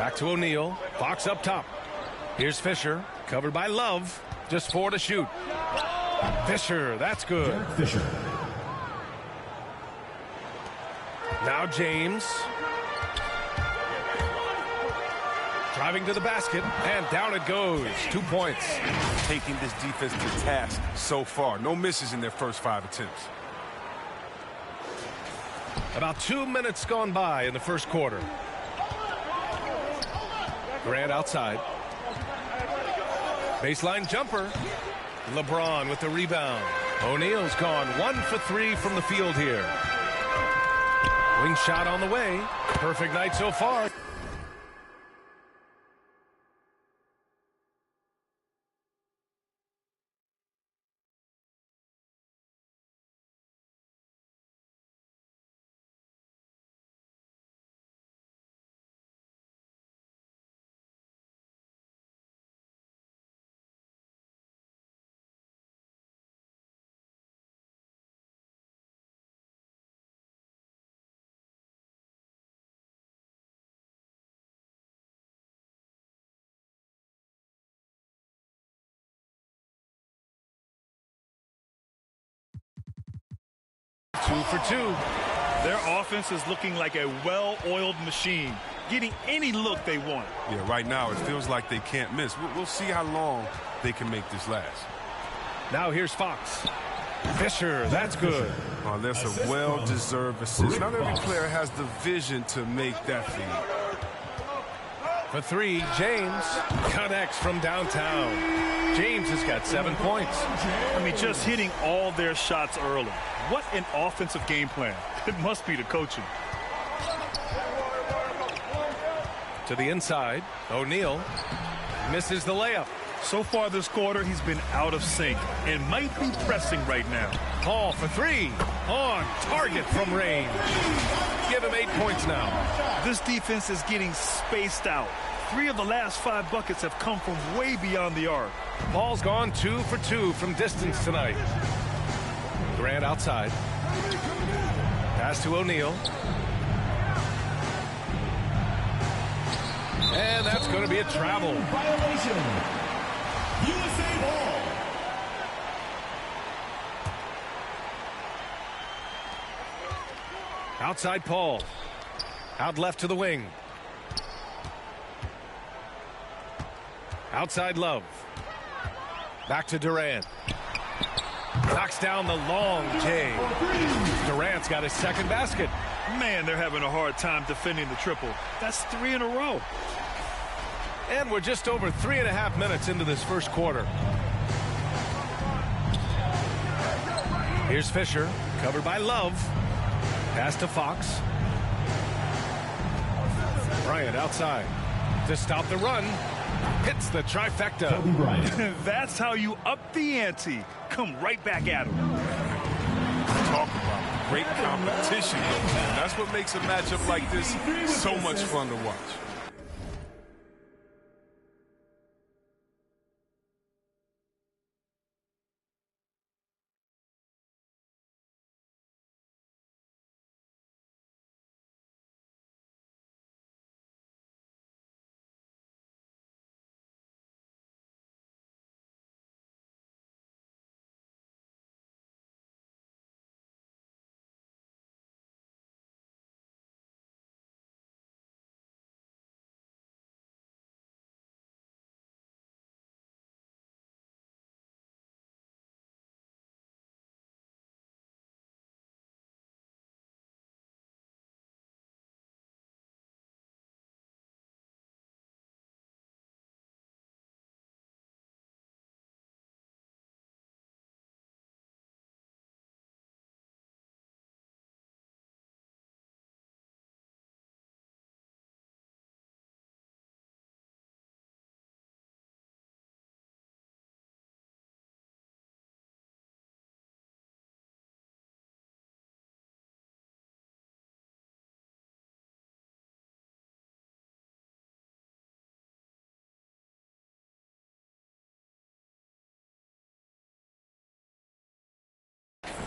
Back to O'Neal. Fox up top. Here's Fisher. Covered by Love. Just 4 to shoot. Fisher, that's good. Derek Fisher. Now James. Driving to the basket, and down it goes. 2 points. Taking this defense to task so far. No misses in their first 5 attempts. About 2 minutes gone by in the first quarter. Grant outside. Baseline jumper. LeBron with the rebound. O'Neal's gone 1 for 3 from the field here. Wing shot on the way. Perfect night so far. Two for 2. Their offense is looking like a well-oiled machine, getting any look they want. Yeah, right now it feels like they can't miss. We'll see how long they can make this last. Now here's Fox. Fisher, that's good. Oh, that's a well-deserved assist. Not every player has the vision to make that feed. For 3, James connects from downtown. James has got 7 points. I mean, just hitting all their shots early. What an offensive game plan. It must be the coaching. To the inside, O'Neal misses the layup. So far this quarter, he's been out of sync and might be pressing right now. Paul for 3. On target from range. Give him 8 points now. This defense is getting spaced out. 3 of the last 5 buckets have come from way beyond the arc. Paul's gone 2 for 2 from distance tonight. Grant outside. Pass to O'Neal. And that's going to be a travel. Violation. USA ball. Outside Paul. Out left to the wing. Outside Love. Back to Durant. Knocks down the long J. Durant's got his second basket. Man, they're having a hard time defending the triple. That's 3 in a row. And we're just over 3.5 minutes into this first quarter. Here's Fisher, covered by Love. Pass to Fox. Bryant outside to stop the run. Hits the trifecta. Kobe Bryant. That's how you up the ante. Come right back at him. Talk about great competition. That's what makes a matchup like this so much fun to watch.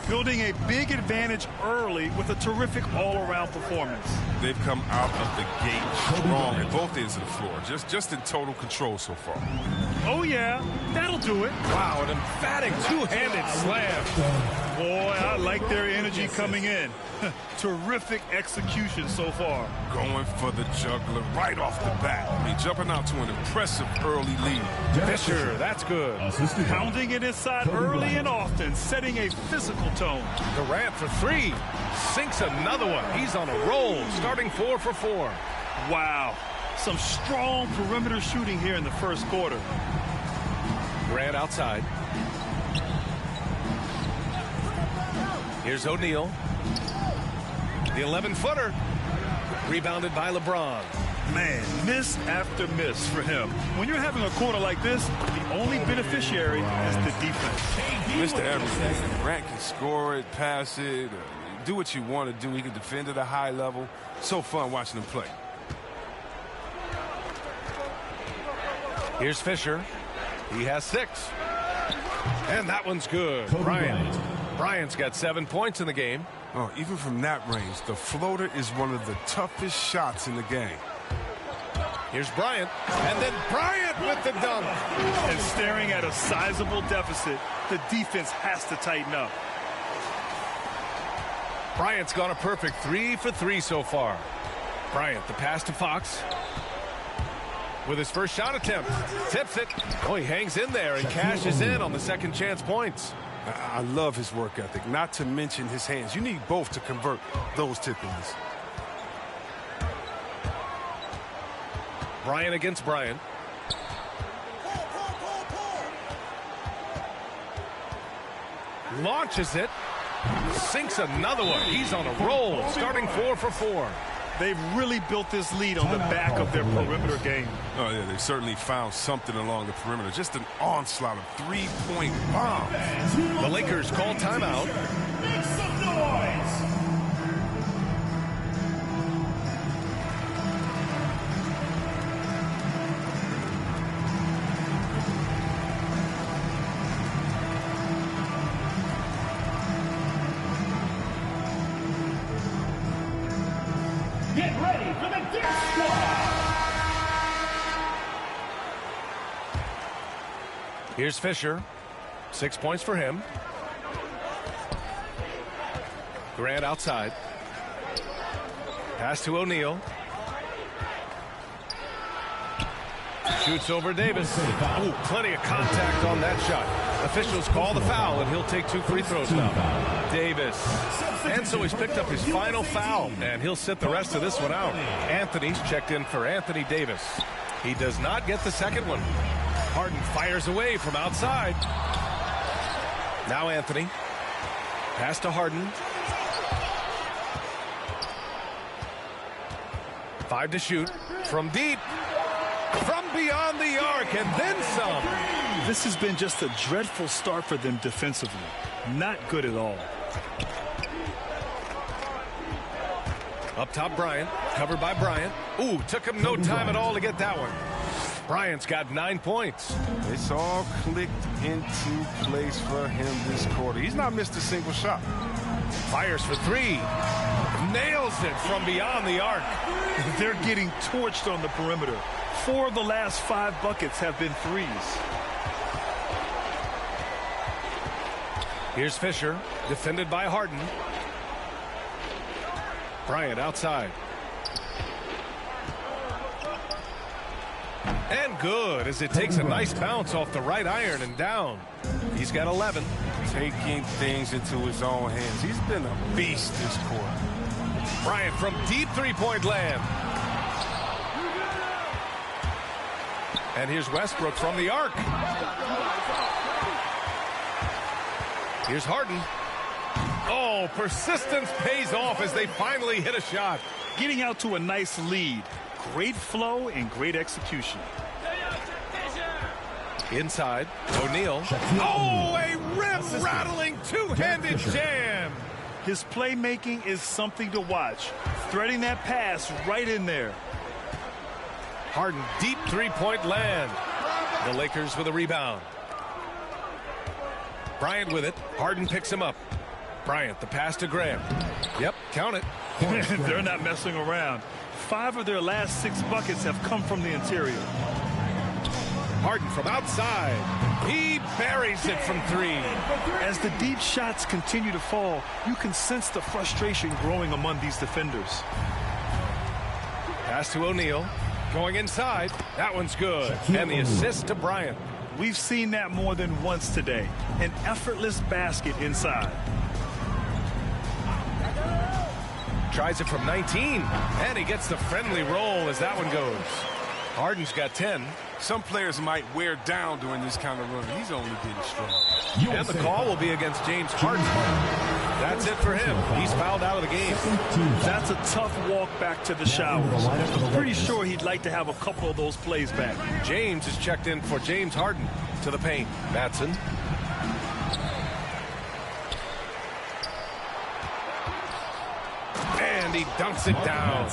Building a big advantage early with a terrific all-around performance. They've come out of the gate strong at both ends of the floor. Just in total control so far. Oh, yeah. That'll do it. Wow, an emphatic two-handed slam. Boy, I like their energy coming in. Terrific execution so far. Going for the juggler right off the bat. I mean, jumping out to an impressive early lead. Fisher, that's good. Pounding it inside early and often, setting a physical tone. Durant for three. Sinks another one. He's on a roll, starting 4 for 4. Wow. Some strong perimeter shooting here in the first quarter. Durant outside. Here's O'Neal. The 11-footer. Rebounded by LeBron. Man, miss after miss for him. When you're having a quarter like this, the only beneficiary is the defense. Mr. Everything. Durant can score it, pass it, do what you want to do. He can defend at a high level. So fun watching him play. Here's Fisher. He has 6. And that one's good. Bryant's got 7 points in the game. Oh, even from that range, the floater is one of the toughest shots in the game. Here's Bryant. And then Bryant with the dunk. And staring at a sizable deficit, the defense has to tighten up. Bryant's gone a perfect 3 for 3 so far. Bryant, the pass to Fox. With his first shot attempt. Tips it. Oh, he hangs in there and cashes in on the second chance points. I love his work ethic, not to mention his hands. You need both to convert those tip-ins. Bryant against Bryant. Launches it. Sinks another one. He's on a roll, starting 4 for 4. They've really built this lead on the back of their perimeter game. Oh, yeah, they certainly found something along the perimeter. Just an onslaught of three-point bombs. The Lakers call timeout. Make some noise. Get ready for the Dick Squad. Here's Fisher. 6 points for him. Durant outside. Pass to O'Neal. Shoots over Davis. Ooh, plenty of contact on that shot. Officials call the foul, and he'll take 2 free throws now. Davis. And so he's picked up his final foul, and he'll sit the rest of this one out. Anthony's checked in for Anthony Davis. He does not get the second one. Harden fires away from outside. Now Anthony. Pass to Harden. 5 to shoot. From deep. From beyond the arc, and then some. This has been just a dreadful start for them defensively. Not good at all. Up top, Bryant. Covered by Bryant. Ooh, took him no time at all to get that one. Bryant's got 9 points. It's all clicked into place for him this quarter. He's not missed a single shot. Fires for 3. Nails it from beyond the arc. They're getting torched on the perimeter. 4 of the last 5 buckets have been threes. Here's Fisher, defended by Harden. Bryant outside. And good, as it takes a nice bounce off the right iron and down. He's got 11. Taking things into his own hands. He's been a beast this quarter. Bryant from deep three-point land. And here's Westbrook from the arc. Here's Harden. Oh, persistence pays off as they finally hit a shot. Getting out to a nice lead. Great flow and great execution. Inside, O'Neal. Oh, a rim-rattling two-handed jam. His playmaking is something to watch. Threading that pass right in there. Harden, deep three-point land. The Lakers with a rebound. Bryant with it. Harden picks him up. Bryant, the pass to Graham. Yep, count it. They're not messing around. 5 of their last 6 buckets have come from the interior. Harden from outside. He buries it from 3. As the deep shots continue to fall, you can sense the frustration growing among these defenders. Pass to O'Neal. Going inside. That one's good. And the assist to Bryant. We've seen that more than once today. An effortless basket inside. Tries it from 19. And he gets the friendly roll as that one goes. Harden's got 10. Some players might wear down during this kind of run. He's only getting strong. And the call will be against James Harden. That's it for him. He's fouled out of the game. That's a tough walk back to the showers. I'm pretty sure he'd like to have a couple of those plays back. James is checked in for James Harden to the paint. Matson. And he dunks it down.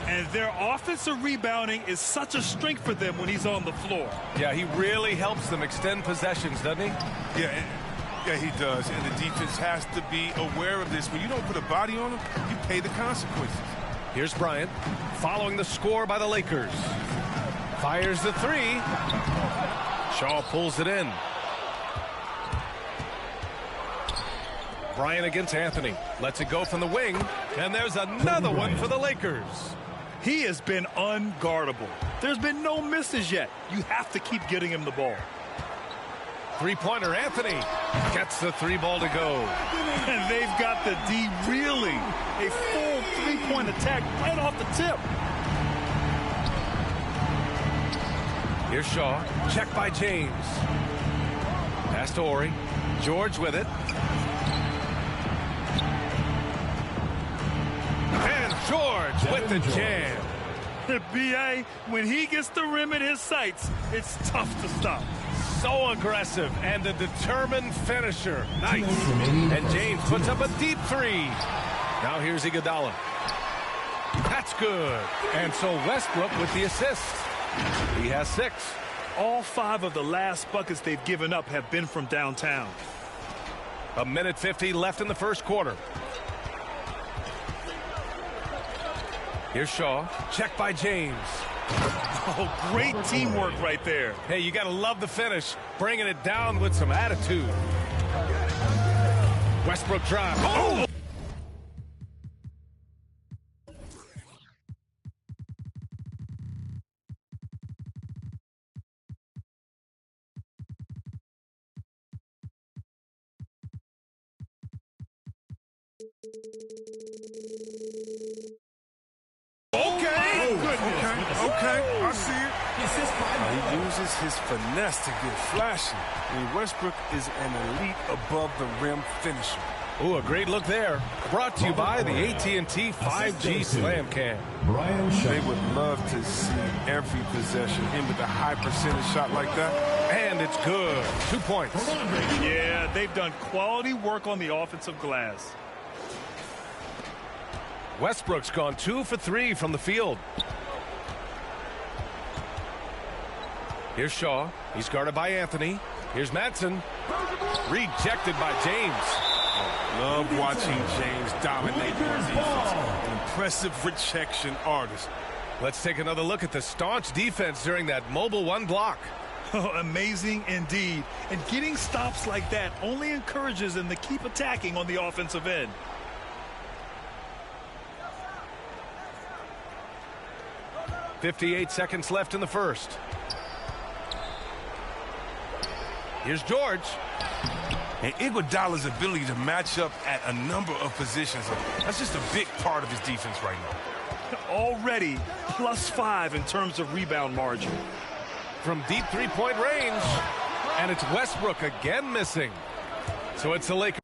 And their offensive rebounding is such a strength for them when he's on the floor. Yeah, he really helps them extend possessions, doesn't he? Yeah, he does. And the defense has to be aware of this. When you don't put a body on him, you pay the consequences. Here's Bryant, following the score by the Lakers. Fires the 3. Shaw pulls it in. Bryant against Anthony. Lets it go from the wing. And there's another one for the Lakers. He has been unguardable. There's been no misses yet. You have to keep getting him the ball. Three-pointer Anthony gets the 3-ball to go. And they've got the D reeling. A full 3-point attack right off the tip. Here's Shaw. Check by James. Pass to Horry. George with it. And George with the jam. B.A., when he gets the rim in his sights, it's tough to stop. So aggressive and a determined finisher. Nice. And James puts up a deep 3. Now here's Iguodala. That's good. And so Westbrook with the assist. He has 6. All 5 of the last buckets they've given up have been from downtown. 1:50 left in the first quarter. Here's Shaw. Check by James. Oh, great teamwork right there. Hey, you got to love the finish. Bringing it down with some attitude. Westbrook drive. Oh! Okay, I see it. He uses his finesse to get flashy. Westbrook is an elite above-the-rim finisher. Ooh, a great look there. Brought to you by the AT&T 5G Slam Cam. They would love to see every possession him with a high percentage shot like that. And it's good. 2 points. Yeah, they've done quality work on the offensive glass. Westbrook's gone 2 for 3 from the field. Here's Shaw. He's guarded by Anthony. Here's Matson. Rejected by James. Love watching James dominate on defense. An impressive rejection artist. Let's take another look at the staunch defense during that mobile 1 block. Oh, amazing indeed. And getting stops like that only encourages them to keep attacking on the offensive end. .58 seconds left in the first. Here's George. And Iguodala's ability to match up at a number of positions, that's just a big part of his defense right now. Already +5 in terms of rebound margin. From deep 3-point range. And it's Westbrook again missing. So it's the Lakers.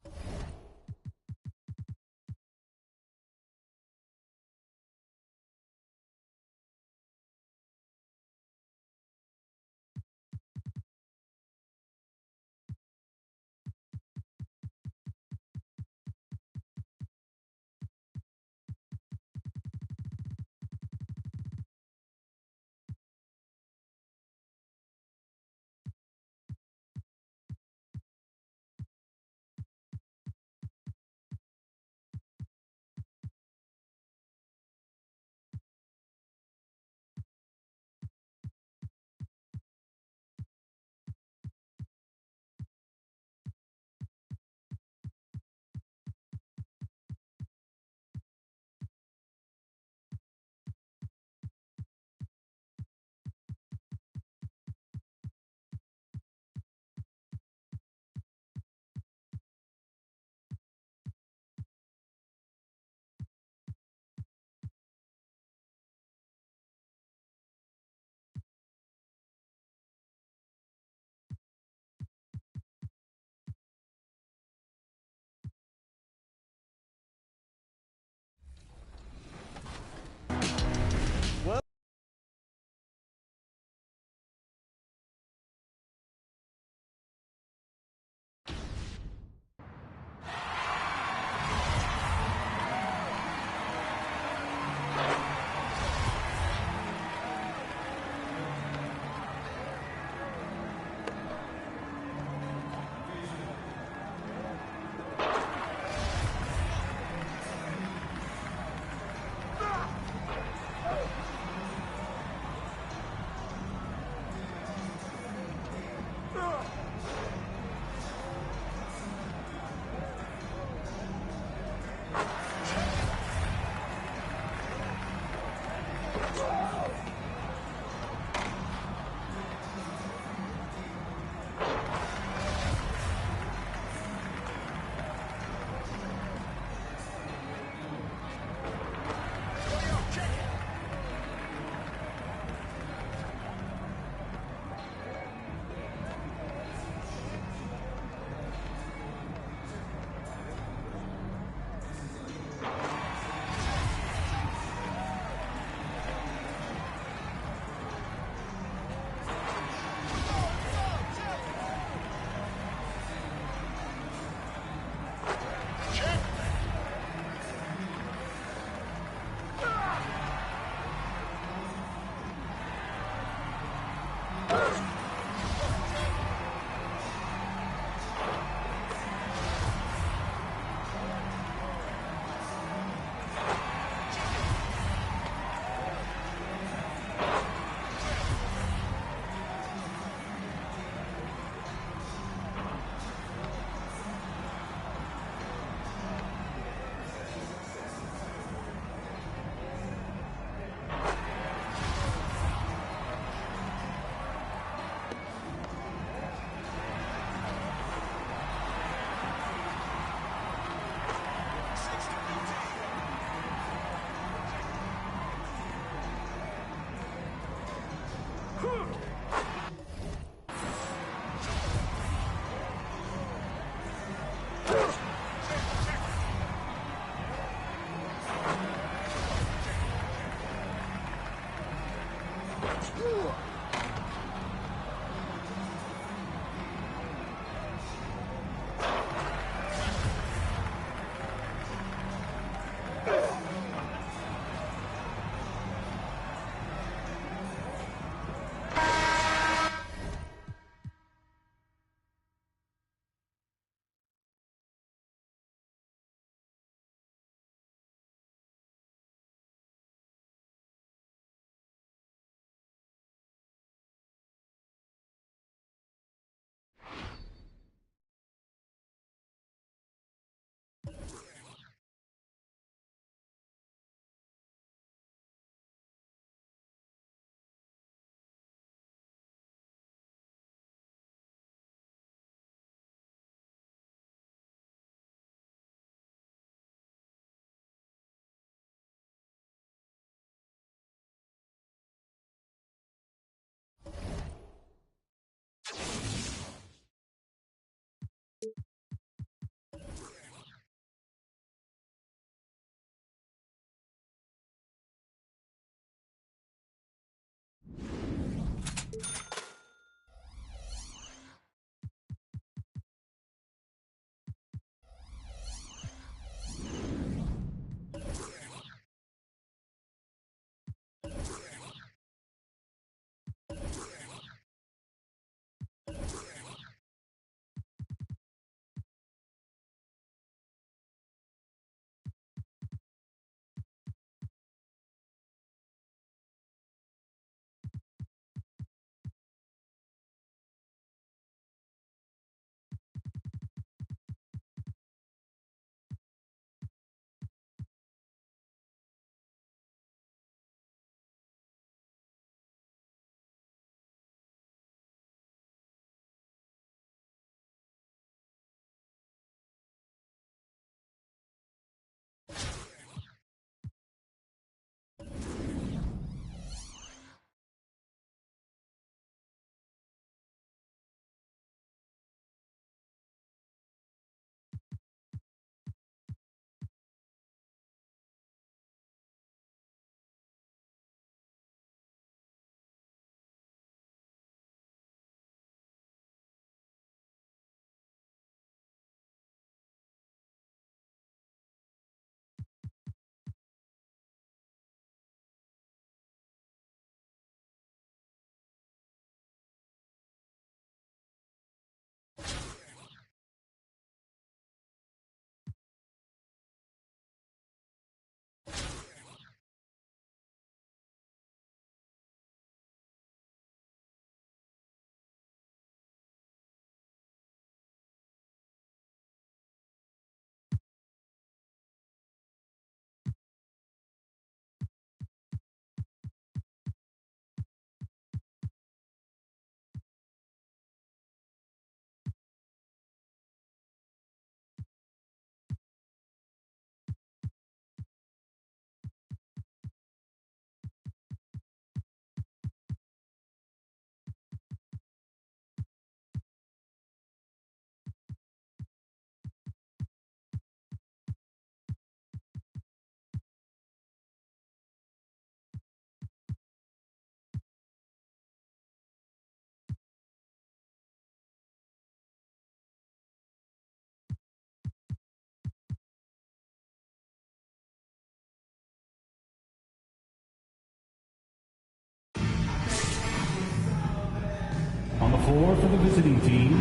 4 for the visiting team.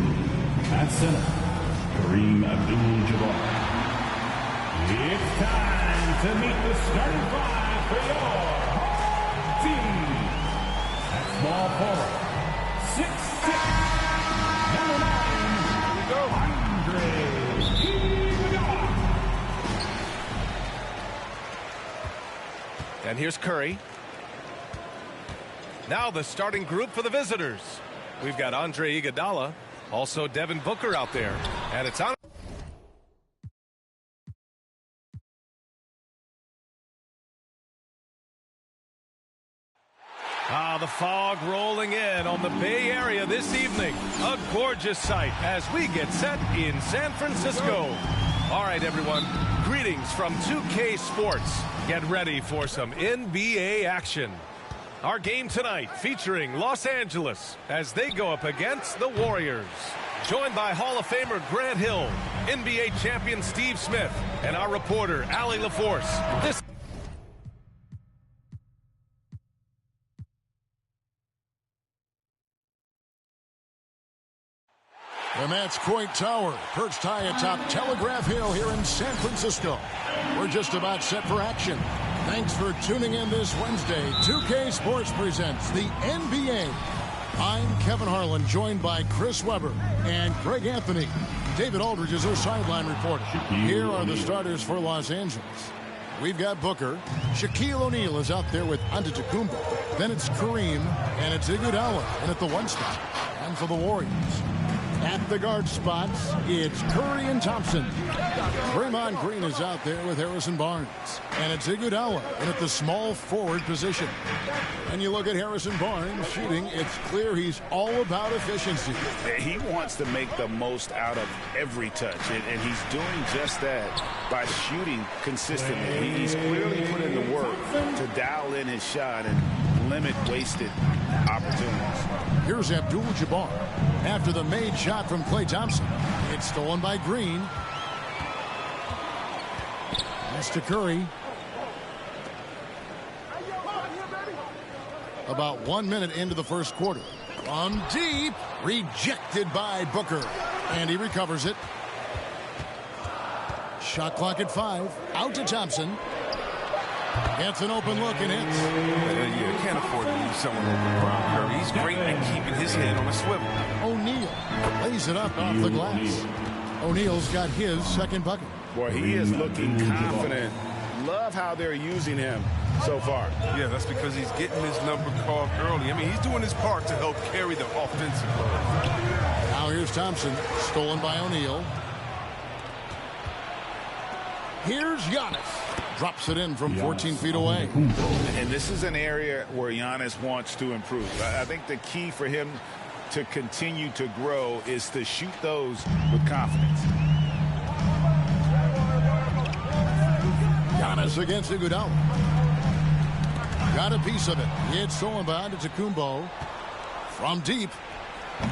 At center, Kareem Abdul-Jabbar. It's time to meet the starting 5 for your home team. At small forward, 6'6", number 9, Andre Iguodala. And here's Curry. Now the starting group for the visitors. We've got Andre Iguodala, also Devin Booker out there, and it's on. The fog rolling in on the Bay Area this evening. A gorgeous sight as we get set in San Francisco. All right, everyone. Greetings from 2K Sports. Get ready for some NBA action. Our game tonight featuring Los Angeles as they go up against the Warriors. Joined by Hall of Famer Grant Hill, NBA champion Steve Smith, and our reporter Allie LaForce. This And that's Coit Tower, perched high atop Telegraph Hill here in San Francisco. We're just about set for action. Thanks for tuning in this Wednesday. 2K Sports presents the NBA. I'm Kevin Harlan, joined by Chris Webber and Greg Anthony. David Aldridge is our sideline reporter. Here are the starters for Los Angeles. We've got Booker. Shaquille O'Neal is out there with Antetokounmpo. Then it's Kareem, and it's Iguodala in at the 1 spot. And for the Warriors, at the guard spots, it's Curry and Thompson. Draymond Green is out there with Harrison Barnes. And it's Iguodala in at the small forward position. And you look at Harrison Barnes shooting, it's clear he's all about efficiency. He wants to make the most out of every touch, and he's doing just that by shooting consistently. He's clearly put in the work to dial in his shot and limit wasted opportunities. Here's Abdul-Jabbar after the made shot from Klay Thompson. It's stolen by Green. That's to Curry. About 1 minute into the first quarter. From deep, rejected by Booker. And he recovers it. Shot clock at 5. Out to Thompson. Gets an open look and hits. You can't afford to leave someone open around Curry. He's great at keeping his head on a swivel. O'Neal lays it up off the glass. O'Neal's got his second bucket. Boy, he is looking confident. Love how they're using him so far. Yeah, that's because he's getting his number called early. I mean, he's doing his part to help carry the offensive load. Now here's Thompson, stolen by O'Neal. Here's Giannis. Drops it in from 14 feet away. And this is an area where Giannis wants to improve. I think the key for him to continue to grow is to shoot those with confidence. Giannis against Iguodala. Got a piece of it. It's stolen by Antetokounmpo. From deep.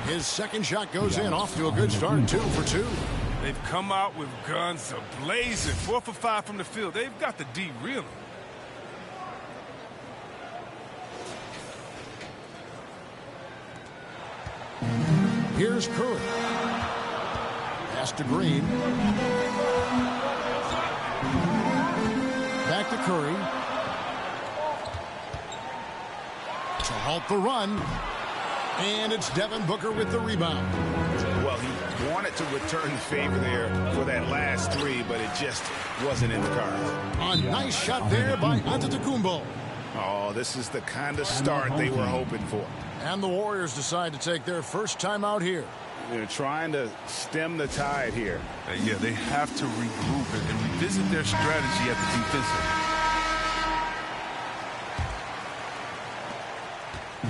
His second shot goes in, off to a good start. 2 for 2. They've come out with guns blazing. 4 for 5 from the field. They've got the D reeling. Here's Curry. Pass to Green. Back to Curry. To halt the run. And it's Devin Booker with the rebound. Well, he wanted to return the favor there for that last 3, but it just wasn't in the cards. A nice shot there by Antetokounmpo. Oh, this is the kind of start they were hoping for. And the Warriors decide to take their first time out here. They're trying to stem the tide here. Yeah, they have to regroup and revisit their strategy at the defensive.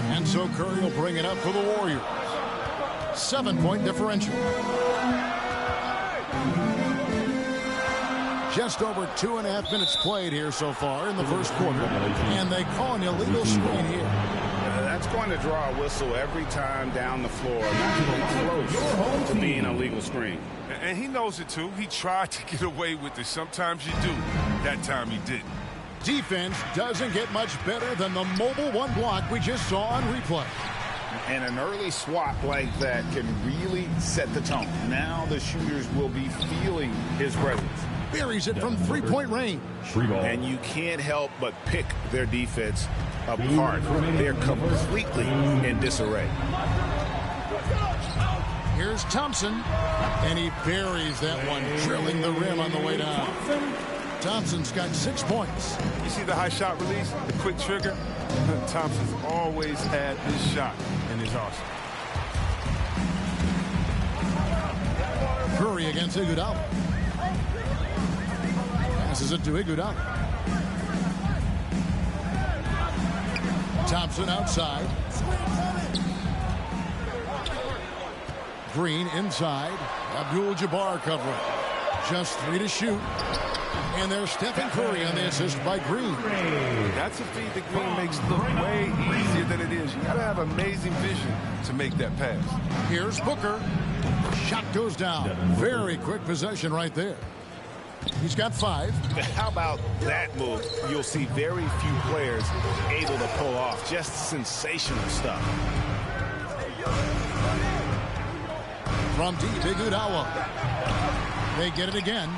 And so Curry will bring it up for the Warriors. 7-point differential. Just over 2.5 minutes played here so far in the first quarter. And they call an illegal screen here. That's going to draw a whistle every time down the floor. Not even close to being a legal screen. And he knows it, too. He tried to get away with it. Sometimes you do. That time he didn't. Defense doesn't get much better than the mobile 1 block we just saw on replay. And an early swat like that can really set the tone. Now the shooters will be feeling his presence. Buries it from three-point range. And you can't help but pick their defense apart. They're completely in disarray. Here's Thompson, and he buries that one, drilling the rim on the way down. Thompson's got 6 points. You see the high shot release, the quick trigger? Thompson's always had this shot in his arsenal. Curry against Iguodala. Passes it to Iguodala. Thompson outside. Green inside. Abdul-Jabbar covering. Just 3 to shoot. And there's Stephen Curry on the assist by Green. That's a feed that Green makes look way easier than it is. You got to have amazing vision to make that pass. Here's Booker. Shot goes down. Very quick possession right there. He's got 5. How about that move? You'll see very few players able to pull off. Just sensational stuff. From deep, Iguodala. They get it again.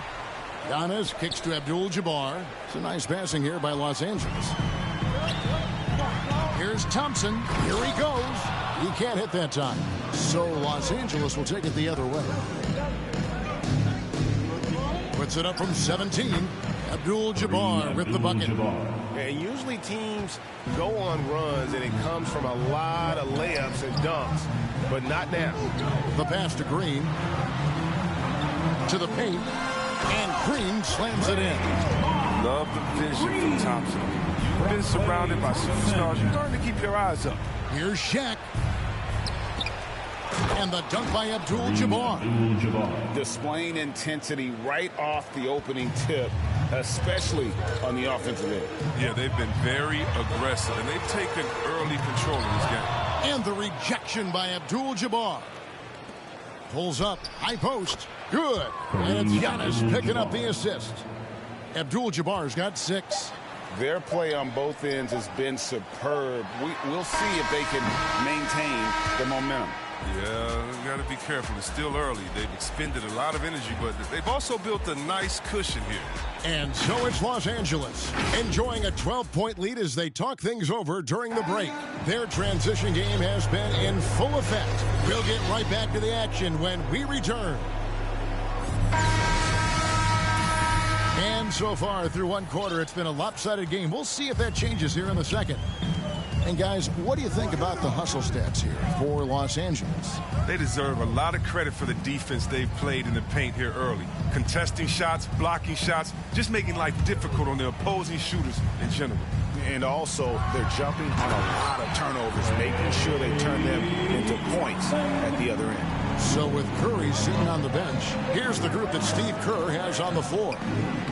Giannis kicks to Abdul-Jabbar. It's a nice passing here by Los Angeles. Here's Thompson. Here he goes. He can't hit that time. So Los Angeles will take it the other way. Puts it up from 17. Abdul-Jabbar with the bucket. And usually teams go on runs and it comes from a lot of layups and dunks, but not now. The pass to Green. To the paint. And Green slams it in. Love the vision from Thompson. You've been surrounded by superstars. You learn to keep your eyes up. Here's Shaq. And the dunk by Abdul-Jabbar. Displaying intensity right off the opening tip, especially on the offensive end. Yeah, they've been very aggressive, and they've taken early control of this game. And the rejection by Abdul-Jabbar. Pulls up, high post, good. And it's Giannis picking up the assist. Abdul-Jabbar's got 6. Their play on both ends has been superb. We'll see if they can maintain the momentum. Yeah, got to be careful. It's still early. They've expended a lot of energy, but they've also built a nice cushion here. And so it's Los Angeles, enjoying a 12-point lead as they talk things over during the break. Their transition game has been in full effect. We'll get right back to the action when we return. And so far through one quarter, it's been a lopsided game. We'll see if that changes here in the second. And guys, what do you think about the hustle stats here for Los Angeles? They deserve a lot of credit for the defense they've played in the paint here early. Contesting shots, blocking shots, just making life difficult on the opposing shooters in general. And also, they're jumping on a lot of turnovers, making sure they turn them into points at the other end. So with Curry sitting on the bench, here's the group that Steve Kerr has on the floor.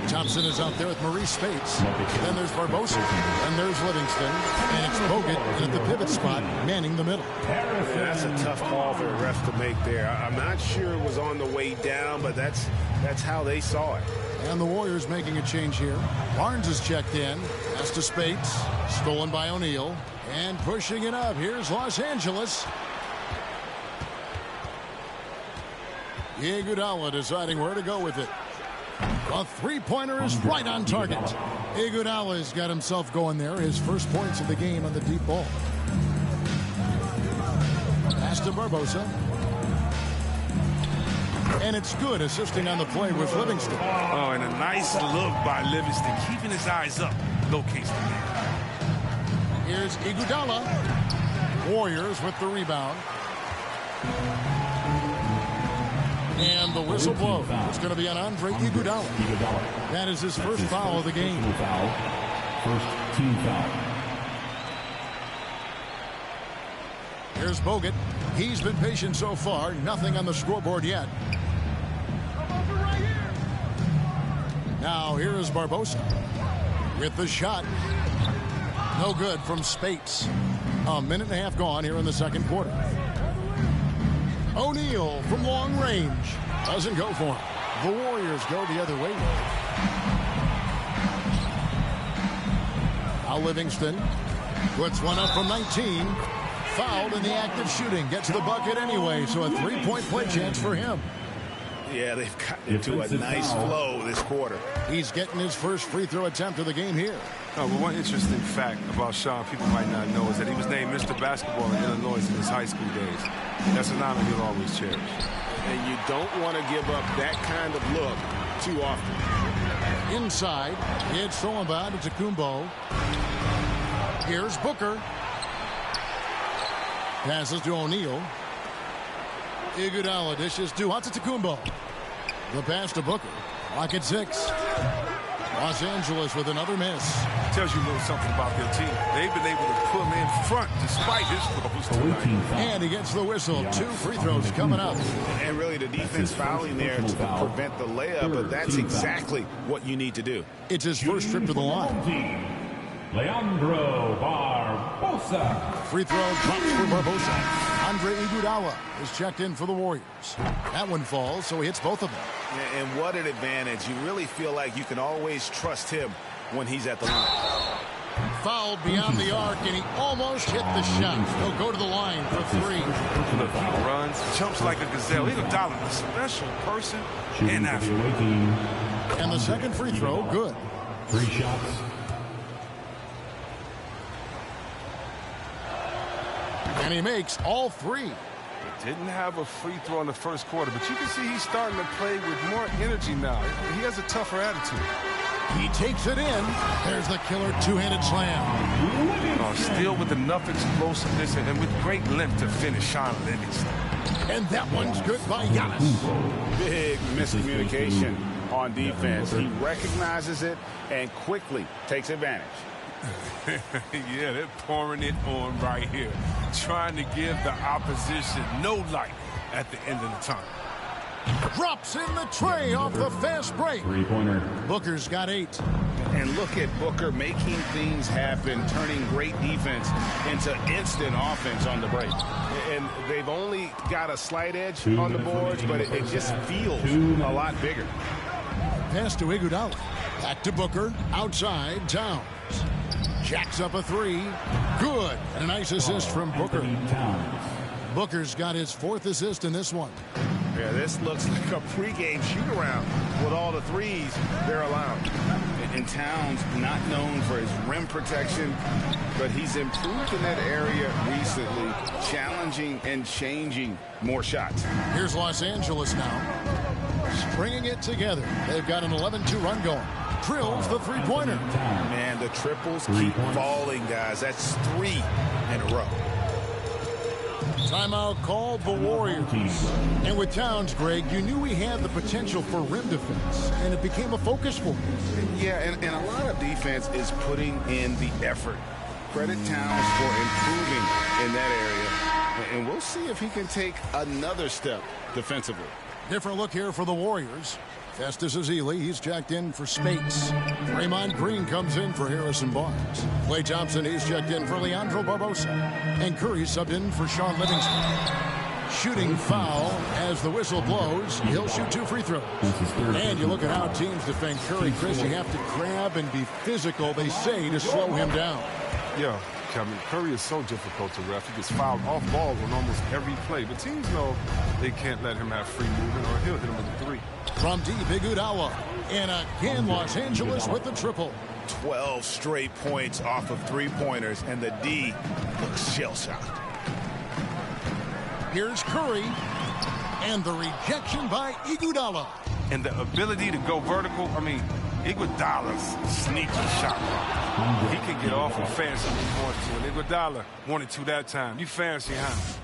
Thompson is out there with Maurice Spates. Then there's Barbosa. And there's Livingston. And it's Bogut at the pivot spot, manning the middle. Yeah, that's a tough call for a ref to make there. I'm not sure it was on the way down, but that's how they saw it. And the Warriors making a change here. Barnes is checked in. Pass to Spates. Stolen by O'Neal. And pushing it up. Here's Los Angeles. Iguodala deciding where to go with it. A three-pointer is right on target. Iguodala's got himself going there. His first points of the game on the deep ball. Pass to Barbosa. And it's good, assisting on the play with Livingston. Oh, and a nice look by Livingston, keeping his eyes up. Locates the man. Here's Iguodala. Warriors with the rebound. And the whistle blows. It's going to be on Andre Iguodala. That is his first foul of the game. First team foul. Here's Bogut. He's been patient so far. Nothing on the scoreboard yet. Now here is Barbosa with the shot. No good from Spates. A minute and a half gone here in the second quarter. O'Neal from long range. Doesn't go for him. The Warriors go the other way. Now Livingston puts one up from 19. fouled in the act of shooting. Gets the bucket anyway, so a three-point play chance for him. Yeah, they've gotten into a nice flow this quarter. He's getting his first free throw attempt of the game here. Oh, well, one interesting fact about Sean people might not know is that he was named Mr. Basketball in Illinois in his high school days. That's an honor he'll always cherish. And you don't want to give up that kind of look too often. Inside, it's thrown by to Tacumbo. Here's Booker. Passes to O'Neal. Iguodala dishes to Antetokounmpo. The pass to Booker. Lock at 6. Los Angeles with another miss. Tells you a little something about their team. They've been able to put him in front despite his troubles tonight. And he gets the whistle. 2 free throws coming up. And really the defense fouling there to prevent the layup, but that's exactly what you need to do. It's his first trip to the line. Leandro Barbosa. Free throw drops for Barbosa. Andre Iguodala is checked in for the Warriors. That one falls, so he hits both of them. And what an advantage. You really feel like you can always trust him when he's at the line. Fouled beyond the arc, and he almost hit the shot. He'll go to the line for 3. Look, he runs, jumps like a gazelle. Iguodala, a special person in Africa. And the second free throw, good. 3 shots. And he makes all 3. Didn't have a free throw in the first quarter, but you can see he's starting to play with more energy now. He has a tougher attitude. He takes it in. There's the killer two-handed slam. Still with enough explosiveness and with great length to finish Sean Livingston. And that one's good by Giannis. Big miscommunication on defense. He recognizes it and quickly takes advantage. Yeah, they're pouring it on right here. Trying to give the opposition no light at the end of the time. Drops in the tray off the fast break. 3-pointer. Booker's got 8. And look at Booker making things happen, turning great defense into instant offense on the break. And they've only got a slight edge on the boards, but it just feels a lot bigger. Pass to Iguodala. Back to Booker. Outside, Towns. Jacks up a 3. Good. And a nice assist from Booker. Booker's got his 4th assist in this one. Yeah, this looks like a pregame shoot-around with all the threes they're allowed. And Towns, not known for his rim protection, but he's improved in that area recently, challenging and changing more shots. Here's Los Angeles now. Stringing it together. They've got an 11-2 run going. Drills the three-pointer. Man, the triples keep falling, guys. That's 3 in a row. Timeout called the Warriors. And with Towns, Greg, you knew he had the potential for rim defense, and it became a focus for him. Yeah, and a lot of defense is putting in the effort. Credit Towns for improving in that area. And we'll see if he can take another step defensively. Different look here for the Warriors. Festus Ezeli, he's checked in for Spates. Draymond Green comes in for Harrison Barnes. Klay Thompson, he's checked in for Leandro Barbosa. And Curry subbed in for Sean Livingston. Shooting foul as the whistle blows. He'll shoot 2 free throws. And you look at how teams defend Curry. Chris, you have to grab and be physical, they say, to slow him down. Yeah, Kevin, Curry is so difficult to ref. He gets fouled off ball on almost every play. But teams know they can't let him have free movement or he'll hit him with a 3. From deep, Iguodala. And again, Los Angeles with the triple. 12 straight points off of 3-pointers, and the D looks shell-shocked. Here's Curry. And the rejection by Iguodala. And the ability to go vertical, I mean, Iguodala's sneaky shot. He can get off and fancy if he wants to. And Iguodala wanted to that time. You fancy, huh?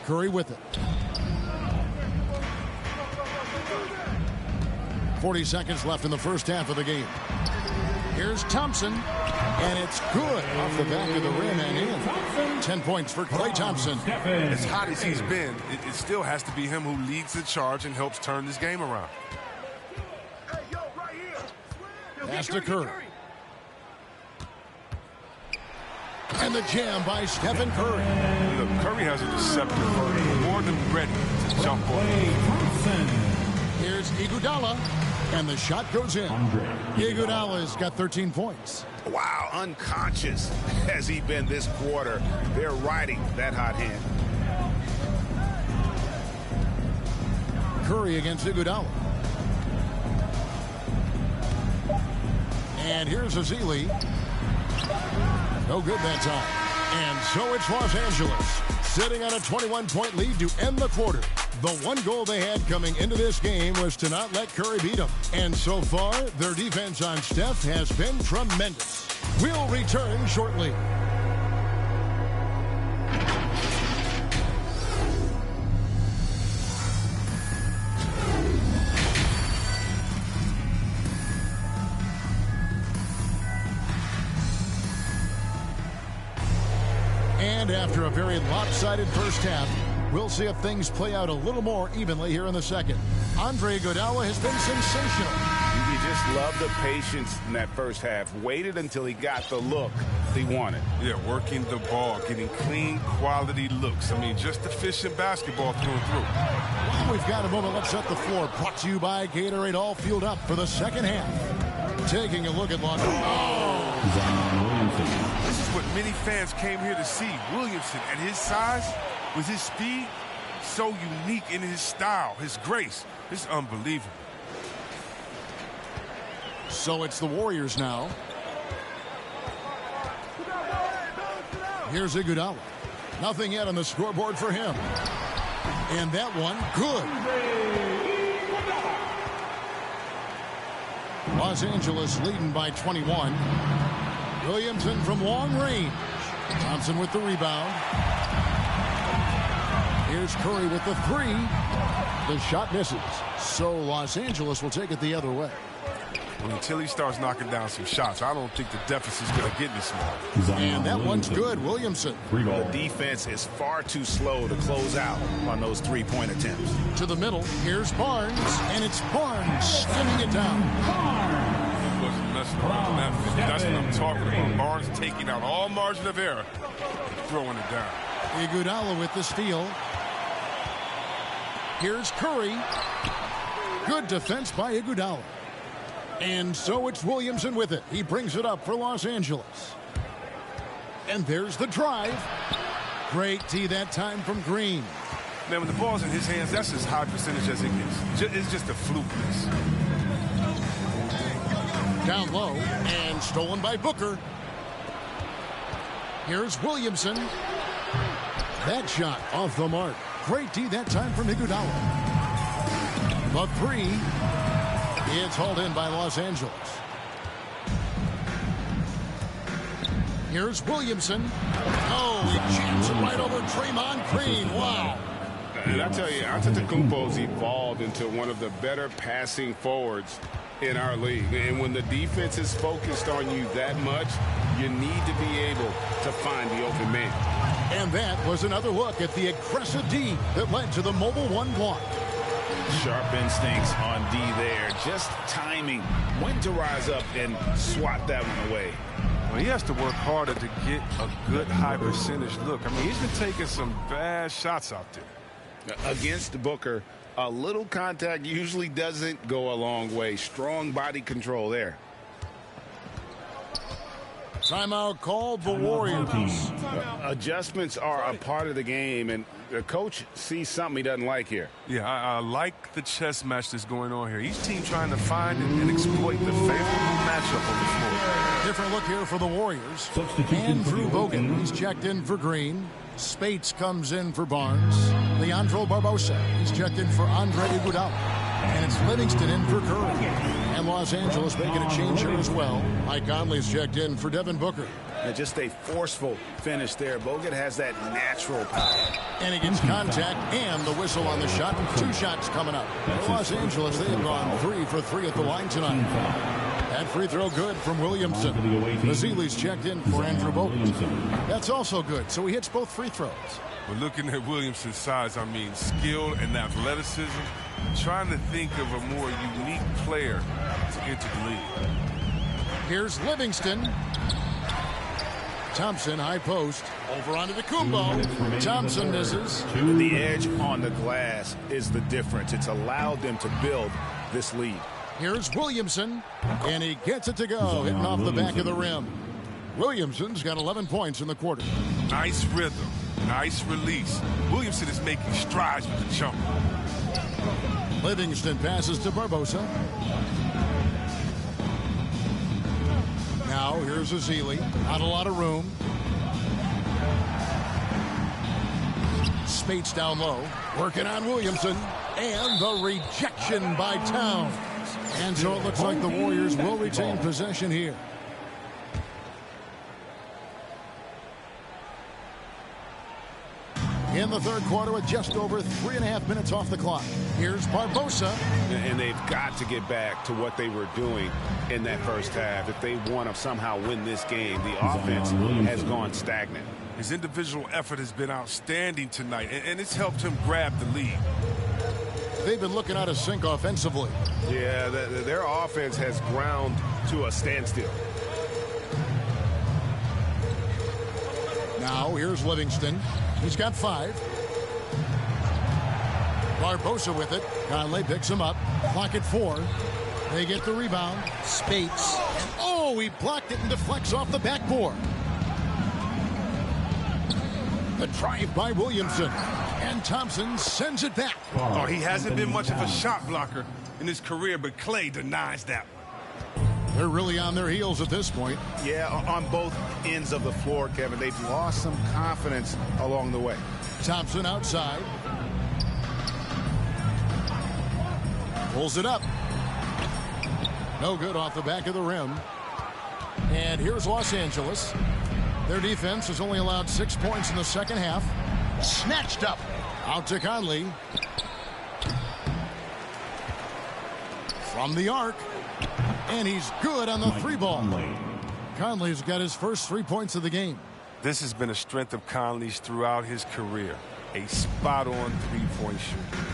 Curry with it. 40 seconds left in the first half of the game. Here's Thompson, and it's good off the back of the rim and in. 10 points for Klay Thompson. As hot as he's been, it still has to be him who leads the charge and helps turn this game around. Pass to Curry. And the jam by Stephen Curry. Look, Curry has a deceptive vertical, more than ready to jump on. Here's Iguodala. And the shot goes in. Iguodala's got 13 points. Wow, unconscious has he been this quarter. They're riding that hot hand. Curry against Iguodala. And here's Ezeli. No good that time. And so it's Los Angeles, sitting on a 21-point lead to end the quarter. The one goal they had coming into this game was to not let Curry beat them. And so far, their defense on Steph has been tremendous. We'll return shortly. And after a very lopsided first half, we'll see if things play out a little more evenly here in the second. Andre Iguodala has been sensational. You just love the patience in that first half. Waited until he got the look he wanted. Yeah, working the ball, getting clean, quality looks. I mean, just efficient basketball through and through. While we've got a moment, let's set the floor. Brought to you by Gatorade, all fueled up for the second half. Taking a look at Los This is what many fans came here to see. Williamson, at his size, with his speed, so unique in his style, his grace. It's unbelievable. So it's the Warriors now. Here's Iguodala. Nothing yet on the scoreboard for him. And that one, good. Los Angeles leading by 21. Williamson from long range. Thompson with the rebound. Here's Curry with the three. The shot misses. So Los Angeles will take it the other way. Until he starts knocking down some shots, I don't think the deficit's going to get this small. And that one's good, Williamson. The defense is far too slow to close out on those three-point attempts. To the middle, here's Barnes, and it's Barnes skimming it down. He wasn't messing around that. That's what I'm talking about. Barnes taking out all margin of error, throwing it down. Iguodala with the steal. Here's Curry. Good defense by Iguodala. And so it's Williamson with it. He brings it up for Los Angeles. And there's the drive. Great tee that time from Green. Man, when the ball's in his hands, that's as high percentage as it gets. It's just a fluke miss. Down low and stolen by Booker. Here's Williamson. That shot off the mark. Great tee that time from Iguodala. The three. It's hauled in by Los Angeles. Here's Williamson. Oh, he jams it right over Draymond Green. Wow. And I tell you, Antetokounmpo's evolved into one of the better passing forwards in our league. And when the defense is focused on you that much, you need to be able to find the open man. And that was another look at the aggressive D that led to the mobile one block. Sharp instincts on D there. Just timing when to rise up and swat that one away. Well, he has to work harder to get a good high percentage look. I mean, he's been taking some bad shots out there. Against Booker, a little contact usually doesn't go a long way. Strong body control there. Timeout called the Warriors. Adjustments are a part of the game, and the coach sees something he doesn't like here. Yeah, I like the chess match that's going on here. Each team trying to find and exploit the favorable matchup on the floor. Different look here for the Warriors. Andrew Bogut, he's checked in for Green. Spates comes in for Barnes. Leandro Barbosa, he's checked in for Andre Iguodala. And it's Livingston in for Curry. And Los Angeles making a change here as well. Mike Conley's checked in for Devin Booker. And just a forceful finish there. Bogut has that natural power. And he gets contact and the whistle on the shot. 2 shots coming up. For Los Angeles, they have gone 3 for 3 at the line tonight. That free throw good from Williamson. Ezeli's checked in for Andrew Bogut. That's also good. So he hits both free throws. But looking at Williamson's size, I mean, skill and athleticism, trying to think of a more unique player to enter the league. Here's Livingston. Thompson, high post. Over onto the Kumbo. Thompson misses. The edge on the glass is the difference. It's allowed them to build this lead. Here's Williamson, and he gets it to go, hitting off the back of the rim. Williamson's got 11 points in the quarter. Nice rhythm, nice release. Williamson is making strides with the jumper. Livingston passes to Barbosa. Now here's Ezeli. Not a lot of room. Spates down low. Working on Williamson. And the rejection by Towns. And so it looks like the Warriors will retain possession here. In the third quarter with just over 3.5 minutes off the clock. Here's Barbosa. And they've got to get back to what they were doing in that first half. If they want to somehow win this game, the offense has gone stagnant. His individual effort has been outstanding tonight, and it's helped him grab the lead. They've been looking out of sync offensively. Yeah, their offense has ground to a standstill. Now here's Livingston. He's got 5. Barbosa with it. Conley picks him up. Clock at 4. They get the rebound. Spates. And oh, he blocked it and deflects off the backboard. The drive by Williamson. And Thompson sends it back. Oh, he hasn't been much of a shot blocker in his career, but Clay denies that one. They're really on their heels at this point. Yeah, on both ends of the floor, Kevin. They've lost some confidence along the way. Thompson outside. Pulls it up. No good off the back of the rim. And here's Los Angeles. Their defense has only allowed 6 points in the second half. Snatched up. Out to Conley. From the arc. And he's good on the 3-ball. Conley's got his first 3 points of the game. This has been a strength of Conley's throughout his career. A spot-on 3-point shooter.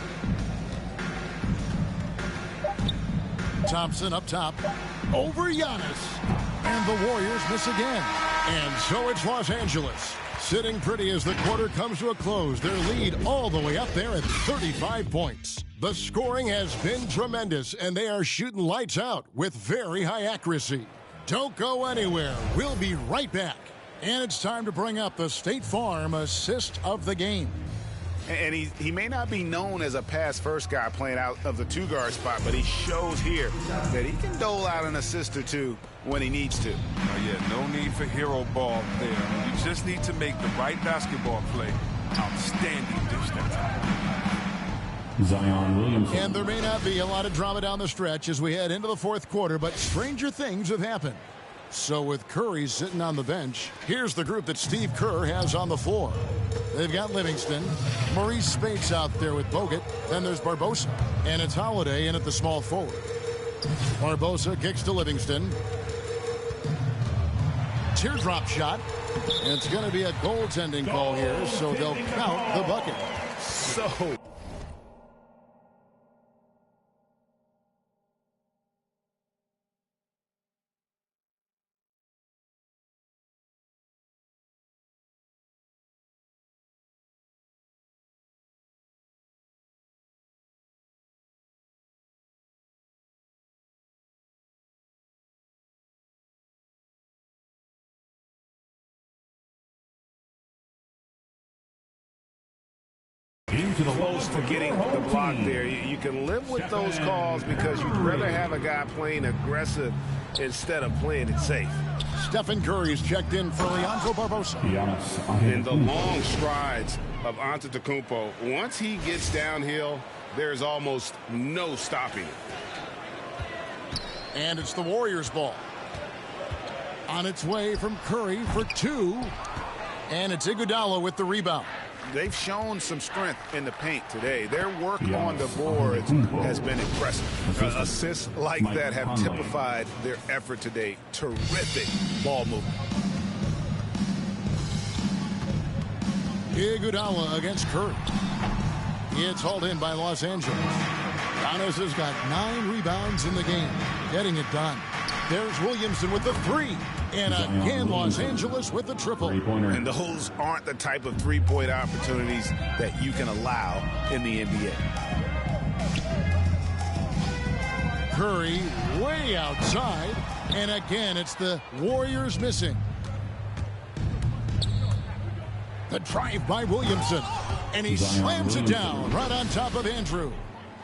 Thompson up top. Over Giannis. And the Warriors miss again. And so it's Los Angeles. Sitting pretty as the quarter comes to a close. Their lead all the way up there at 35 points. The scoring has been tremendous, and they are shooting lights out with very high accuracy. Don't go anywhere. We'll be right back. And it's time to bring up the State Farm assist of the game. And he may not be known as a pass-first guy playing out of the 2-guard spot, but he shows here that he can dole out an assist or two when he needs to. Yeah, no need for hero ball there. You just need to make the right basketball play. Outstanding dish that time. Zion Williamson. And there may not be a lot of drama down the stretch as we head into the fourth quarter, but stranger things have happened. So with Curry sitting on the bench, here's the group that Steve Kerr has on the floor. They've got Livingston, Maurice Spates out there with Bogut, then there's Barbosa, and it's Holiday in at the small forward. Barbosa kicks to Livingston. Teardrop shot, and it's going to be a goaltending call here, so they'll count the bucket. So... close to getting the block there. You can live with those calls because you'd rather have a guy playing aggressive instead of playing it safe. Stephen Curry's checked in for Leandro Barbosa. In the long strides of Antetokounmpo, once he gets downhill, there's almost no stopping it. And it's the Warriors' ball. On its way from Curry for 2. And it's Iguodala with the rebound. They've shown some strength in the paint today. Their work on the boards has been impressive. Assists like that have typified their effort today. Terrific ball movement. Iguodala against Curry. It's hauled in by Los Angeles. Giannis has got 9 rebounds in the game. Getting it done. There's Williamson with the 3. And again, Los Angeles with the triple. And those aren't the type of three-point opportunities that you can allow in the NBA. Curry way outside. And again, it's the Warriors missing. The drive by Williamson. And he slams it down right on top of Andrew.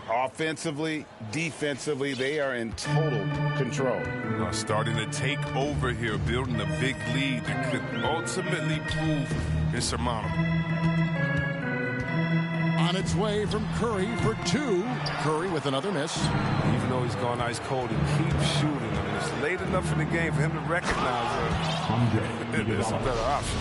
Offensively, defensively, they are in total control. Starting to take over here, building a big lead that could ultimately prove insurmountable. On its way from Curry for 2. Curry with another miss. Even though he's gone ice cold, he keeps shooting. I mean, it's late enough in the game for him to recognize there's a better option.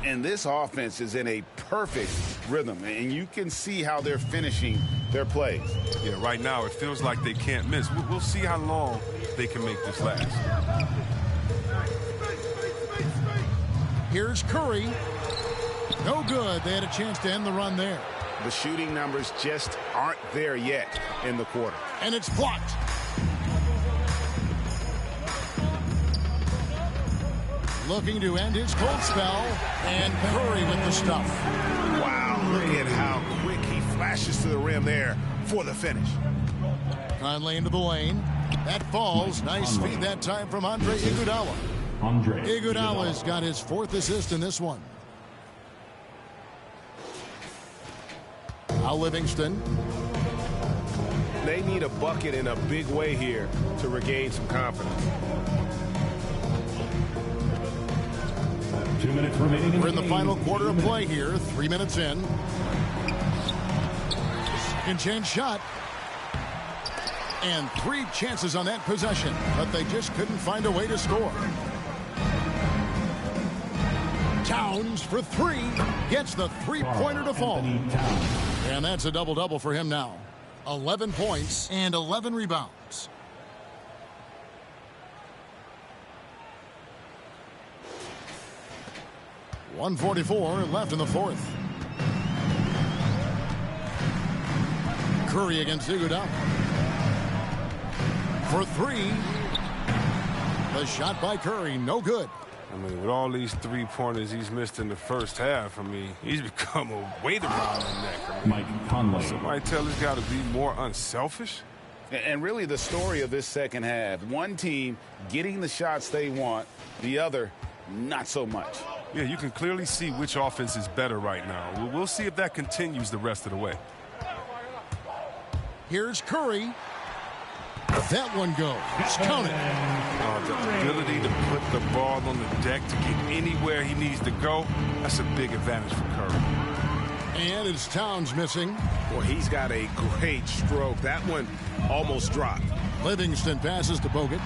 And this offense is in a perfect rhythm, and you can see how they're finishing their plays. Yeah, right now it feels like they can't miss. We'll see how long they can make this last. Here's Curry. No good. They had a chance to end the run there. The shooting numbers just aren't there yet in the quarter. And it's blocked. Looking to end his cold spell, and Curry with the stuff. Wow, look at how quick he flashes to the rim there for the finish. Conley into the lane. That falls. Nice feed that time from Andre Iguodala. Iguodala's got his 4th assist in this one. Now Livingston. They need a bucket in a big way here to regain some confidence. 2 minutes remaining. We're in the final quarter of play here. 3 minutes in. Second chance shot. And 3 chances on that possession, but they just couldn't find a way to score. Towns for 3. Gets the 3-pointer to fall. And that's a double-double for him now. 11 points and 11 rebounds. .144 left in the 4th. Curry against Iguodala. For 3. The shot by Curry, no good. I mean, with all these 3-pointers he's missed in the first half, I mean, he's become a weight around the neck. I mean, Mike Conley. Somebody tell he's got to be more unselfish. And really the story of this second half, one team getting the shots they want, the other not so much. Yeah, you can clearly see which offense is better right now. We'll see if that continues the rest of the way. Here's Curry. That one goes. Count it. The ability to put the ball on the deck to get anywhere he needs to go, that's a big advantage for Curry. And it's Towns missing. Well, he's got a great stroke. That one almost dropped. Livingston passes to Bogut.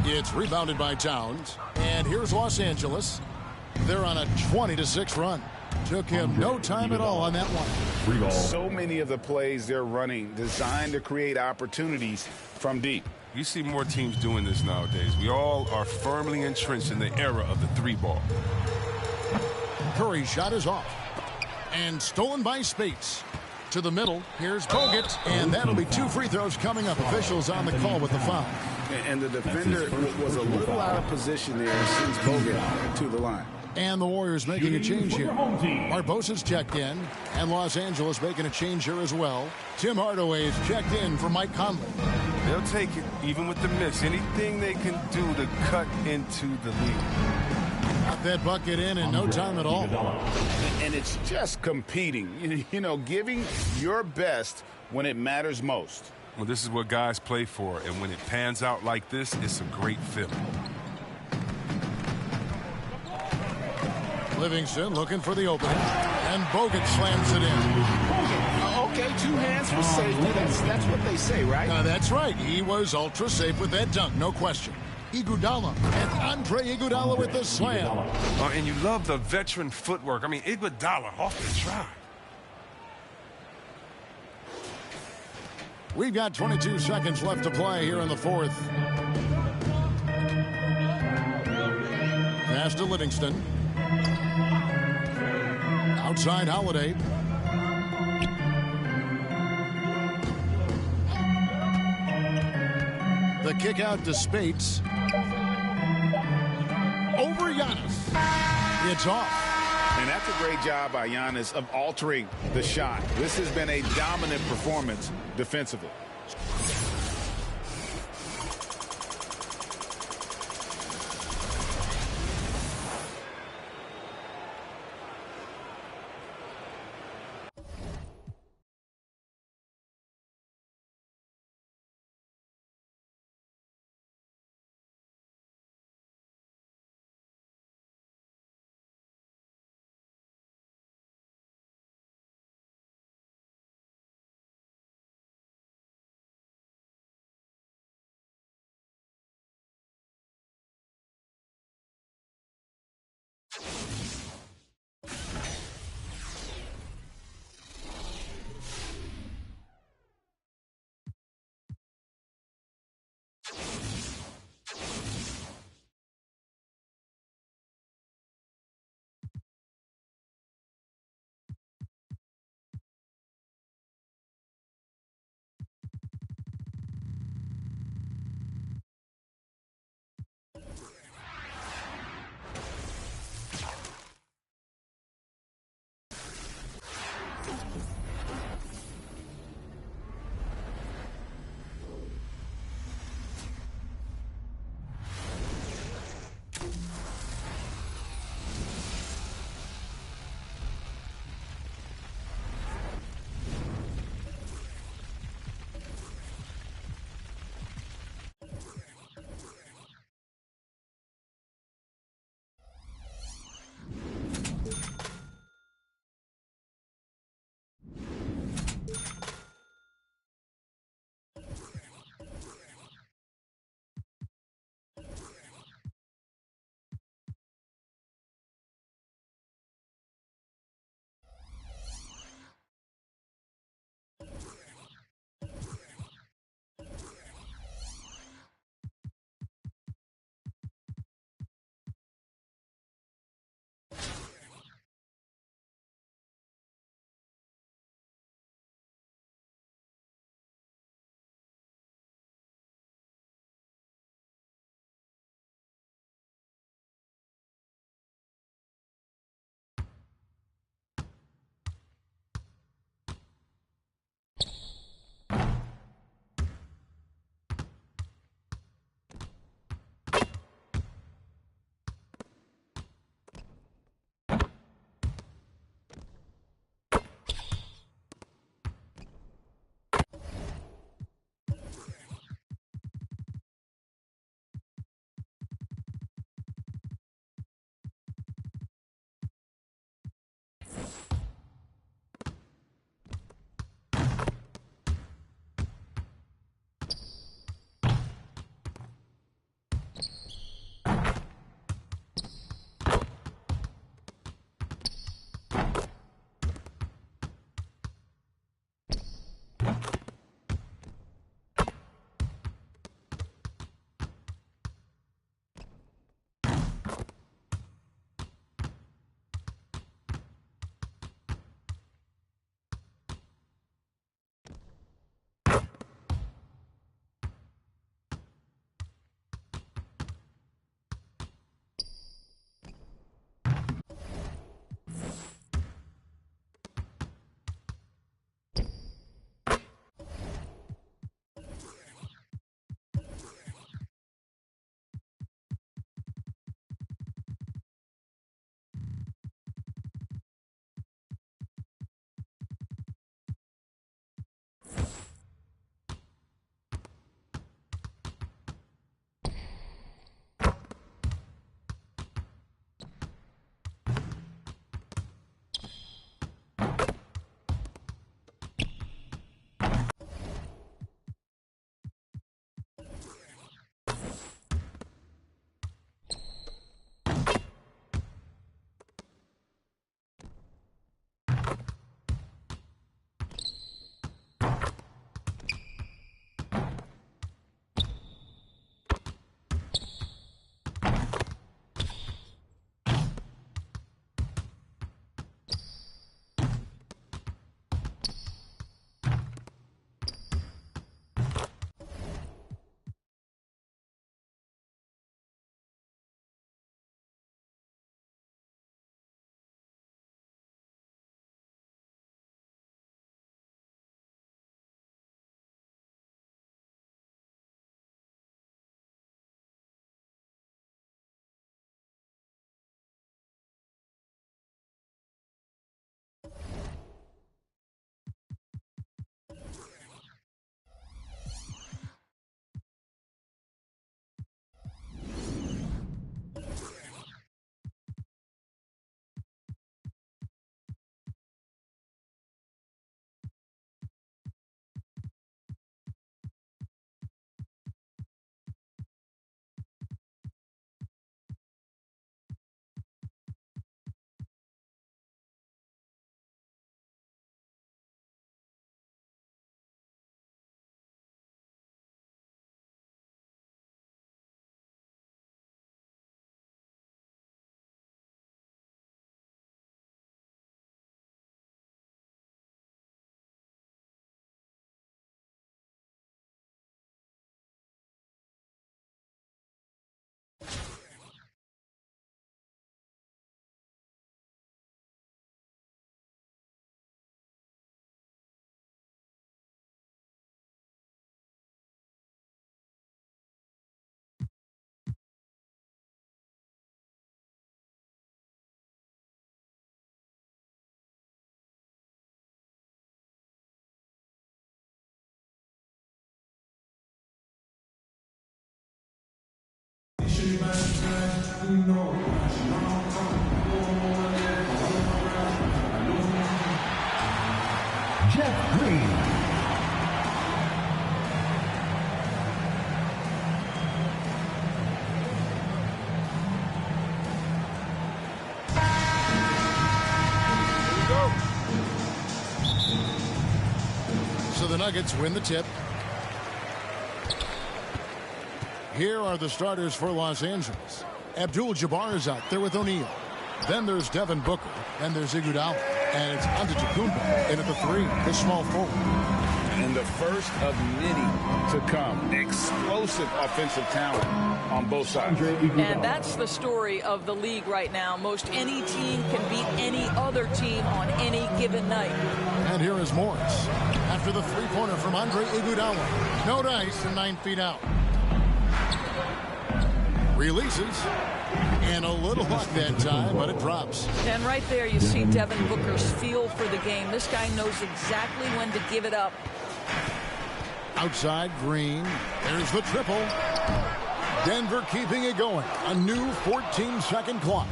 It's rebounded by Towns. And here's Los Angeles. They're on a 20-6 run. Took him no time at all on that one. So many of the plays they're running designed to create opportunities from deep. You see more teams doing this nowadays. We all are firmly entrenched in the era of the 3-ball. Curry's shot is off. And stolen by Spates. To the middle. Here's Bogut. And that'll be 2 free throws coming up. Officials on the call with the foul. And the defender was a little out of position there and sends Bogut to the line. And the Warriors making a change here. Barbosa's checked in. And Los Angeles making a change here as well. Tim Hardaway's checked in for Mike Conley. They'll take it, even with the miss. Anything they can do to cut into the lead. Got that bucket in no time at all. And it's just competing. You know, giving your best when it matters most. Well, this is what guys play for. And when it pans out like this, it's a great feeling. Livingston looking for the opening. And Bogut slams it in. Okay, 2 hands for safety. That's what they say, right? That's right. He was ultra safe with that dunk, no question. Iguodala and Andre Iguodala with the slam. And you love the veteran footwork. I mean, Iguodala off the drive. We've got 22 seconds left to play here in the 4th. Pass to Livingston. Outside Holiday. The kick out to Spates. Over Giannis. It's off. And that's a great job by Giannis of altering the shot. This has been a dominant performance defensively. Jeff Green. So the Nuggets win the tip. Here are the starters for Los Angeles. Abdul-Jabbar is out there with O'Neal. Then there's Devin Booker. Then there's Iguodala. And it's Antetokounmpo in at the 3, the small forward. And the first of many to come. Explosive offensive talent on both sides. And that's the story of the league right now. Most any team can beat any other team on any given night. And here is Morris. After the three-pointer from Andre Iguodala. No dice and 9 feet out. Releases. And a little luck that time, but it drops. And right there you see Devin Booker's feel for the game. This guy knows exactly when to give it up. Outside, Green. There's the triple. Denver keeping it going. A new 14-second clock.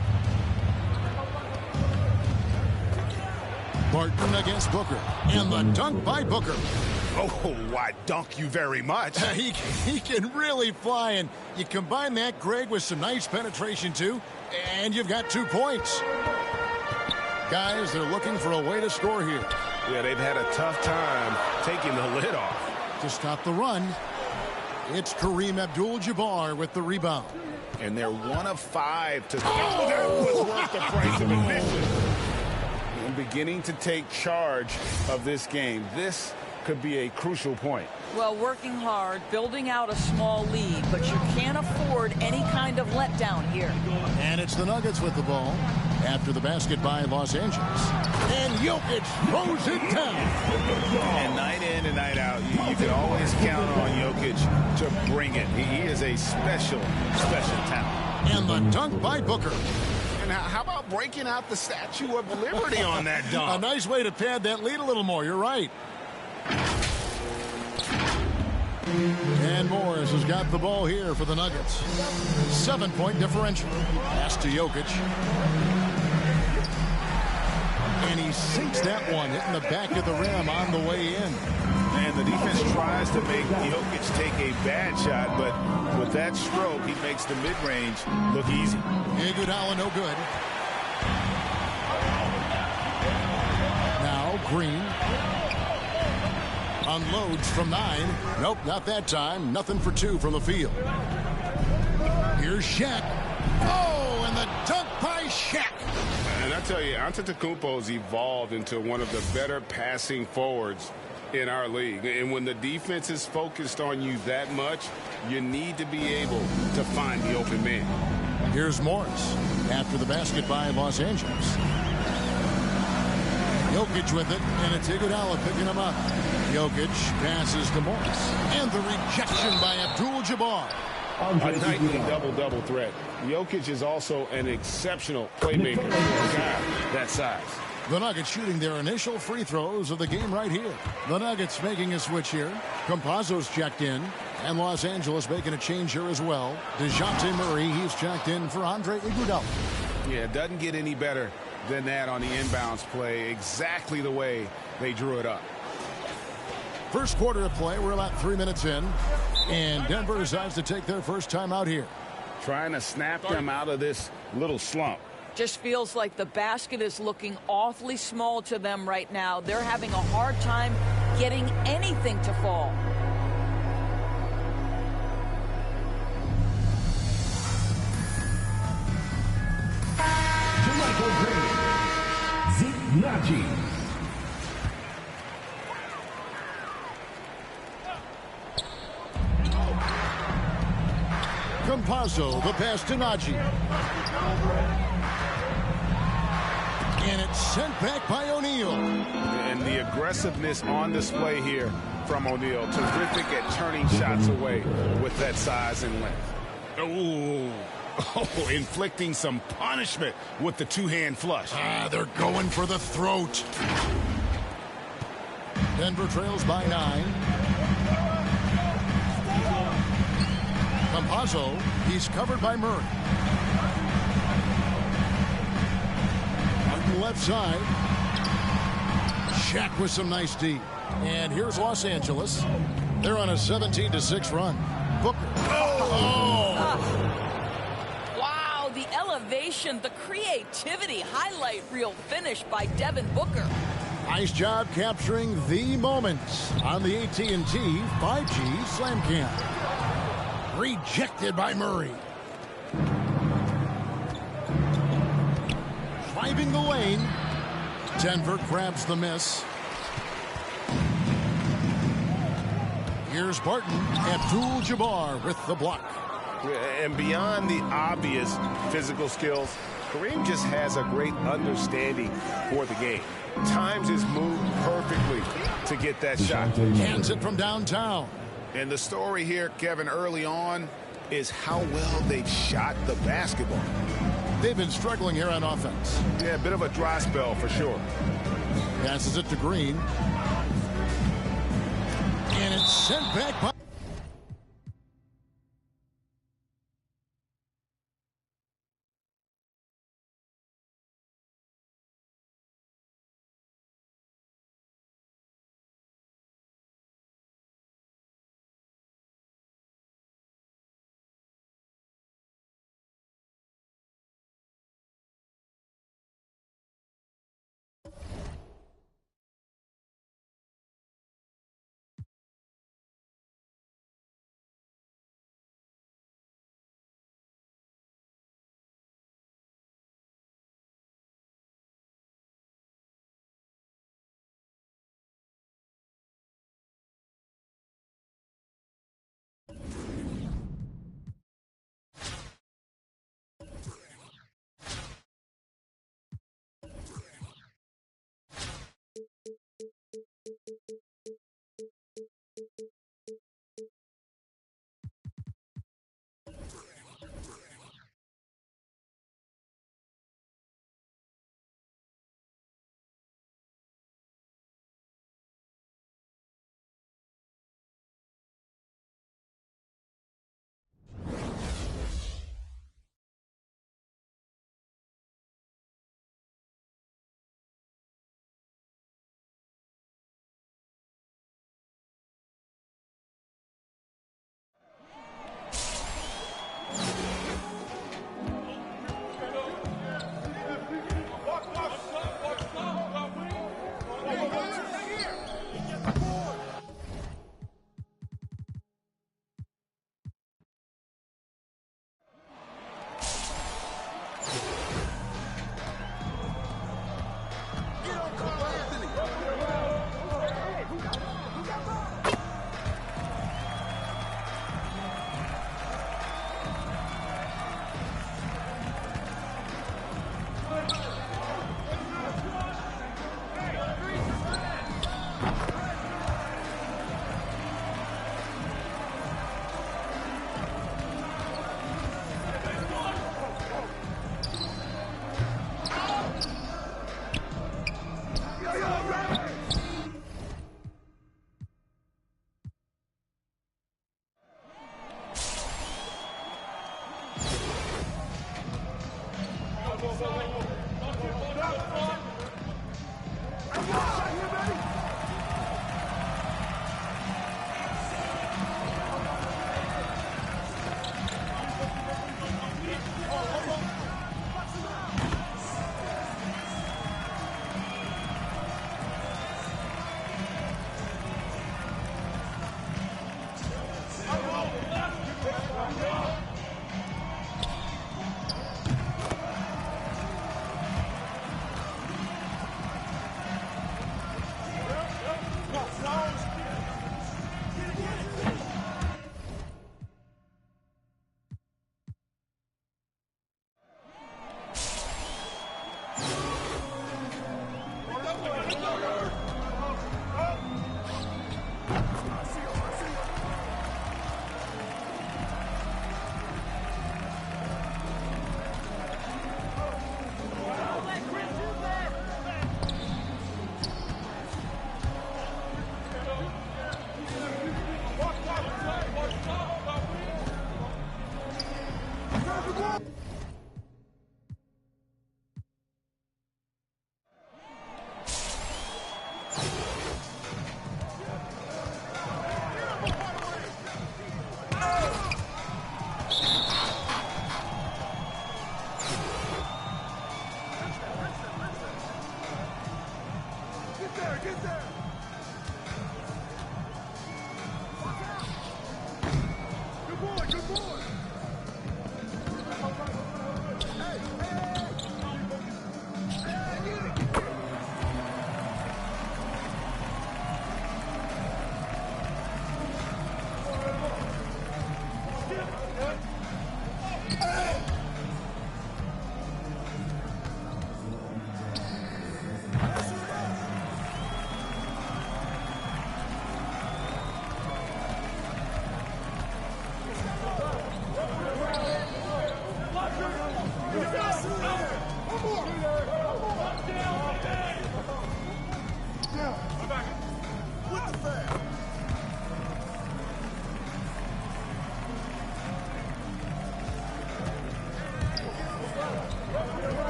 Barton against Booker. And the dunk by Booker. Oh, why dunk you very much. He can really fly, and you combine that, Greg, with some nice penetration, too, and you've got 2 points. Guys, they're looking for a way to score here. Yeah, they've had a tough time taking the lid off. To stop the run, it's Kareem Abdul-Jabbar with the rebound. And they're 1 of 5 to... Oh, that was worth the price of admission. And beginning to take charge of this game. This could be a crucial point. Well, working hard, building out a small lead, but you can't afford any kind of letdown here. And it's the Nuggets with the ball after the basket by Los Angeles. And Jokic throws it down. And night in and night out, you can always count on Jokic to bring it. He is a special talent. And the dunk by Booker. And how about breaking out the Statue of Liberty on that dunk? A nice way to pad that lead a little more. You're right. And Morris has got the ball here for the Nuggets. 7-point differential. Pass to Jokic. And he sinks that one, hitting the back of the rim on the way in. And the defense tries to make Jokic take a bad shot, but with that stroke, he makes the mid-range look easy. Iguodala no good. Now Green. Unloads from 9. Nope, not that time. Nothing for 2 from the field. Here's Shaq. Oh, and the dunk by Shaq. And I tell you, Antetokounmpo's evolved into one of the better passing forwards in our league. And when the defense is focused on you that much, you need to be able to find the open man. Here's Morris after the basket by Los Angeles. Jokic with it, and it's Iguodala picking him up. Jokic passes to Morris. And the rejection by Abdul-Jabbar. A nightly double-double threat. Jokic is also an exceptional playmaker for a guy that size. The Nuggets shooting their initial free throws of the game right here. The Nuggets making a switch here. Campazzo's checked in. And Los Angeles making a change here as well. DeJounte Murray, he's checked in for Andre Iguodala. Yeah, it doesn't get any better than that on the inbounds play. Exactly the way they drew it up. First quarter of play. We're about 3 minutes in. And Denver decides to take their first time out here. Trying to snap them out of this little slump. Just feels like the basket is looking awfully small to them right now. They're having a hard time getting anything to fall. JaMychal Green. Zeke Nnaji. Campazzo, the pass to Nnaji. And it's sent back by O'Neal. And the aggressiveness on display here from O'Neal. Terrific at turning shots away with that size and length. Ooh. Oh, inflicting some punishment with the two-hand flush. They're going for the throat. Denver trails by 9. Campazzo, he's covered by Murray. Kareem left side. Shaq with some nice D. And here's Los Angeles. They're on a 17-6 run. Booker. Wow, the elevation, the creativity, highlight reel finish by Devin Booker. Nice job capturing the moments on the AT&T 5G Slam Cam. Rejected by Murray. Driving the lane. Denver grabs the miss. Here's Barton. Abdul-Jabbar with the block. And beyond the obvious physical skills, Kareem just has a great understanding for the game. Times his move perfectly to get that shot. Hands it from downtown. And the story here, Kevin, early on is how well they've shot the basketball. They've been struggling here on offense. Yeah, a bit of a dry spell for sure. Passes it to Green. And it's sent back by...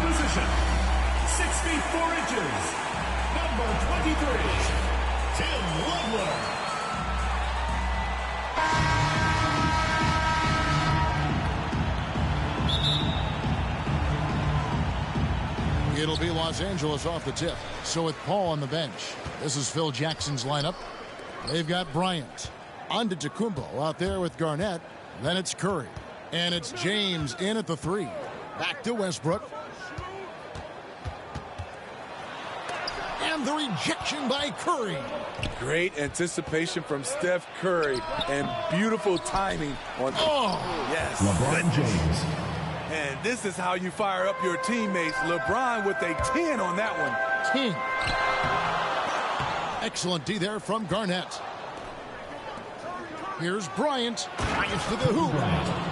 position, 6 feet 4 inches, number 23, Tim Legler. It'll be Los Angeles off the tip. So with Paul on the bench, this is Phil Jackson's lineup. They've got Bryant. Antetokounmpo out there with Garnett. Then it's Curry. And it's James in at the 3. Back to Westbrook. And the rejection by Curry. Great anticipation from Steph Curry and beautiful timing on. Oh, yes. LeBron James. And this is how you fire up your teammates. LeBron with a 10 on that one. 10. Excellent D there from Garnett. Here's Bryant. Bryant to the hoop.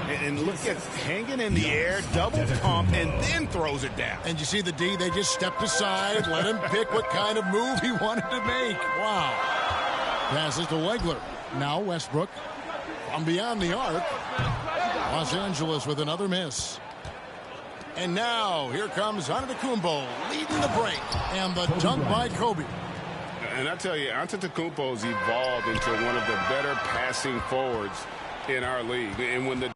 And look at hanging in the air, double pump, and then throws it down. And you see the D, they just stepped aside, let him pick what kind of move he wanted to make. Wow. Passes to Legler. Now Westbrook. From beyond the arc. Los Angeles with another miss. And now, here comes Antetokounmpo leading the break. And the dunk by Kobe. And I tell you, Antetokounmpo's evolved into one of the better passing forwards in our league. And when the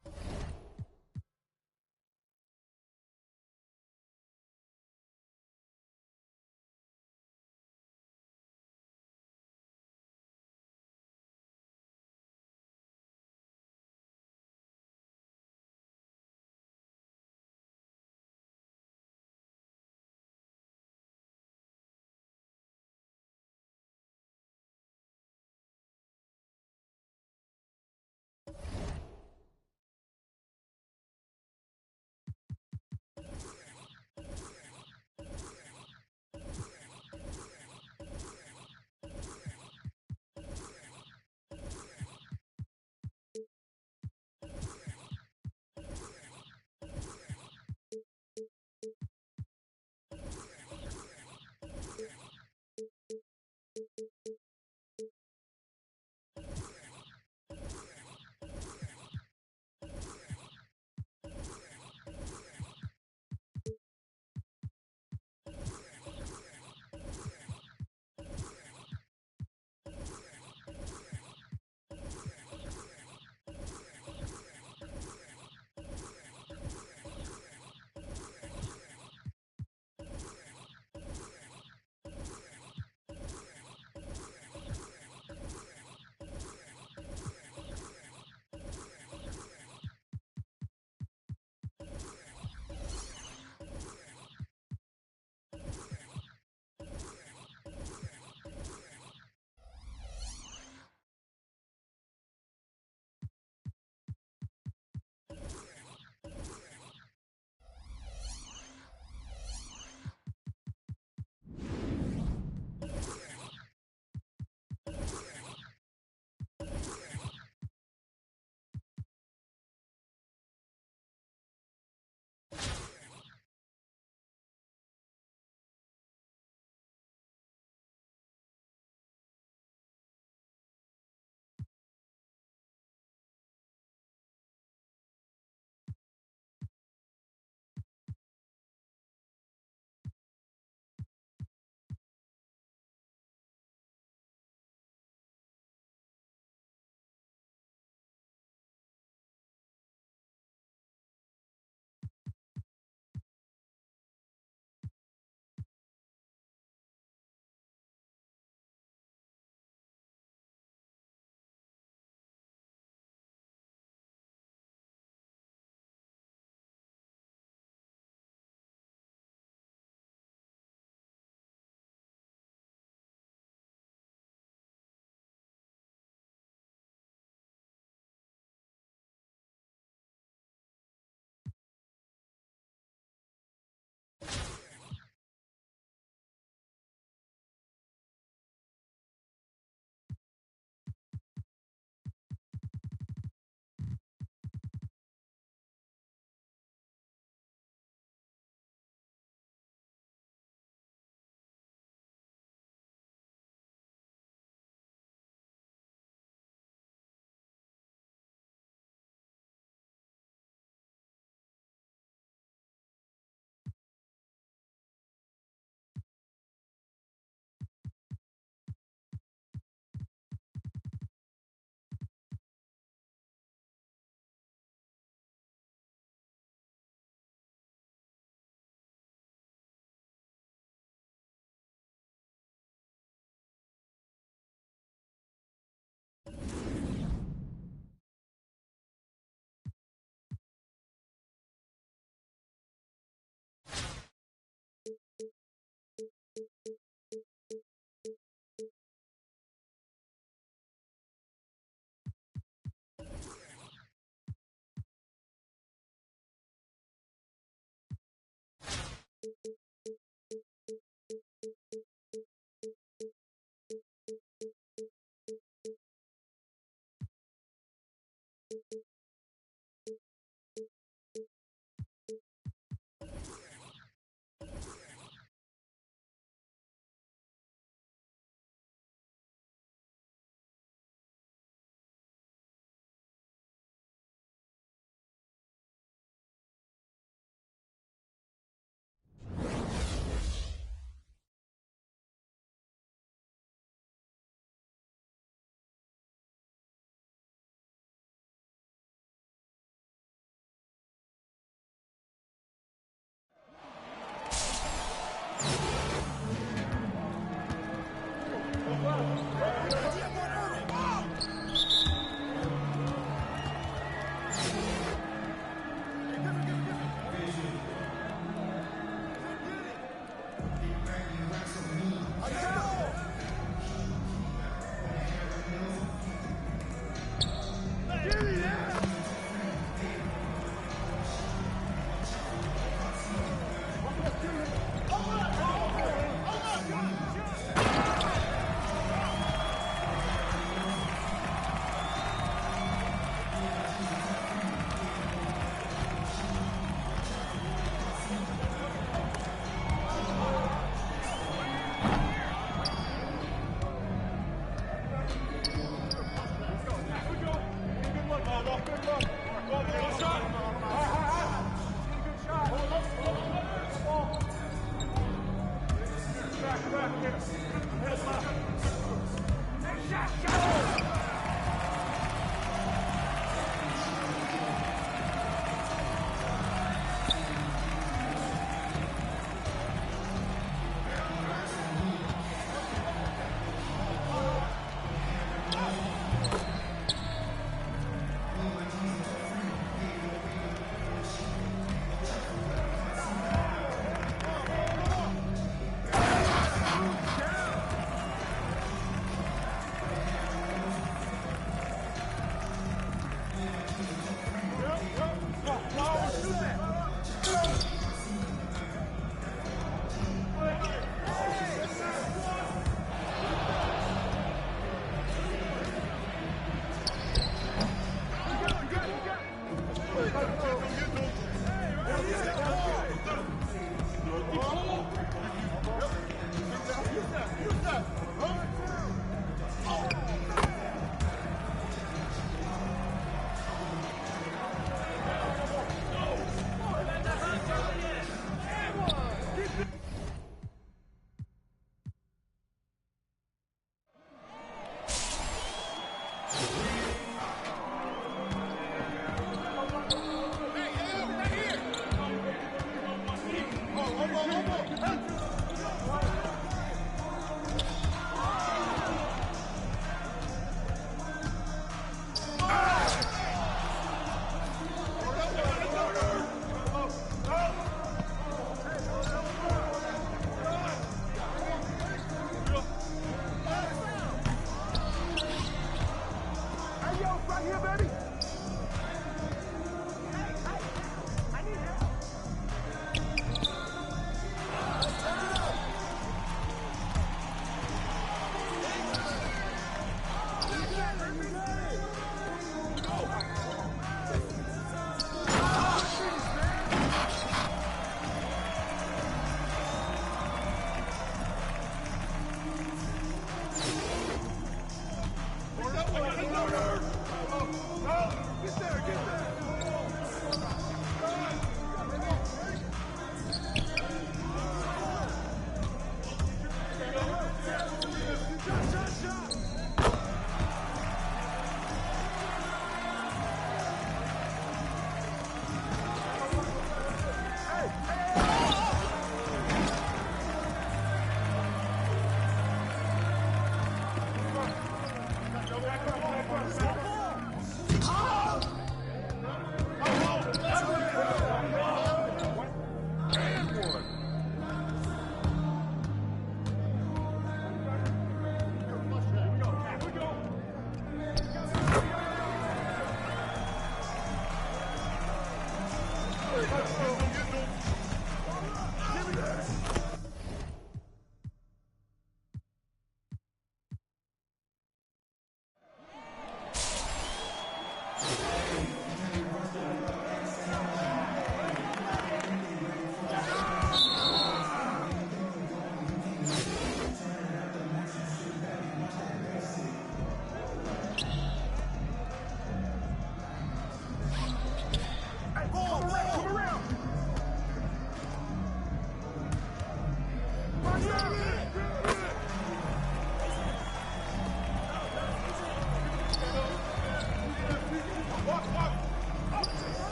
All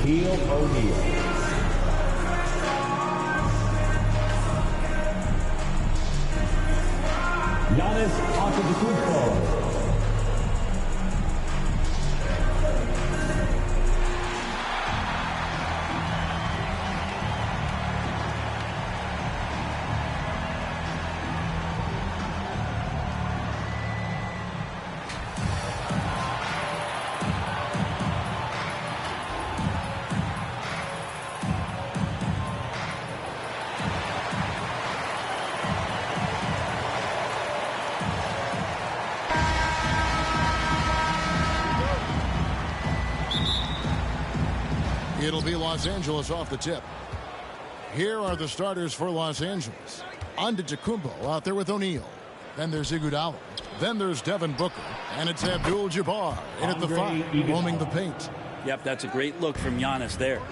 Shaquille O'Neal. Giannis Antetokounmpo. It'll be Los Angeles off the tip. Here are the starters for Los Angeles. Antetokounmpo out there with O'Neal. Then there's Iguodala. Then there's Devin Booker. And it's Abdul-Jabbar in at the 5, roaming the paint. Yep, that's a great look from Giannis there.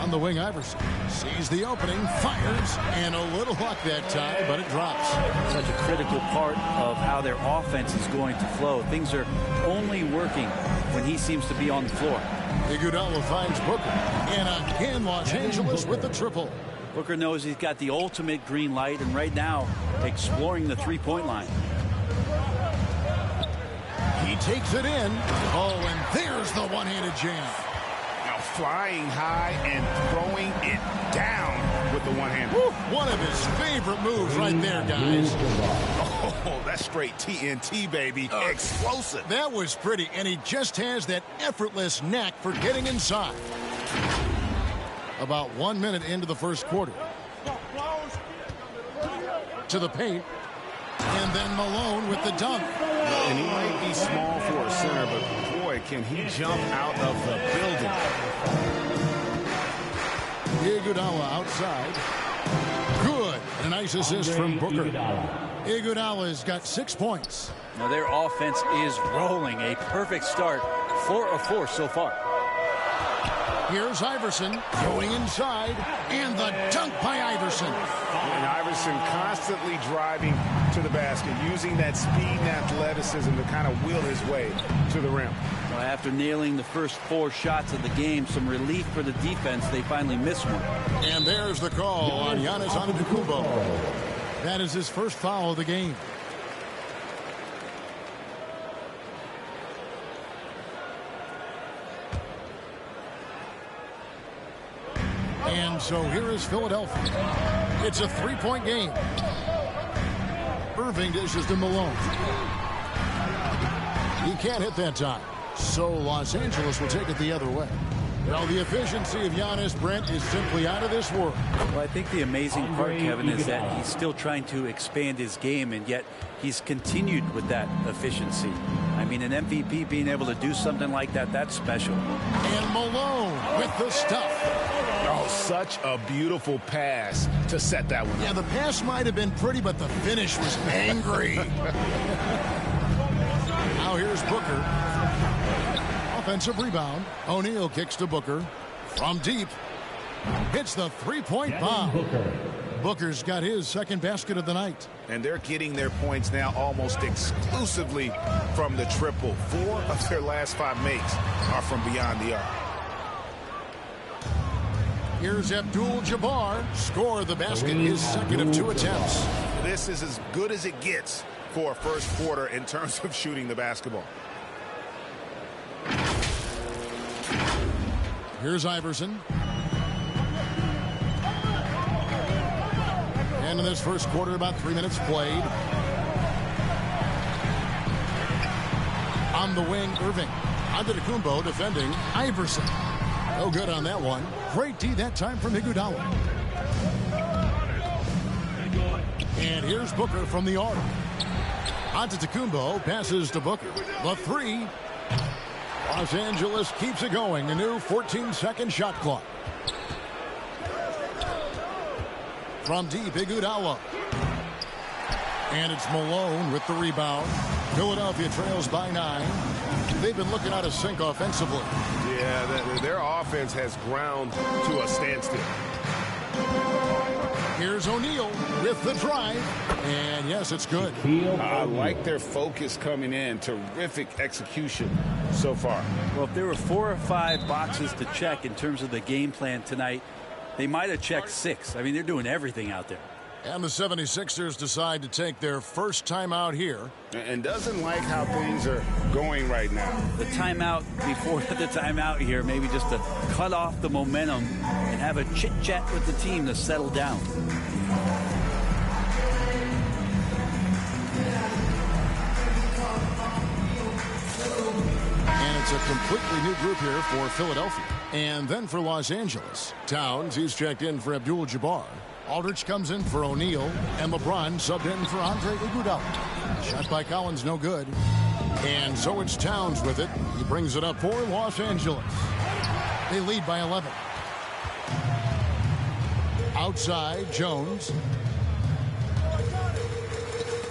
On the wing, Iverson sees the opening, fires, and a little luck that time, but it drops. Such a critical part of how their offense is going to flow. Things are only working when he seems to be on the floor. Iguodala finds Booker, and again Los Angeles with the triple. Booker knows he's got the ultimate green light, and right now exploring the three-point line. He takes it in. Oh, and there's the one-handed jam. Flying high and throwing it down with the one hand. One of his favorite moves right there, guys. Oh, that's straight TNT, baby. Explosive. That was pretty, and he just has that effortless knack for getting inside. About 1 minute into the first quarter. To the paint. And then Malone with the dunk. And he might be small for a center, but boy, can he jump out of the building. Iguodala outside. Good. A nice assist from Booker. Iguodala's got 6 points. Now their offense is rolling. A perfect start. 4 of 4 so far. Here's Iverson going inside, and the dunk by Iverson. And Iverson constantly driving to the basket, using that speed and athleticism to kind of wheel his way to the rim. Well, after nailing the first 4 shots of the game, some relief for the defense. They finally missed one. And there's the call on Giannis Antetokounmpo. That is his first foul of the game. And so here is Philadelphia. It's a 3-point game. Irving dishes to Malone. He can't hit that time. So Los Angeles will take it the other way. Now the efficiency of Giannis, Brent, is simply out of this world. Well, I think the amazing part, Kevin, is that he's still trying to expand his game, and yet he's continued with that efficiency. I mean, an MVP being able to do something like that, that's special. And Malone with the stuff. Oh, such a beautiful pass to set that one. Yeah, the pass might have been pretty, but the finish was angry. Now here's Booker. Offensive rebound. O'Neal kicks to Booker. From deep. Hits the 3-point bomb. Booker's got his second basket of the night. And they're getting their points now almost exclusively from the triple. 4 of their last 5 makes are from beyond the arc. Here's Abdul-Jabbar. Score the basket, his second of 2 attempts. This is as good as it gets for a first quarter in terms of shooting the basketball. Here's Iverson. And in this first quarter, about 3 minutes played. On the wing, Irving. Antetokounmpo defending Iverson. No good on that one. Great D that time from Iguodala. And here's Booker from the arc. Antetokounmpo passes to Booker. The 3. Los Angeles keeps it going. A new 14-second shot clock. From deep, Iguodala. And it's Malone with the rebound. Philadelphia trails by 9. They've been looking out of sync offensively. Yeah, their offense has ground to a standstill. Here's O'Neal with the drive. And yes, it's good. I like their focus coming in. Terrific execution so far. Well, if there were 4 or 5 boxes to check in terms of the game plan tonight, they might have checked 6. I mean, they're doing everything out there. And the 76ers decide to take their first timeout here. And doesn't like how things are going right now. The timeout before the timeout here, maybe just to cut off the momentum and have a chit-chat with the team to settle down. And it's a completely new group here for Philadelphia. And then for Los Angeles. Towns, he's checked in for Abdul-Jabbar. Aldridge comes in for O'Neal, and LeBron subbed in for Andre Iguodala. Shot by Collins, no good. And so it's Towns with it. He brings it up for Los Angeles. They lead by 11. Outside, Jones.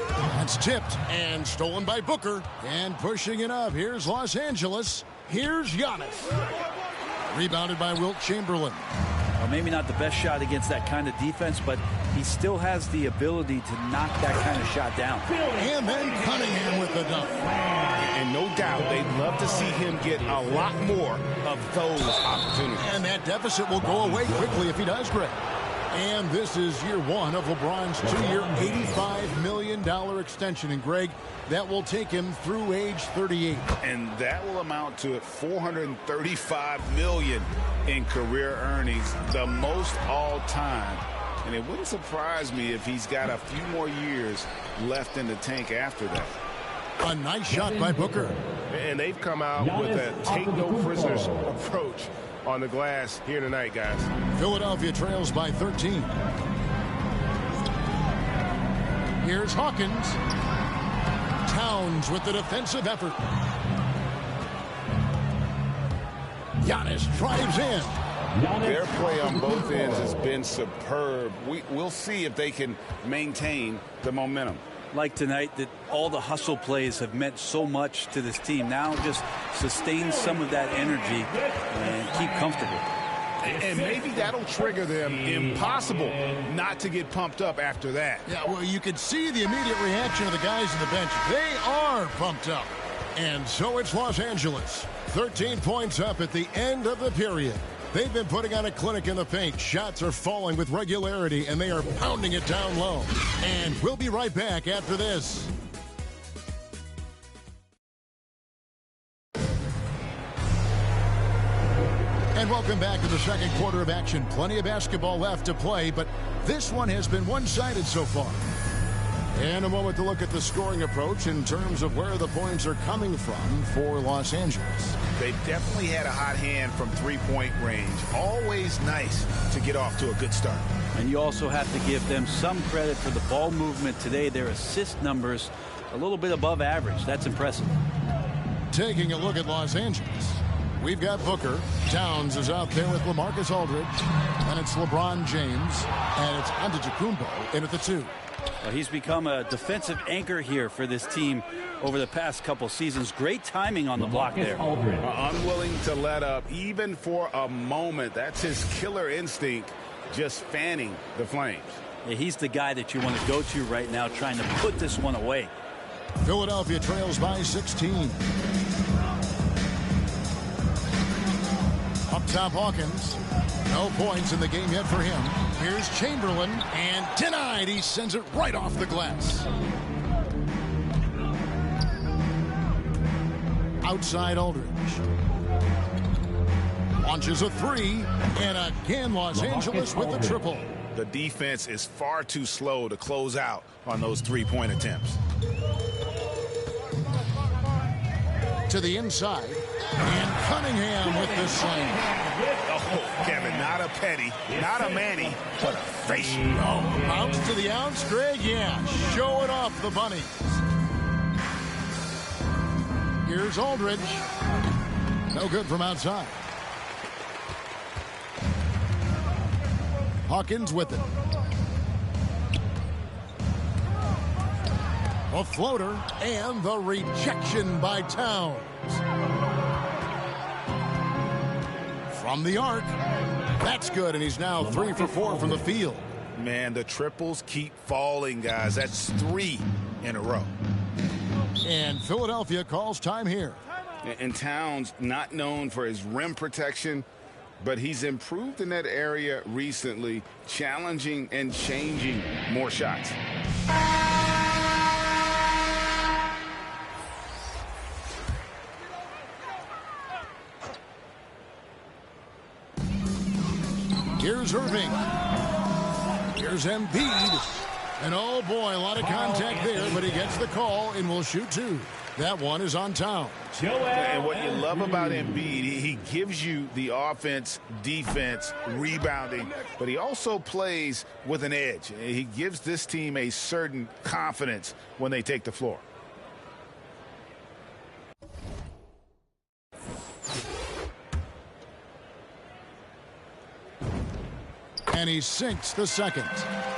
That's tipped and stolen by Booker. And pushing it up, here's Los Angeles. Here's Giannis. Rebounded by Wilt Chamberlain. Well, maybe not the best shot against that kind of defense, but he still has the ability to knock that kind of shot down. And then Cunningham with the dunk. And no doubt they'd love to see him get a lot more of those opportunities. And that deficit will go away quickly if he does, Greg. And this is year 1 of LeBron's 2-year, $85 million extension. And, Greg, that will take him through age 38. And that will amount to $435 million in career earnings, the most all time. And it wouldn't surprise me if he's got a few more years left in the tank after that. A nice shot by Booker. And they've come out with a take-no-prisoners approach on the glass here tonight, guys. Philadelphia trails by 13. Here's Hawkins. Towns with the defensive effort. Giannis drives in. Their play on both ends has been superb. We'll see if they can maintain the momentum. Like tonight, that all the hustle plays have meant so much to this team. Now just sustain some of that energy and keep comfortable. And maybe that'll trigger them. Impossible not to get pumped up after that. Yeah, well, you can see the immediate reaction of the guys on the bench. They are pumped up. And so it's Los Angeles. 13 points up at the end of the period. They've been putting on a clinic in the paint. Shots are falling with regularity, and they are pounding it down low. And we'll be right back after this. And welcome back to the second quarter of action. Plenty of basketball left to play, but this one has been one-sided so far. And a moment to look at the scoring approach in terms of where the points are coming from for Los Angeles. They've definitely had a hot hand from three-point range. Always nice to get off to a good start. And you also have to give them some credit for the ball movement today. Their assist numbers a little bit above average. That's impressive. Taking a look at Los Angeles, we've got Booker. Towns is out there with LaMarcus Aldridge. And it's LeBron James. And it's Antetokounmpo in at the 2. Well, he's become a defensive anchor here for this team over the past couple seasons. Great timing on the block there. Unwilling to let up even for a moment. That's his killer instinct, just fanning the flames. Yeah, he's the guy that you want to go to right now, trying to put this one away. Philadelphia trails by 16. Up top, Hawkins. No points in the game yet for him. Here's Chamberlain, and denied. He sends it right off the glass. Outside Aldridge. Launches a 3, and again Los Angeles with the triple. The defense is far too slow to close out on those three-point attempts. To the inside, and Cunningham with the slam. Oh, Kevin, not a Petty, not a Manny, but a face. Oh, bounce to the ounce, Greg, yeah. Showing off the bunnies. Here's Aldridge. No good from outside. Hawkins with it. A floater, and the rejection by Towns. From the arc. That's good, and he's now 3 for 4 from the field. Man, the triples keep falling, guys. That's 3 in a row. And Philadelphia calls time here. And Towns, not known for his rim protection, but he's improved in that area recently, challenging and changing more shots. Here's Irving. Here's Embiid. And oh boy, a lot of contact there, but he gets the call and will shoot 2. That one is on Towns. And what you love about Embiid, he gives you the offense, defense, rebounding, but he also plays with an edge. He gives this team a certain confidence when they take the floor. And he sinks the second.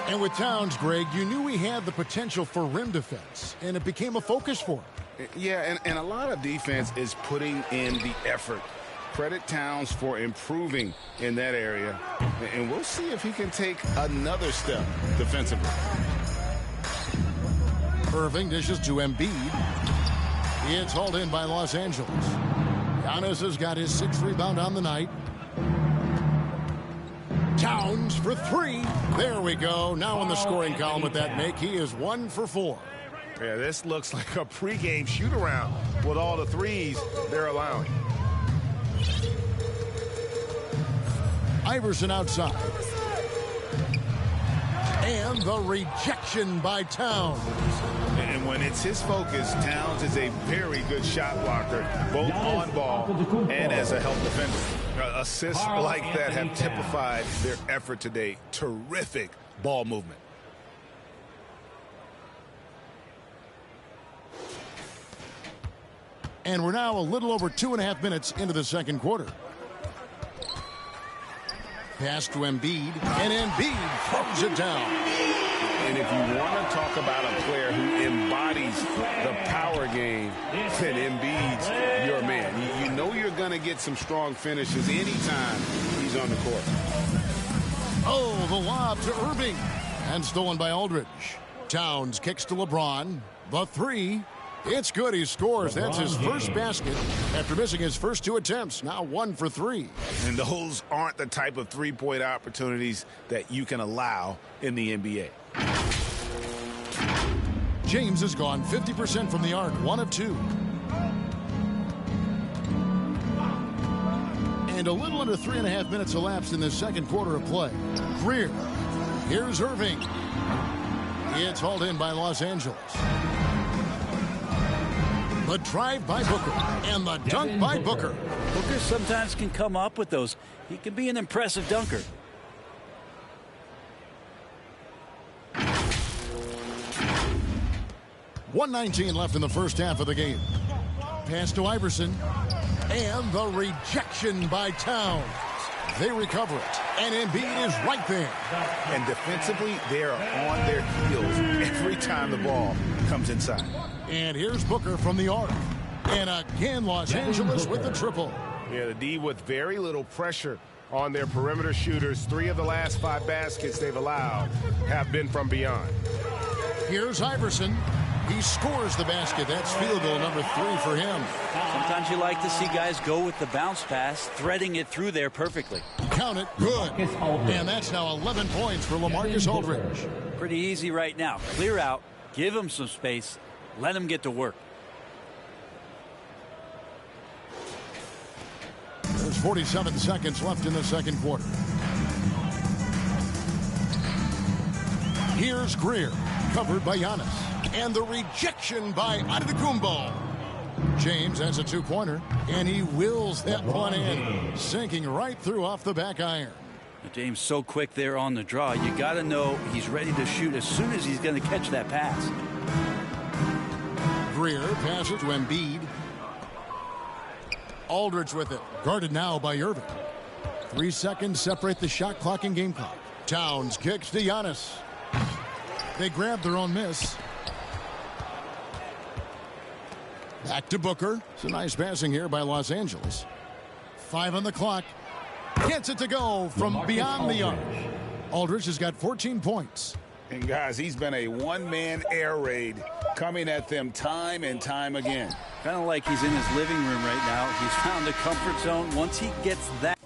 And with Towns, Greg, you knew he had the potential for rim defense, and it became a focus for him. Yeah, and a lot of defense is putting in the effort. Credit Towns for improving in that area, and we'll see if he can take another step defensively. Irving dishes to Embiid. It's hauled in by Los Angeles. Giannis has got his 6th rebound on the night. Towns for 3. There we go. Now in the scoring column with that make, he is 1 for 4. Yeah, this looks like a pregame shoot-around with all the threes they're allowing. Iverson outside. And the rejection by Towns. And when it's his focus, Towns is a very good shot blocker, both on ball and as a help defender. Assists like that have typified their effort today. Terrific ball movement. And we're now a little over 2.5 minutes into the second quarter. Pass to Embiid, and Embiid throws it down. And if you want to talk about a player who embodies the power game, then Embiid's your man. You know you're going to get some strong finishes anytime he's on the court. Oh, the lob to Irving. And stolen by Aldridge. Towns kicks to LeBron. The 3. It's good. He scores. That's his first basket after missing his first 2 attempts. Now 1 for 3. And those aren't the type of three-point opportunities that you can allow in the NBA. James has gone 50% from the arc, 1 of 2. And a little under 3.5 minutes elapsed in the second quarter of play. Greer. Here's Irving. It's hauled in by Los Angeles. The drive by Booker and the dunk by Booker. Booker sometimes can come up with those. He can be an impressive dunker. .119 left in the first half of the game. Pass to Iverson. And the rejection by Towns. They recover it. And Embiid is right there. And defensively, they are on their heels every time the ball comes inside. And here's Booker from the arc. And again, Los Angeles with the triple. Yeah, the D with very little pressure on their perimeter shooters. 3 of the last 5 baskets they've allowed have been from beyond. Here's Iverson. He scores the basket. That's field goal number 3 for him. Sometimes you like to see guys go with the bounce pass, threading it through there perfectly. Count it. Good. And that's now 11 points for LaMarcus Aldridge. Pretty easy right now. Clear out. Give him some space. Let him get to work. There's 47 seconds left in the second quarter. Here's Greer, covered by Giannis. And the rejection by Antetokounmpo. James has a 2-pointer, and he wills that one in, sinking right through off the back iron. James so quick there on the draw. You got to know he's ready to shoot as soon as he's going to catch that pass. Greer passes to Embiid. Aldridge with it. Guarded now by Irving. 3 seconds separate the shot clock and game clock. Towns kicks to Giannis. They grab their own miss. Back to Booker. It's a nice passing here by Los Angeles. 5 on the clock. Gets it to go from beyond the arc. Aldridge has got 14 points. And guys, he's been a one-man air raid coming at them time and time again. Kind of like he's in his living room right now. He's found a comfort zone. Once he gets that.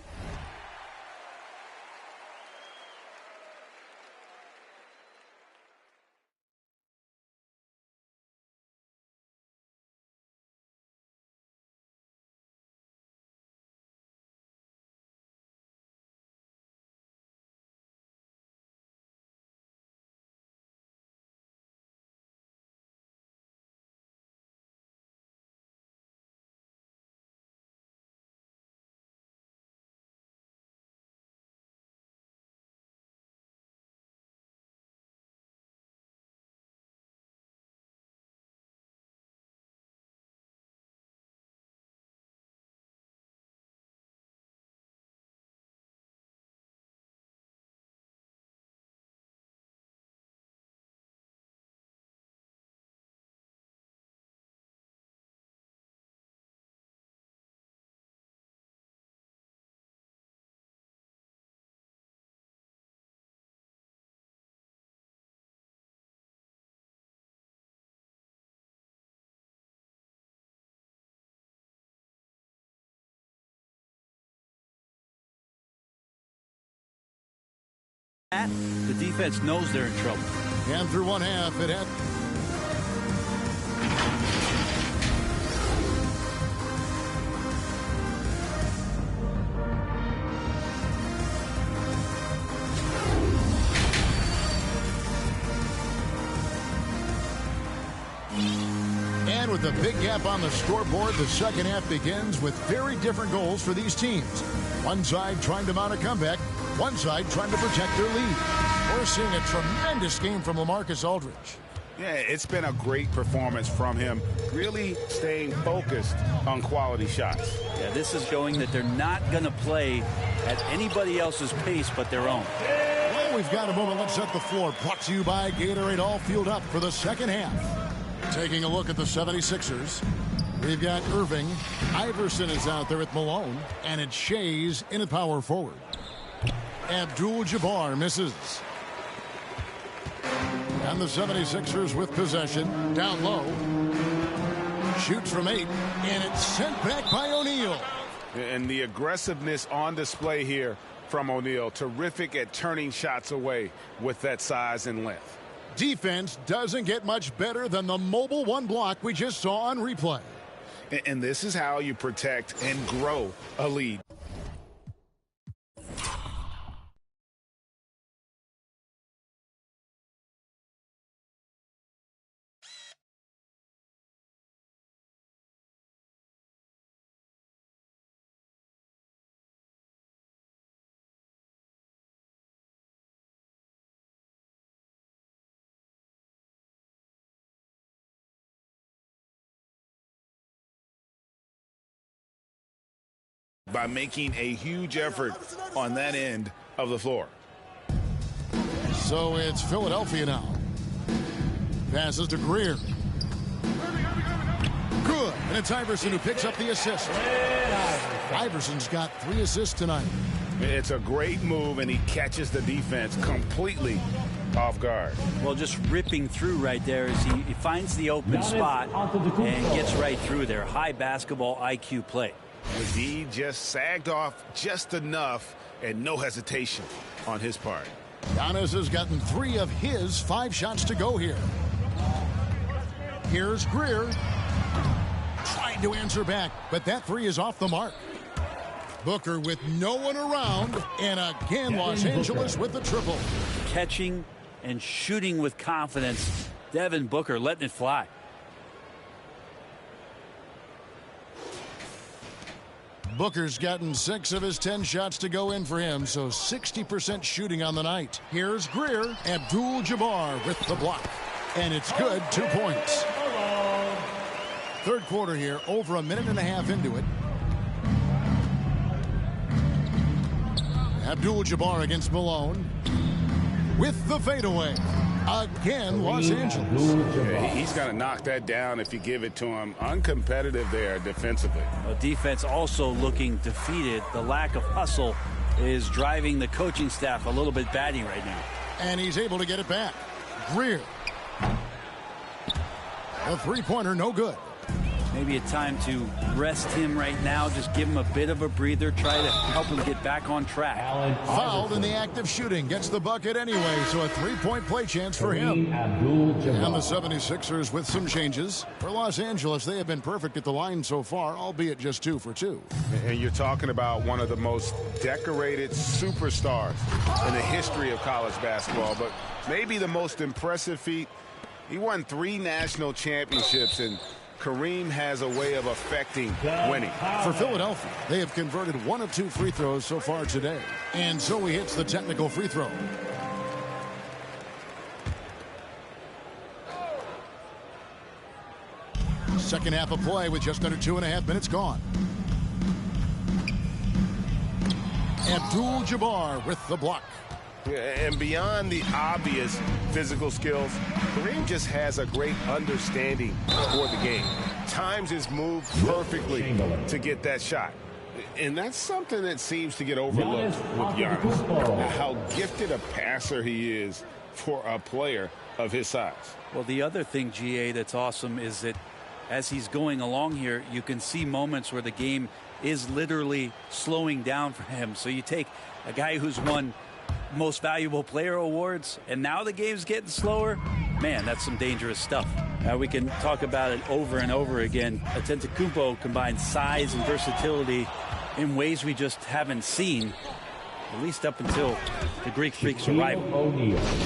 The defense knows they're in trouble. And through one half, it had. And with a big gap on the scoreboard, the second half begins with very different goals for these teams. One side trying to mount a comeback, one side trying to protect their lead. We're seeing a tremendous game from LaMarcus Aldridge. Yeah, it's been a great performance from him, really staying focused on quality shots. Yeah, this is showing that they're not going to play at anybody else's pace but their own. Well, we've got a moment. Let's set the floor. Brought to you by Gatorade, all fueled up for the second half. Taking a look at the 76ers. We've got Irving. Iverson is out there with Malone. And it's Shays in at power forward. Abdul-Jabbar misses. And the 76ers with possession. Down low. Shoots from 8. And it's sent back by O'Neal. And the aggressiveness on display here from O'Neal. Terrific at turning shots away with that size and length. Defense doesn't get much better than the mobile one block we just saw on replay. And this is how you protect and grow a lead. By making a huge effort on that end of the floor. So it's Philadelphia now. Passes to Greer. Good. And it's Iverson who picks up the assist. Iverson's got 3 assists tonight. It's a great move, and he catches the defense completely off guard. Well, just ripping through right there as he finds the open spot and gets right through there. High basketball IQ play. McGee just sagged off just enough and no hesitation on his part. Giannis has gotten 3 of his 5 shots to go here. Here's Greer. Trying to answer back, but that 3 is off the mark. Booker with no one around, and again Los Angeles with the triple. Catching and shooting with confidence. Devin Booker letting it fly. Booker's gotten 6 of his 10 shots to go in for him, so 60% shooting on the night. Here's Greer. Abdul-Jabbar with the block. And it's good, 2 points. Third quarter here, over a minute and a half into it. Abdul-Jabbar against Malone. With the fadeaway. Again, Los Angeles. Yeah, he's going to knock that down if you give it to him. Uncompetitive there defensively. Defense also looking defeated. The lack of hustle is driving the coaching staff a little bit batty right now. And he's able to get it back. Greer. A three-pointer, no good. Maybe a time to rest him right now. Just give him a bit of a breather. Try to help him get back on track. Fouled in the act of shooting. Gets the bucket anyway, so a three-point play chance for him. And the 76ers with some changes. For Los Angeles, they have been perfect at the line so far, albeit just 2 for 2. And you're talking about one of the most decorated superstars in the history of college basketball, but maybe the most impressive feat. He won 3 national championships, and Kareem has a way of affecting winning. For Philadelphia, they have converted 1 of 2 free throws so far today. And so he hits the technical free throw. Second half of play with just under 2.5 minutes gone. Abdul-Jabbar with the block. And beyond the obvious physical skills, Kareem just has a great understanding for the game. Times his move perfectly to get that shot. And that's something that seems to get overlooked with Giannis. How gifted a passer he is for a player of his size. Well, the other thing, GA, that's awesome is that as he's going along here, you can see moments where the game is literally slowing down for him. So you take a guy who's won most valuable player awards, and now the game's getting slower. Man, that's some dangerous stuff. Now we can talk about it over and over again. Antetokounmpo combines size and versatility in ways we just haven't seen, at least up until the Greek Freak's arrival.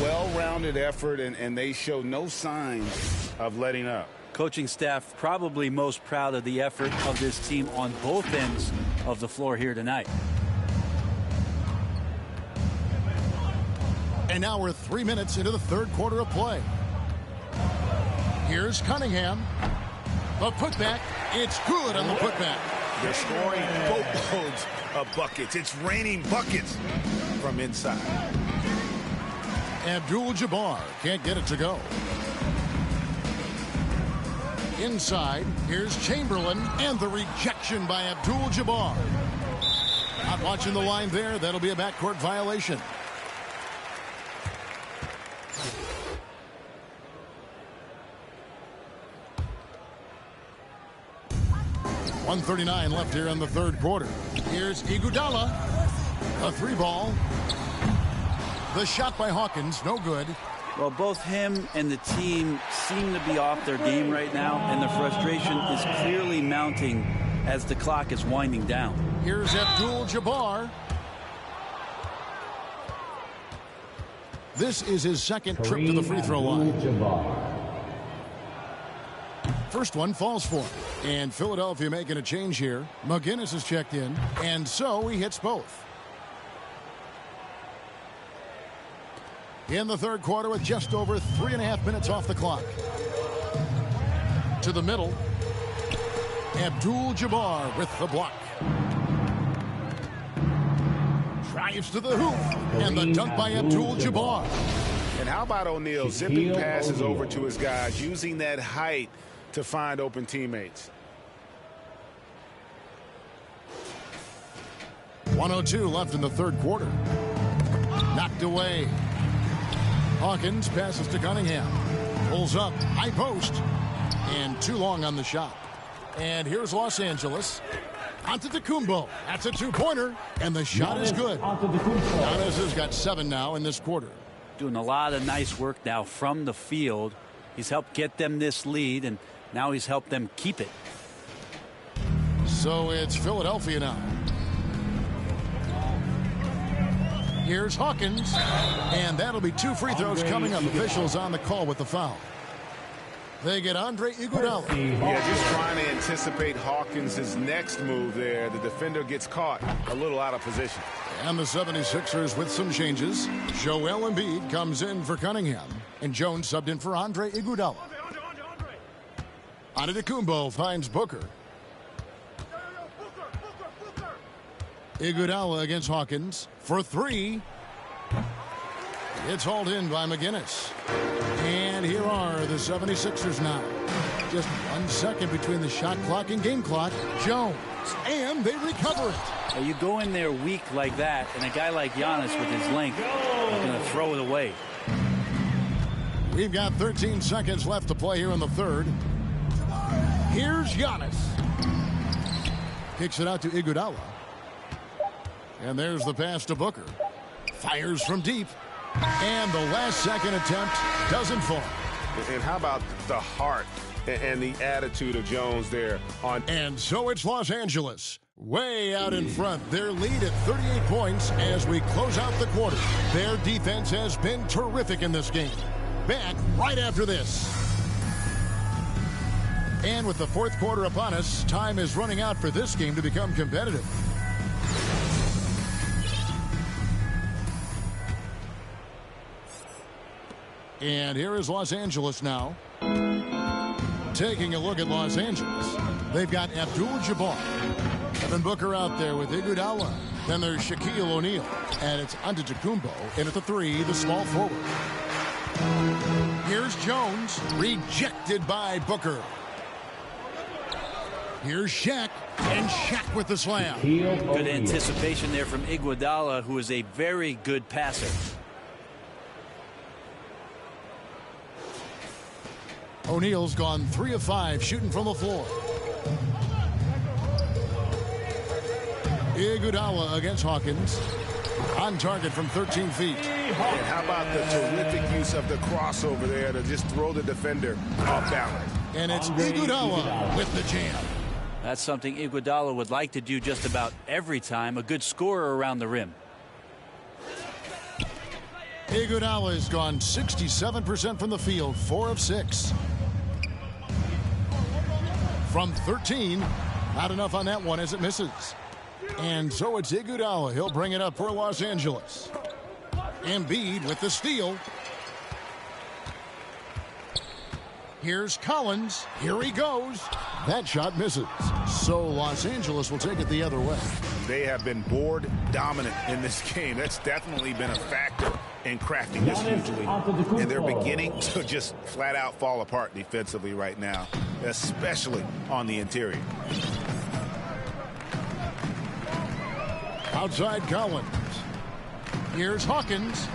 Well-rounded effort, and they show no signs of letting up. Coaching staff probably most proud of the effort of this team on both ends of the floor here tonight. And now we're 3 minutes into the third quarter of play. Here's Cunningham. The putback. It's good on the putback. They're scoring boatloads of buckets. It's raining buckets from inside. Abdul-Jabbar can't get it to go. Inside, here's Chamberlain, and the rejection by Abdul-Jabbar. Not watching the line there. That'll be a backcourt violation. .139 left here in the third quarter. Here's Iguodala. A 3-ball. The shot by Hawkins, no good. Well, both him and the team seem to be off their game right now, and the frustration is clearly mounting as the clock is winding down. Here's Abdul-Jabbar. This is his second trip to the free throw line. First one falls for him. And Philadelphia making a change here. McGinnis has checked in, and so he hits both. In the third quarter with just over 3.5 minutes off the clock. To the middle. Abdul-Jabbar with the block. Drives to the hoop. And the dunk by Abdul-Jabbar. And how about O'Neal zipping passes over to his guys, using that height to find open teammates. 1:02 left in the third quarter. Knocked away. Hawkins passes to Cunningham. Pulls up. High post. And too long on the shot. And here's Los Angeles. Antetokounmpo. That's a 2-pointer. And the shot is good. Giannis has got 7 now in this quarter. Doing a lot of nice work now from the field. He's helped get them this lead, and now he's helped them keep it. So it's Philadelphia now. Here's Hawkins. And that'll be 2 free throws coming up. Officials on the call with the foul. They get Andre Iguodala. Yeah, just trying to anticipate Hawkins' next move there. The defender gets caught a little out of position. And the 76ers with some changes. Joel Embiid comes in for Cunningham. And Jones subbed in for Andre Iguodala. Antetokounmpo finds Booker. Iguodala against Hawkins for 3. It's hauled in by McGinnis. And here are the 76ers now. Just 1 second between the shot clock and game clock. Jones, and they recover it. You go in there weak like that, and a guy like Giannis with his length is going to throw it away. We've got 13 seconds left to play here in the third. Here's Giannis. Kicks it out to Iguodala. And there's the pass to Booker. Fires from deep. And the last second attempt doesn't fall. And how about the heart and the attitude of Jones there on. And so it's Los Angeles way out in front. Their lead at 38 points as we close out the quarter. Their defense has been terrific in this game. Back right after this. And with the fourth quarter upon us, time is running out for this game to become competitive. And here is Los Angeles now. Taking a look at Los Angeles. They've got Abdul-Jabbar. Devin Booker out there with Iguodala. Then there's Shaquille O'Neal. And it's Antetokounmpo in at the 3, the small forward. Here's Jones. Rejected by Booker. Here's Shaq. And Shaq with the slam. Good anticipation there from Iguodala, who is a very good passer. O'Neal's gone 3 of 5 shooting from the floor. Iguodala against Hawkins. On target from 13 feet. And how about the terrific use of the crossover there to just throw the defender off balance. And it's Iguodala with the jam. That's something Iguodala would like to do just about every time. A good scorer around the rim. Iguodala has gone 67% from the field, 4 of 6. From 13, not enough on that one as it misses. And so it's Iguodala. He'll bring it up for Los Angeles. Embiid with the steal. Here's Collins. Here he goes. That shot misses. So Los Angeles will take it the other way. They have been board dominant in this game. That's definitely been a factor in crafting this huge lead. And they're beginning to just flat out fall apart defensively right now, especially on the interior. Outside Collins. Here's Hawkins.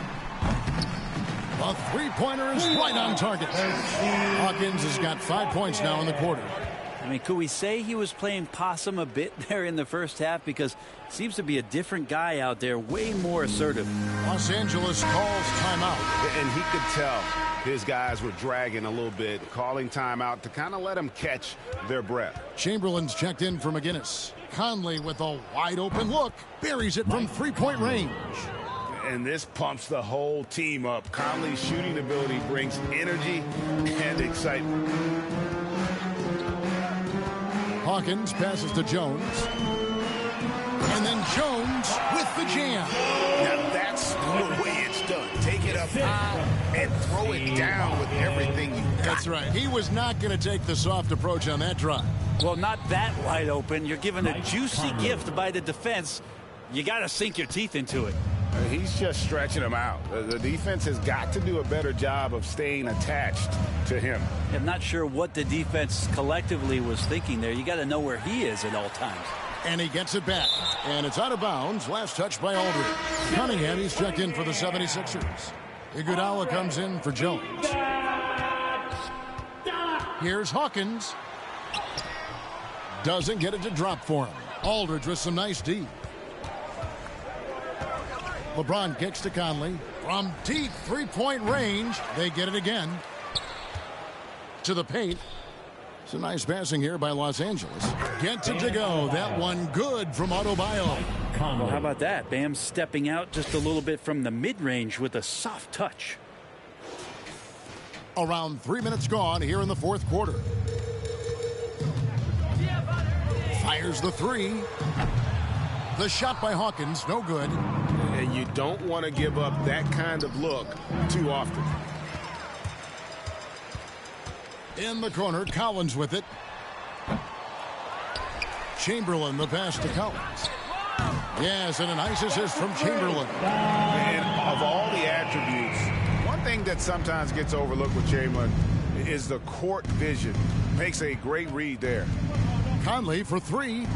A three-pointer is right on target. Hawkins has got 5 points now in the quarter. I mean, could we say he was playing possum a bit there in the first half? Because it seems to be a different guy out there, way more assertive. Los Angeles calls timeout. And he could tell his guys were dragging a little bit, calling timeout to kind of let them catch their breath. Chamberlain's checked in for McGinnis. Conley with a wide-open look. Buries it from three-point range. And this pumps the whole team up. Conley's shooting ability brings energy and excitement. Hawkins passes to Jones. And then Jones with the jam. Now that's the way it's done. Take it up and throw it down with everything you got. That's right. He was not going to take the soft approach on that drive. Well, not that wide open. You're given a juicy gift by the defense. You got to sink your teeth into it. He's just stretching him out. The defense has got to do a better job of staying attached to him. I'm not sure what the defense collectively was thinking there. You got to know where he is at all times. And he gets it back. And it's out of bounds. Last touch by Aldridge. Cunningham, he's checked in for the 76ers. Iguodala comes in for Jones. Here's Hawkins. Doesn't get it to drop for him. Aldridge with some nice D. LeBron kicks to Conley. From deep three-point range, they get it again. To the paint. Some nice passing here by Los Angeles. Gets it to go. That one good from Adebayo. Well, how about that? Bam stepping out just a little bit from the mid-range with a soft touch. Around 3 minutes gone here in the fourth quarter. Fires the three. The shot by Hawkins, no good. And you don't want to give up that kind of look too often. In the corner, Collins with it. Chamberlain, the pass to Collins. Yes, and a nice assist from Chamberlain. And of all the attributes, one thing that sometimes gets overlooked with Chamberlain is the court vision. Makes a great read there. Conley for three.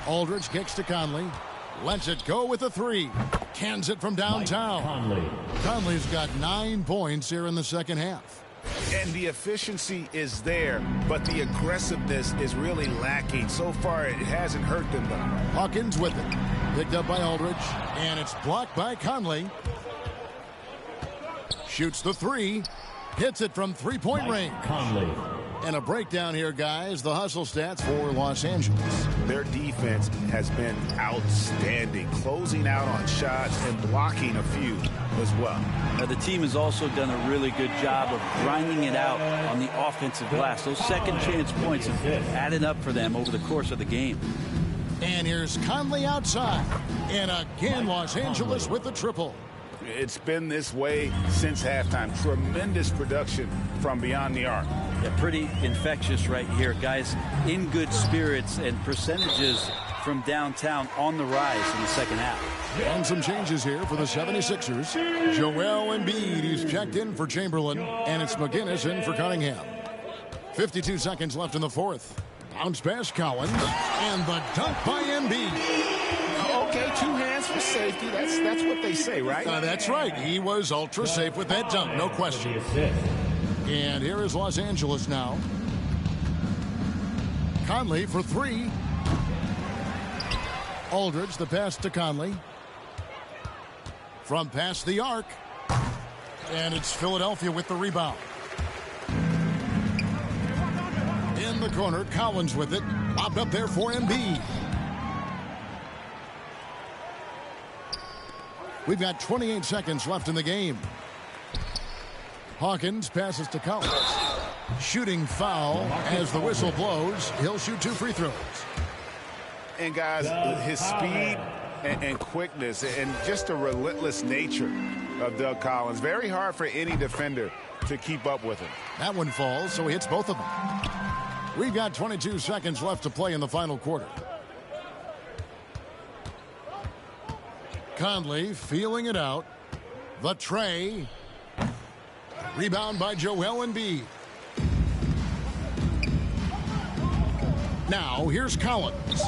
Aldridge kicks to Conley. Lets it go with a three. Cans it from downtown. Conley's got 9 points here in the second half. And the efficiency is there, but the aggressiveness is really lacking. So far, it hasn't hurt them, though. Hawkins with it. Picked up by Aldridge. And it's blocked by Conley. Shoots the three. Hits it from three-point range. Conley. And a breakdown here, guys. The hustle stats for Los Angeles. Their defense has been outstanding, closing out on shots and blocking a few as well. Now, the team has also done a really good job of grinding it out on the offensive glass. Those second chance points have added up for them over the course of the game. And here's Conley outside. And again, Los Angeles with the triple. It's been this way since halftime. Tremendous production from beyond the arc. Yeah, pretty infectious right here. Guys in good spirits, and percentages from downtown on the rise in the second half. And some changes here for the 76ers. Joel Embiid, he's checked in for Chamberlain, and it's McGinnis in for Cunningham. 52 seconds left in the fourth. Bounce pass Collins, and the dunk by Embiid. Okay, 2 hands for safety. That's what they say, right? That's right. He was ultra safe with that dunk, no question. And here is Los Angeles now. Conley for three. Aldridge, the pass to Conley. From past the arc. And it's Philadelphia with the rebound. In the corner, Collins with it. Popped up there for Embiid. We've got 28 seconds left in the game. Hawkins passes to Collins. Shooting foul as the whistle blows. He'll shoot 2 free throws. And guys, his speed and quickness and just the relentless nature of Doug Collins. Very hard for any defender to keep up with him. That one falls, so he hits both of them. We've got 22 seconds left to play in the final quarter. Conley feeling it out. The tray. Rebound by Joel Embiid. Now here's Collins.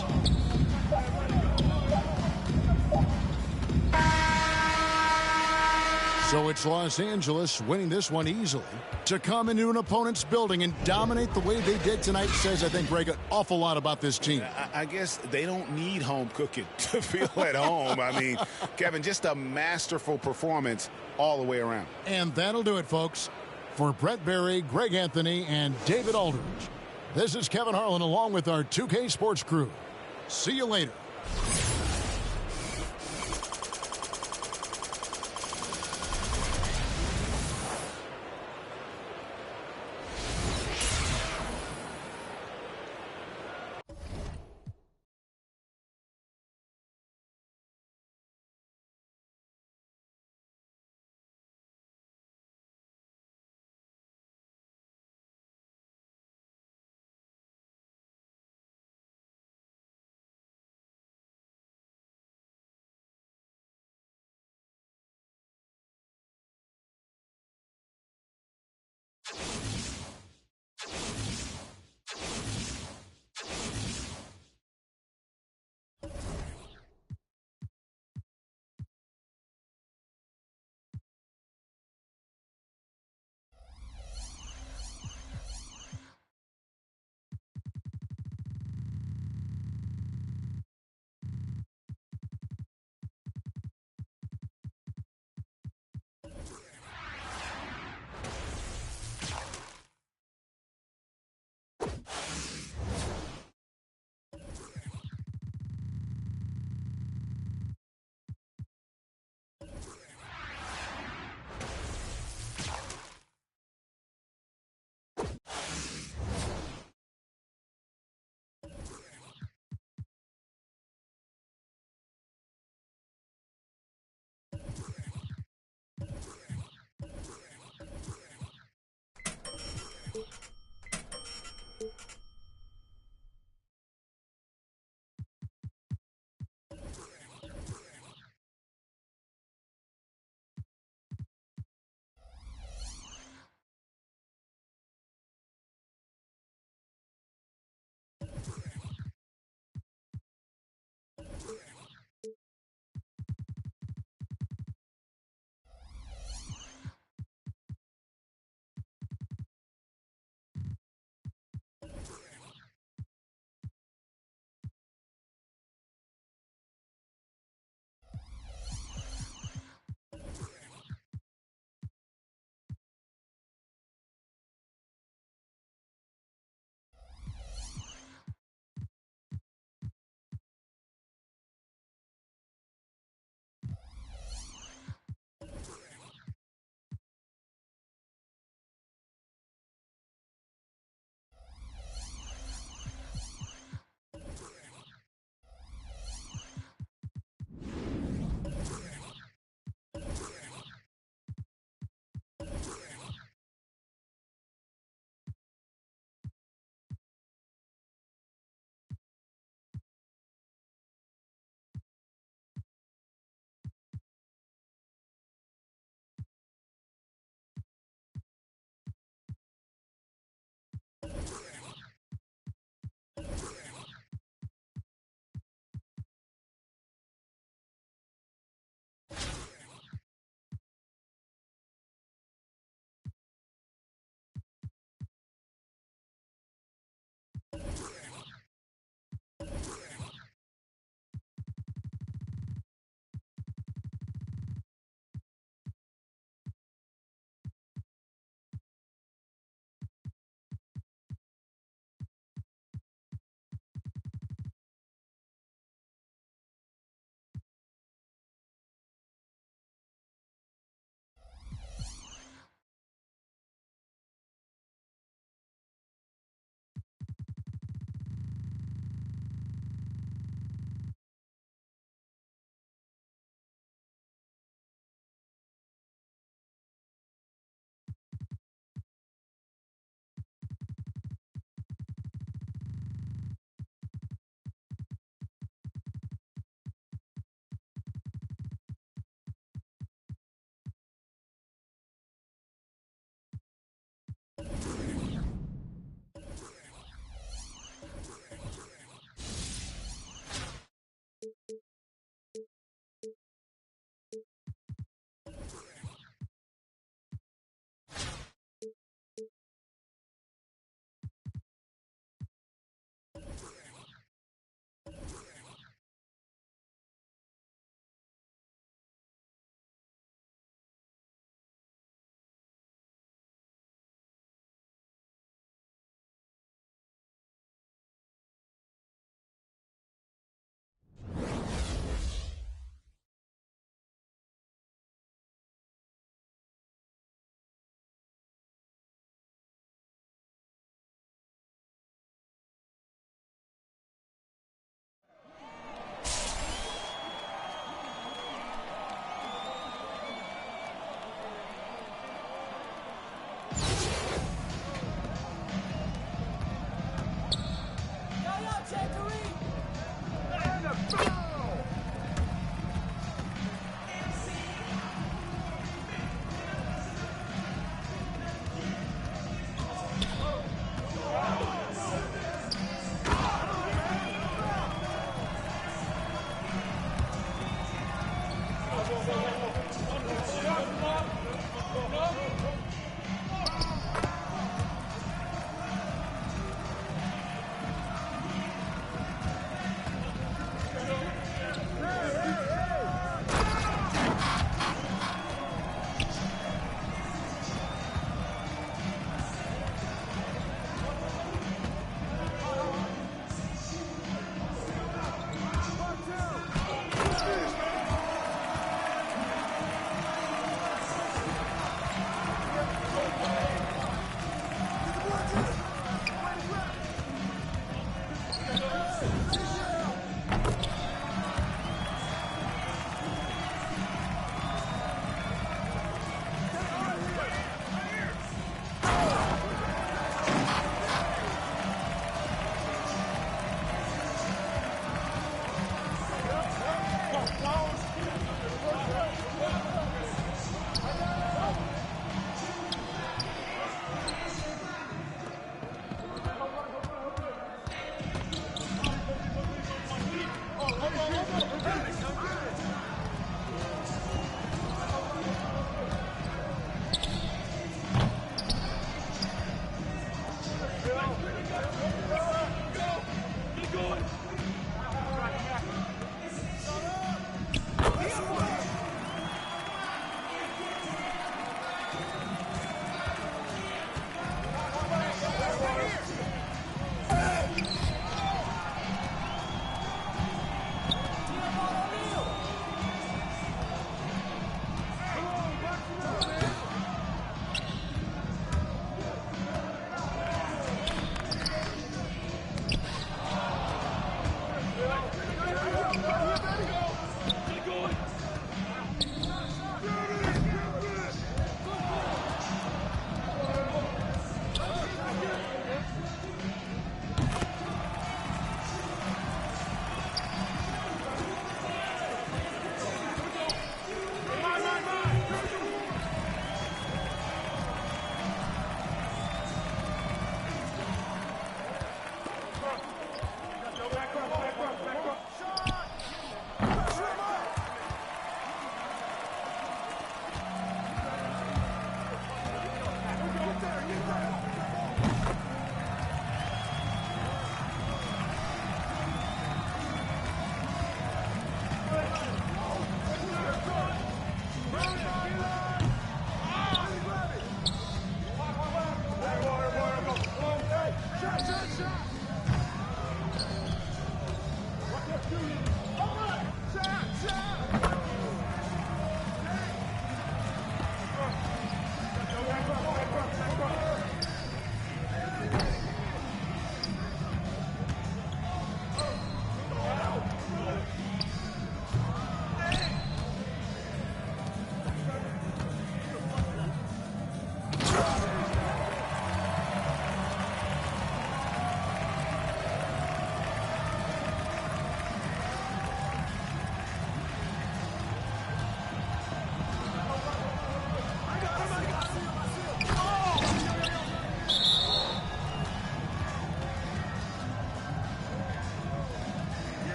So it's Los Angeles winning this one easily. To come into an opponent's building and dominate the way they did tonight says, I think, Greg, an awful lot about this team. I guess they don't need home cooking to feel at home. I mean, Kevin, just a masterful performance all the way around. And that'll do it, folks. For Brett Berry, Greg Anthony, and David Aldridge, this is Kevin Harlan along with our 2K Sports crew. See you later.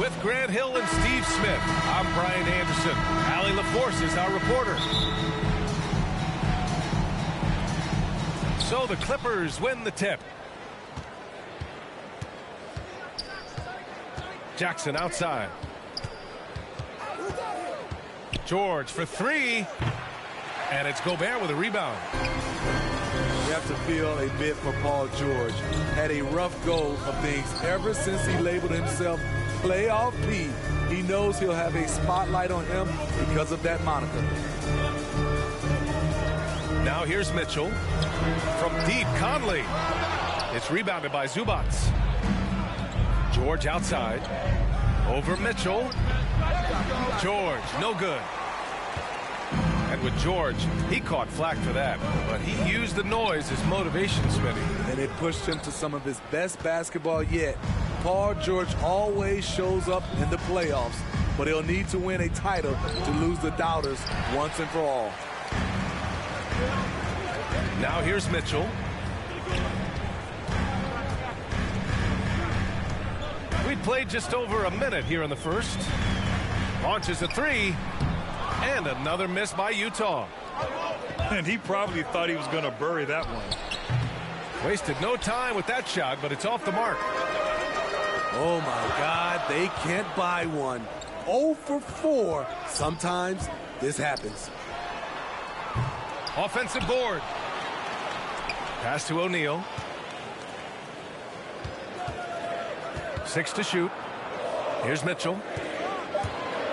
With Grant Hill and Steve Smith, I'm Brian Anderson. Allie LaForce is our reporter. So the Clippers win the tip. Jackson outside. George for three. And it's Gobert with a rebound. You have to feel a bit for Paul George. Had a rough go of things ever since he labeled himself Playoff P. He knows he'll have a spotlight on him because of that moniker. Now here's Mitchell. From deep, Conley. It's rebounded by Zubac. George outside. Over Mitchell. George, no good. And with George, he caught flack for that. But he used the noise as motivation, Smitty. And it pushed him to some of his best basketball yet. Paul George always shows up in the playoffs, but he'll need to win a title to lose the doubters once and for all. Now here's Mitchell. We played just over a minute here in the first. Launches a three. And another miss by Utah. And he probably thought he was going to bury that one. Wasted no time with that shot, but it's off the mark. Oh, my God. They can't buy one. 0 for 4. Sometimes this happens. Offensive board. Pass to O'Neal. 6 to shoot. Here's Mitchell.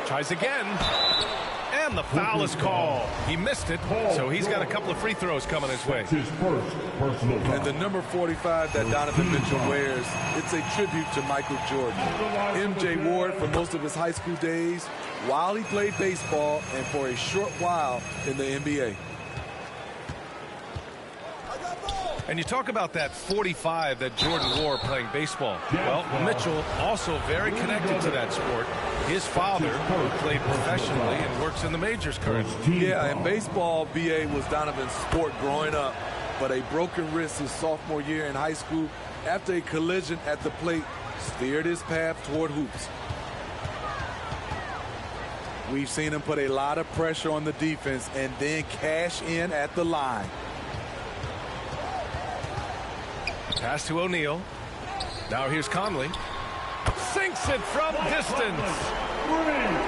Tries again. And the foul is called. He missed it, so he's got a couple of free throws coming his way. And the number 45 that Donovan Mitchell wears, it's a tribute to Michael Jordan. MJ wore it for most of his high school days while he played baseball and for a short while in the NBA. And you talk about that 45 that Jordan wore playing baseball. Well, Mitchell also very connected to that sport. His father, who played professionally and works in the majors currently. Yeah, in baseball, BA was Donovan's sport growing up, but a broken wrist his sophomore year in high school after a collision at the plate steered his path toward hoops. We've seen him put a lot of pressure on the defense and then cash in at the line. Pass to O'Neal. Now here's Conley. Sinks it from distance.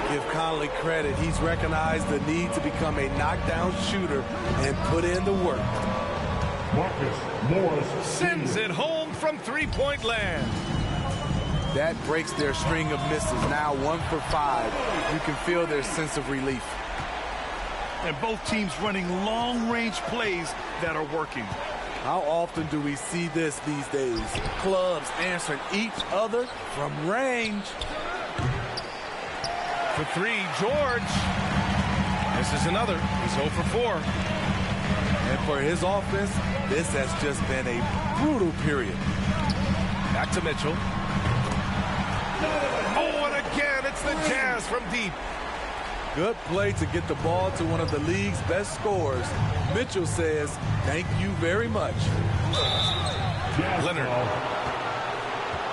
Give Conley credit. He's recognized the need to become a knockdown shooter and put in the work. Marcus Morris sends it home from three-point land. That breaks their string of misses. Now 1 for 5. You can feel their sense of relief. And both teams running long-range plays that are working. How often do we see this these days? Clubs answering each other from range. For 3, George. This is another. He's 0 for 4. And for his offense, this has just been a brutal period. Back to Mitchell. Oh, and again, it's the Jazz from deep. Good play to get the ball to one of the league's best scorers. Mitchell says, thank you very much. Leonard.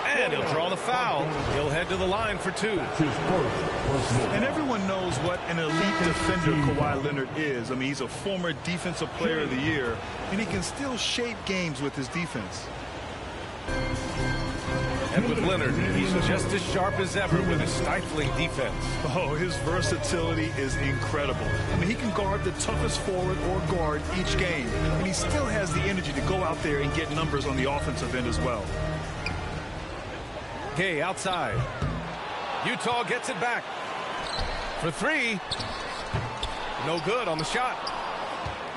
And he'll draw the foul. He'll head to the line for 2. And everyone knows what an elite defender Kawhi Leonard is. I mean, he's a former Defensive Player of the Year, and he can still shape games with his defense. And with Leonard, he's just as sharp as ever with his stifling defense. Oh, his versatility is incredible. I mean, he can guard the toughest forward or guard each game, and he still has the energy to go out there and get numbers on the offensive end as well. Gay outside. Utah gets it back. For 3. No good on the shot.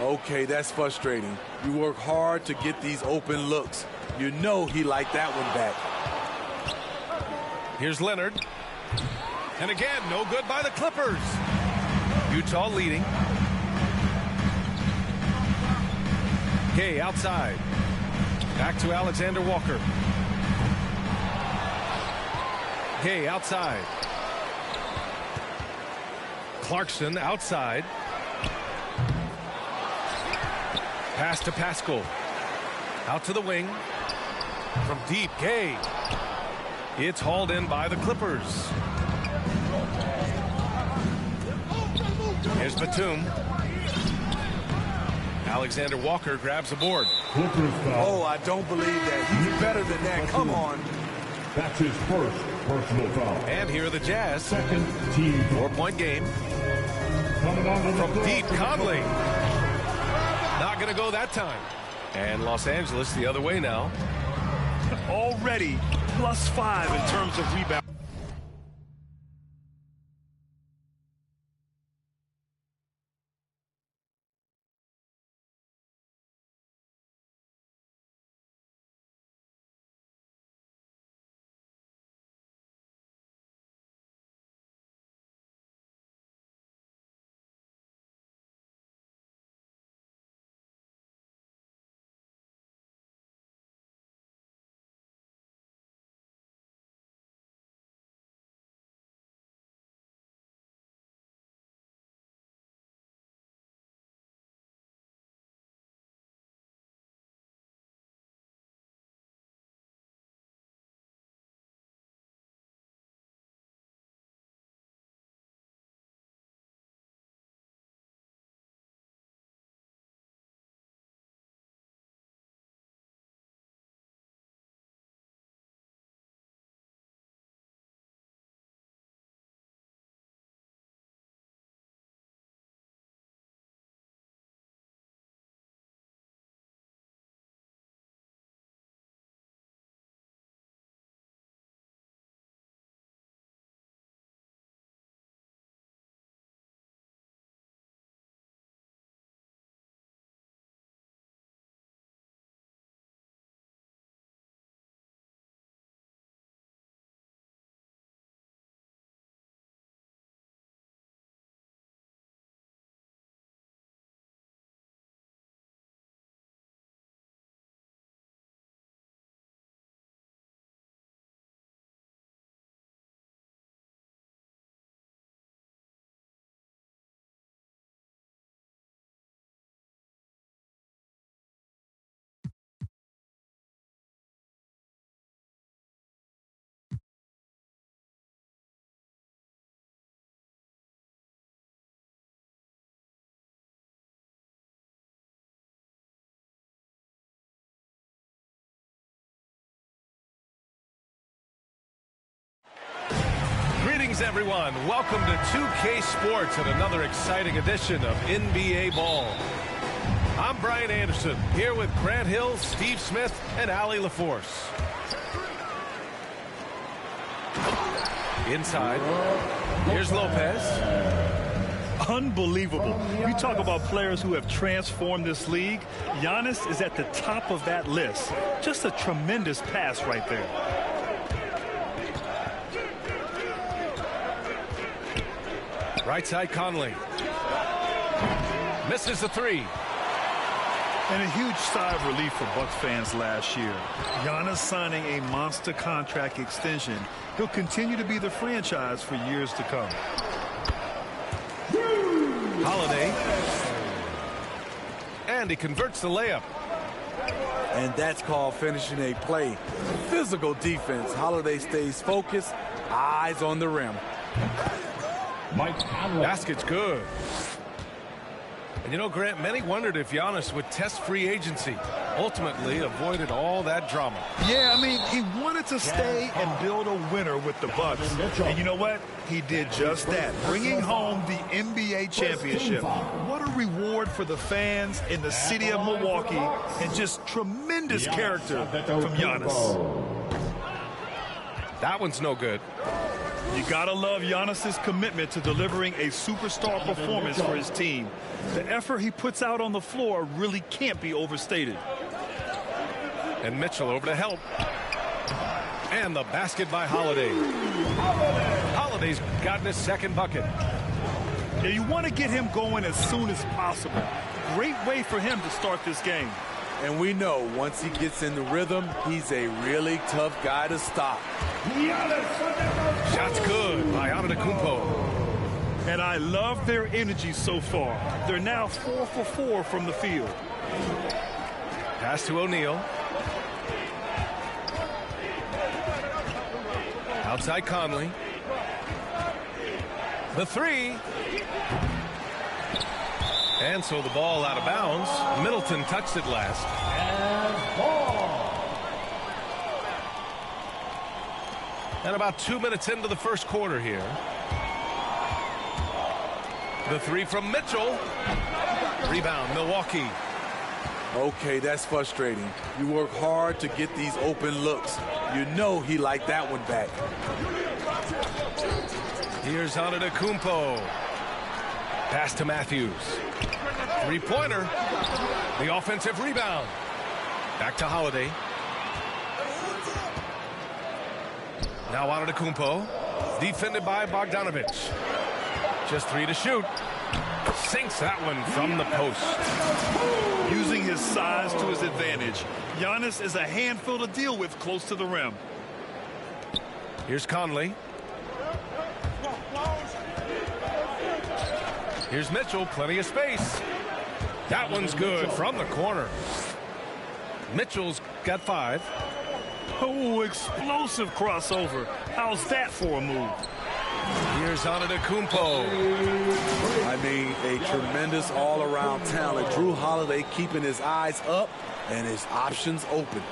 Okay, that's frustrating. You work hard to get these open looks. You know he liked that one back. Here's Leonard. And again, no good by the Clippers. Utah leading. Gay outside. Back to Alexander Walker. Gay outside. Clarkson outside. Pass to Pascal. Out to the wing. From deep, Gay. It's hauled in by the Clippers. Here's Batum. Alexander Walker grabs the board. Oh, I don't believe that. He's better than that. Come on. That's his first personal foul. And here are the Jazz. Second team. 4-point game. From deep, Conley. Not going to go that time. And Los Angeles the other way now. Already +5 in terms of rebound. Greetings, everyone. Welcome to 2K Sports and another exciting edition of NBA Ball. I'm Brian Anderson, here with Grant Hill, Steve Smith, and Allie LaForce. Inside, here's Lopez. Unbelievable. You talk about players who have transformed this league. Giannis is at the top of that list. Just a tremendous pass right there. Right side, Conley. Misses the three. And a huge sigh of relief for Bucks fans last year. Giannis signing a monster contract extension. He'll continue to be the franchise for years to come. Holiday. And he converts the layup. And that's called finishing a play. Physical defense. Holiday stays focused, eyes on the rim. Basket's good. And you know, Grant, many wondered if Giannis would test free agency. Ultimately avoided all that drama. Yeah, I mean, he wanted to stay and build a winner with the Bucks. And you know what? He did just that, bringing home the NBA championship. What a reward for the fans in the city of Milwaukee, and just tremendous character from Giannis. That one's no good. You gotta love Giannis's commitment to delivering a superstar performance for his team. The effort he puts out on the floor really can't be overstated. And Mitchell over to help. And the basket by Holiday. Holiday's gotten his second bucket. Yeah, you want to get him going as soon as possible. Great way for him to start this game. And we know once he gets in the rhythm, he's a really tough guy to stop. Shot's good by Antetokounmpo. And I love their energy so far. They're now 4 for 4 from the field. Pass to O'Neal. Outside Conley. The three. And so the ball out of bounds. Middleton touched it last. And ball. And about 2 minutes into the first quarter here. The three from Mitchell. Rebound, Milwaukee. Okay, that's frustrating. You work hard to get these open looks. You know he liked that one back. Here's Antetokounmpo. Pass to Matthews. Three-pointer. The offensive rebound. Back to Holiday. Now Antetokounmpo. Defended by Bogdanovic. Just three to shoot. Sinks that one from the post. Using his size to his advantage. Giannis is a handful to deal with close to the rim. Here's Conley. Here's Mitchell. Plenty of space. That one's good from the corner. Mitchell's got 5. Oh, explosive crossover. How's that for a move? Here's Antetokounmpo. I mean, a tremendous all-around talent. Drew Holiday keeping his eyes up and his options open.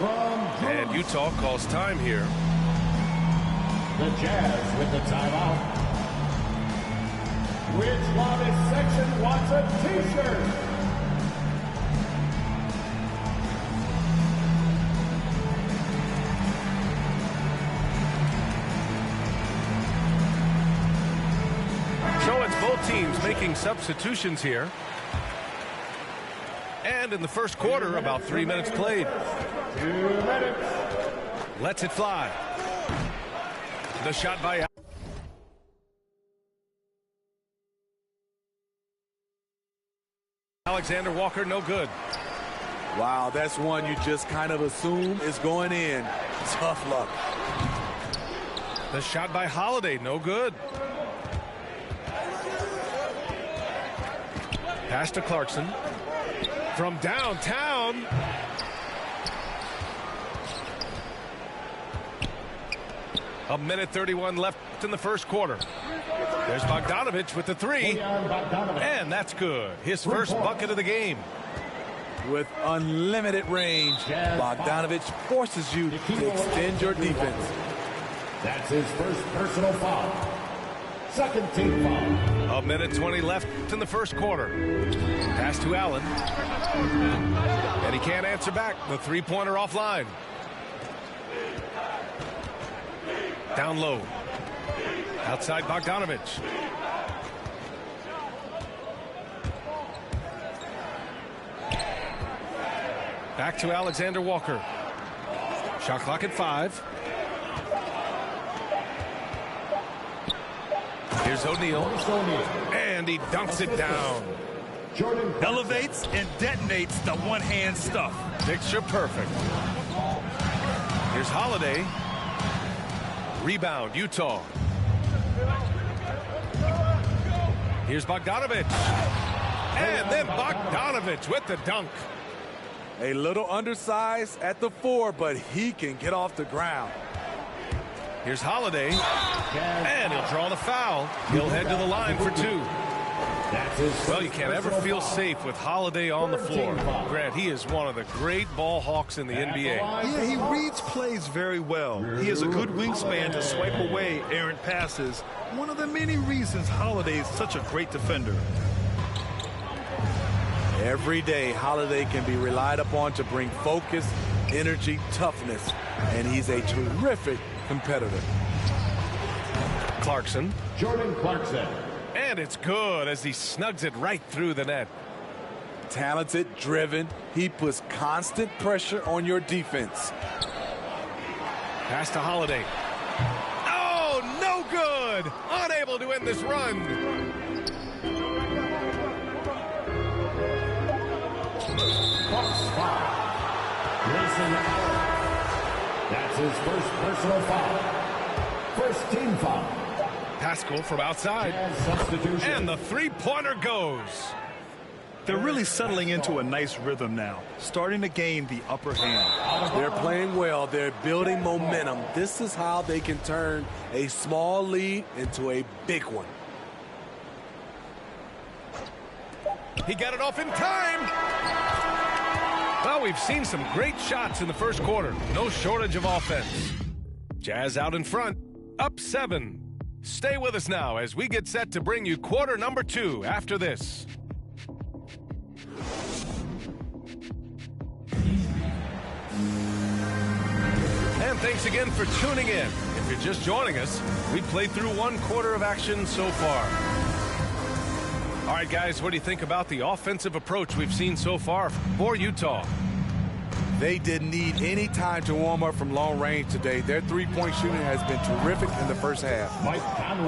And Utah calls time here. The Jazz with the timeout. Which Lobby section wants a t-shirt? So it's both teams making substitutions here. And in the first quarter, about 3 minutes played. 2 minutes. Lets it fly. The shot by Alexander Walker, no good. Wow, that's one you just kind of assume is going in. Tough luck. The shot by Holiday, no good. Pass to Clarkson. From downtown. A minute 31 left in the first quarter. There's Bogdanovic with the three. And that's good. His first bucket of the game. With unlimited range, Bogdanovic forces you to extend your defense. That's his first personal foul. Second team foul. A minute 20 left in the first quarter. Pass to Allen. And he can't answer back. The three-pointer offline. Down low. Outside Bogdanovic. Back to Alexander Walker. Shot clock at 5. Here's O'Neal. And he dunks it down. Elevates and detonates the one-hand stuff. Picture perfect. Here's Holiday. Rebound, Utah. Here's Bogdanovic. And then Bogdanovic with the dunk. A little undersized at the 4, but he can get off the ground. Here's Holiday. And he'll draw the foul. He'll head to the line for 2. Well, you can't ever feel safe with Holiday on the floor. Grant, he is one of the great ball hawks in the NBA. Yeah, he reads plays very well. He has a good wingspan to swipe away errant passes. One of the many reasons Holiday is such a great defender. Every day, Holiday can be relied upon to bring focus, energy, toughness, and he's a terrific competitor. Clarkson. Jordan Clarkson. And it's good as he snugs it right through the net. Talented, driven. He puts constant pressure on your defense. Pass to Holiday. Oh, no good. Unable to end this run. Fox foul. Grayson Allen. That's his first personal foul. First team foul. Pascal from outside. And substitution. And the three-pointer goes. They're really settling into a nice rhythm now, starting to gain the upper hand. They're playing well. They're building momentum. This is how they can turn a small lead into a big one. He got it off in time. Well, we've seen some great shots in the first quarter. No shortage of offense. Jazz out in front, up 7. Stay with us now as we get set to bring you quarter number 2 after this. And thanks again for tuning in. If you're just joining us, we played through 1 quarter of action so far. All right, guys, what do you think about the offensive approach we've seen so far for Utah? They didn't need any time to warm up from long range today. Their three-point shooting has been terrific in the first half.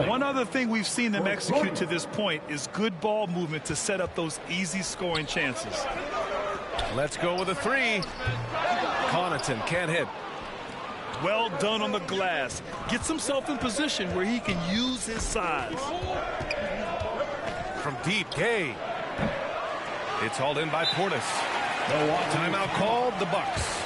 One other thing we've seen them execute to this point is good ball movement to set up those easy scoring chances. Let's go with a 3. Connaughton can't hit. Well done on the glass. Gets himself in position where he can use his size. From deep, Gay. It's hauled in by Portis. Timeout called, the Bucks.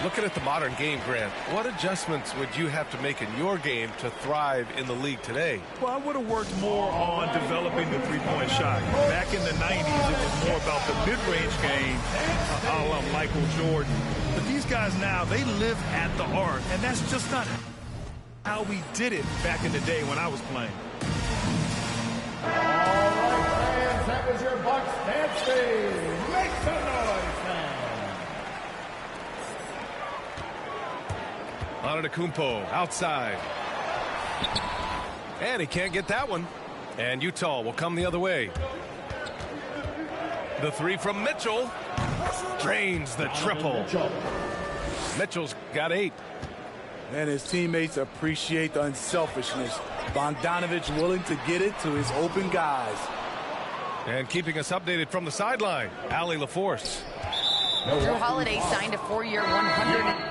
Looking at the modern game, Grant, what adjustments would you have to make in your game to thrive in the league today? Well, I would have worked more on developing the three-point shot. Back in the 90s, it was more about the mid-range game, a la Michael Jordan. But these guys now, they live at the arc, and that's just not how we did it back in the day when I was playing. All right, fans, that was your Bucks dance team. Make some noise, fans. Antetokounmpo outside. And he can't get that one. And Utah will come the other way. The 3 from Mitchell. Drains the triple. Mitchell's got 8. And his teammates appreciate the unselfishness. Bogdanovich willing to get it to his open guys. And keeping us updated from the sideline, Allie LaForce. Drew Holiday signed a 4-year, $100.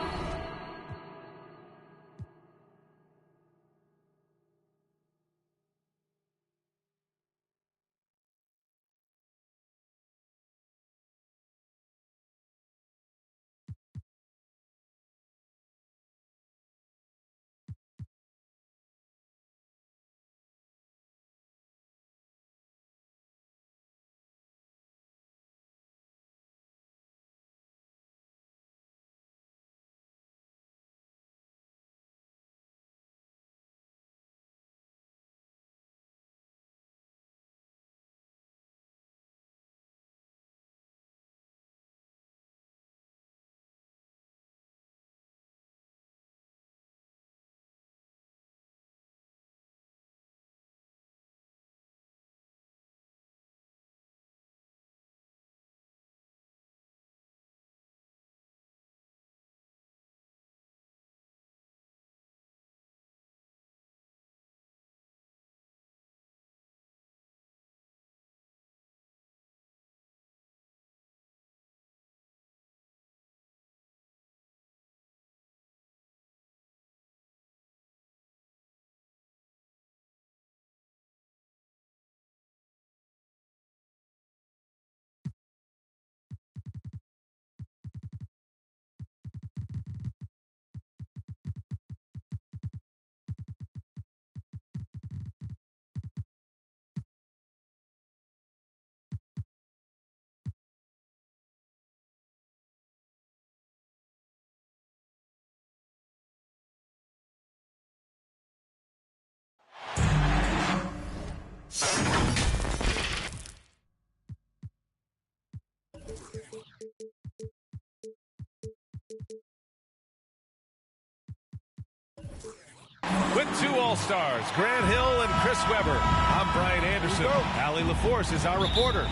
With 2 All-Stars, Grant Hill and Chris Webber. I'm Brian Anderson. Allie LaForce is our reporter.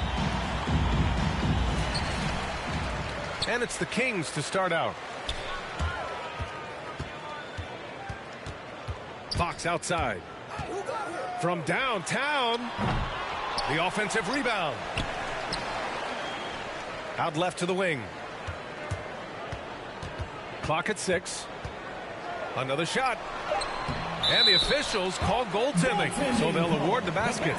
And it's the Kings to start out. Fox outside. From downtown, the offensive rebound. Out left to the wing. Clock at 6. Another shot. And the officials call goaltending, so they'll award the basket.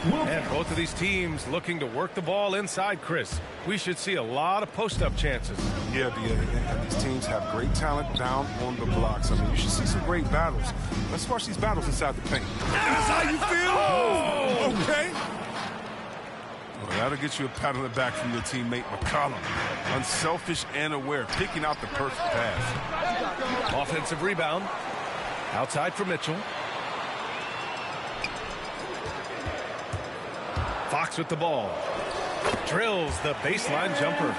And both of these teams looking to work the ball inside, Chris. We should see a lot of post-up chances. Yeah, and these teams have great talent down on the blocks. I mean, you should see some great battles. Let's watch these battles inside the paint. That's how you feel? Oh, okay. Well, that'll get you a pat on the back from your teammate, McCollum. Unselfish and aware, picking out the perfect pass. Offensive rebound. Outside for Mitchell. Fox with the ball. Drills the baseline jumper.